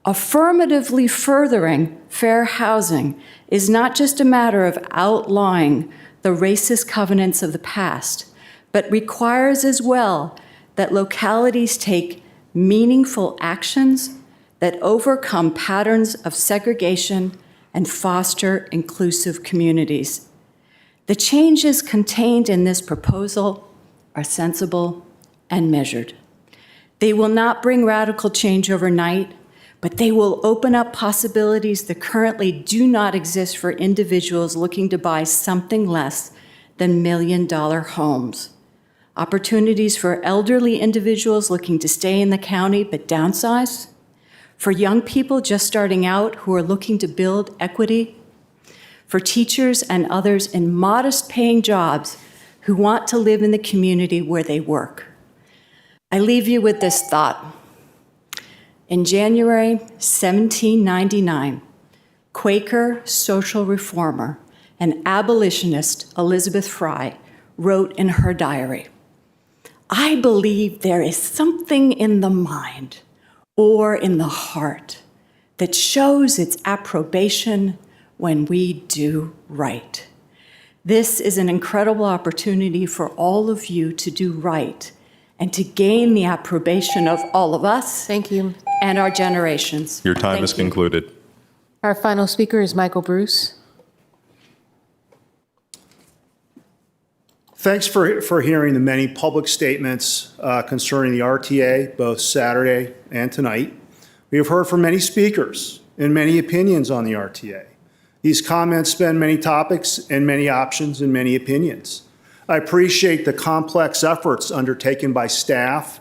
Affirmatively furthering fair housing is not just a matter of outlawing the racist covenants of the past, but requires as well that localities take meaningful actions that overcome patterns of segregation and foster inclusive communities. The changes contained in this proposal are sensible and measured. They will not bring radical change overnight, but they will open up possibilities that currently do not exist for individuals looking to buy something less than million-dollar homes. Opportunities for elderly individuals looking to stay in the county but downsize, for young people just starting out who are looking to build equity, for teachers and others in modest-paying jobs who want to live in the community where they work. I leave you with this thought. In January 1799, Quaker social reformer and abolitionist Elizabeth Fry wrote in her diary, "I believe there is something in the mind or in the heart that shows its approbation when we do right." This is an incredible opportunity for all of you to do right and to gain the approbation of all of us. Thank you. And our generations. Your time is concluded. Our final speaker is Michael Bruce. Thanks for hearing the many public statements concerning the RTA, both Saturday and tonight. We have heard from many speakers and many opinions on the RTA. These comments span many topics and many options and many opinions. I appreciate the complex efforts undertaken by staff,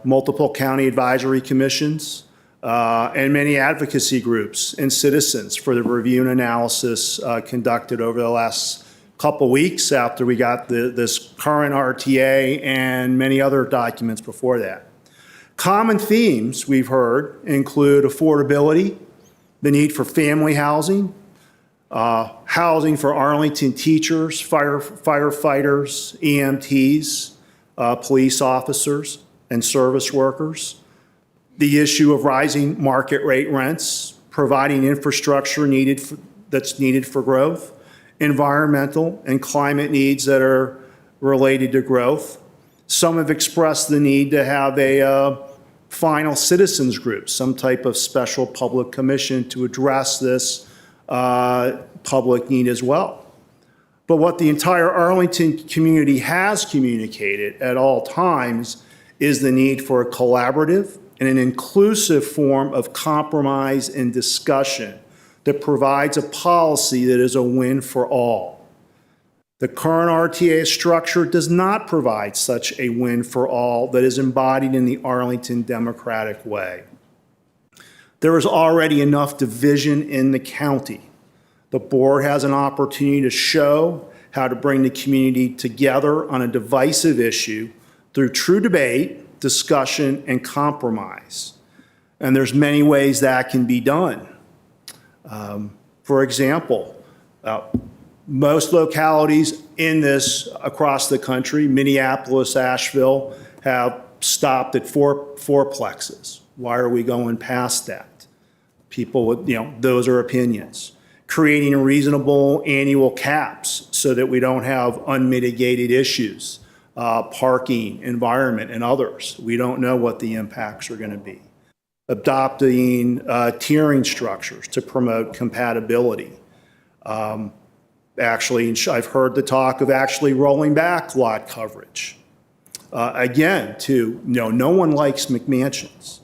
multiple county advisory commissions, and many advocacy groups and citizens for the review and analysis conducted over the last couple weeks after we got this current RTA and many other documents before that. Common themes we've heard include affordability, the need for family housing, housing for Arlington teachers, firefighters, EMTs, police officers, and service workers, the issue of rising market rate rents, providing infrastructure that's needed for growth, environmental and climate needs that are related to growth. Some have expressed the need to have a final citizens group, some type of special public commission to address this public need as well. But what the entire Arlington community has communicated at all times is the need for a collaborative and an inclusive form of compromise and discussion that provides a policy that is a win for all. The current RTA structure does not provide such a win for all that is embodied in the Arlington democratic way. There is already enough division in the county. The board has an opportunity to show how to bring the community together on a divisive issue through true debate, discussion, and compromise. And there's many ways that can be done. For example, most localities in this across the country, Minneapolis, Asheville, have stopped at fourplexes. Why are we going past that? People with, those are opinions. Creating reasonable annual caps so that we don't have unmitigated issues, parking, environment, and others. We don't know what the impacts are going to be. Adopting tiering structures to promote compatibility. Actually, I've heard the talk of actually rolling back lot coverage. Again, no one likes McMansions.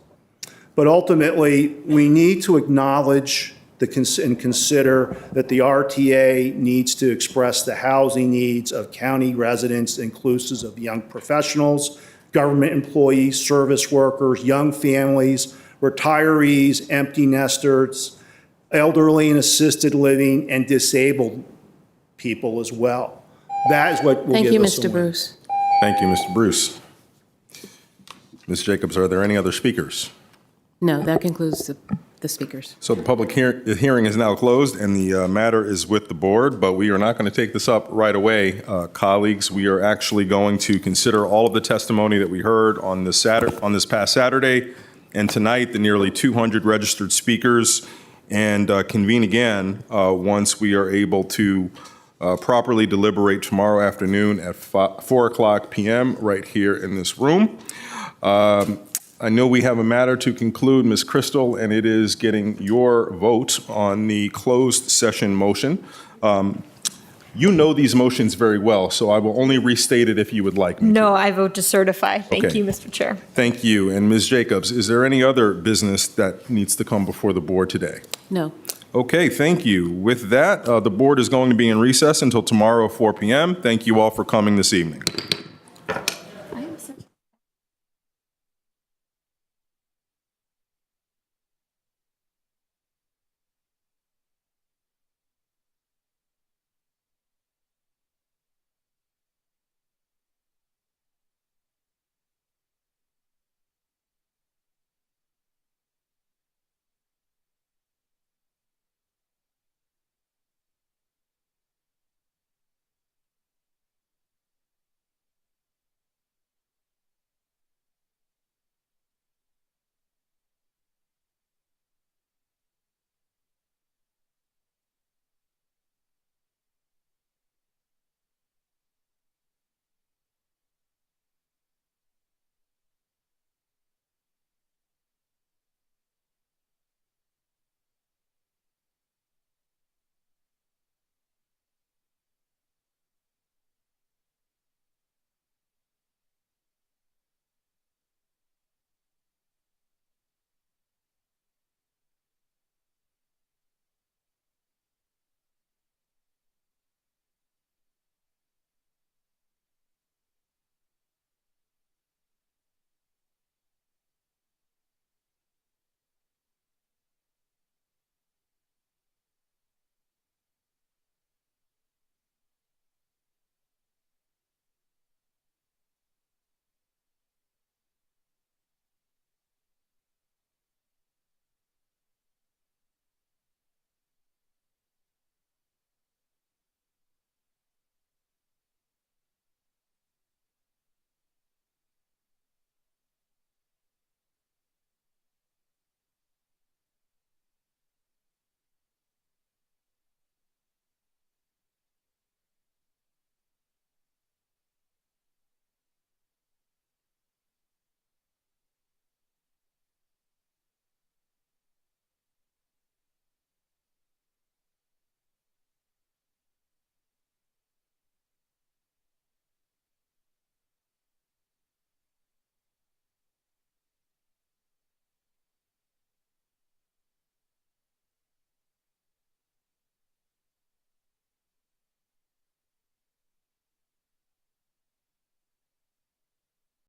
But ultimately, we need to acknowledge and consider that the RTA needs to express the housing needs of county residents, inclusive of young professionals, government employees, service workers, young families, retirees, empty nesters, elderly and assisted living, and disabled people as well. That is what will Thank give you, us a Mr. win. Bruce. Thank you, Mr. Bruce. Ms. Jacobs, are there any other speakers? No, that concludes the speakers. So the public hearing is now closed, and the matter is with the board, but we are not going to take this up right away, colleagues. We are actually going to consider all of the testimony that we heard on this past Saturday, and tonight, the nearly 200 registered speakers, and convene again once we are able to properly deliberate tomorrow afternoon at 4:00 p.m. right here in this room. I know we have a matter to conclude, Ms. Crystal, and it is getting your vote on the closed session motion. You know these motions very well, so I will only restate it if you would like me to. No, I vote to certify. Thank Okay. you, Mr. Chair. Thank you. And Ms. Jacobs, is there any other business that needs to come before the board today? No. Okay, thank you. With that, the board is going to be in recess until tomorrow, 4 p.m. Thank you all for coming this evening.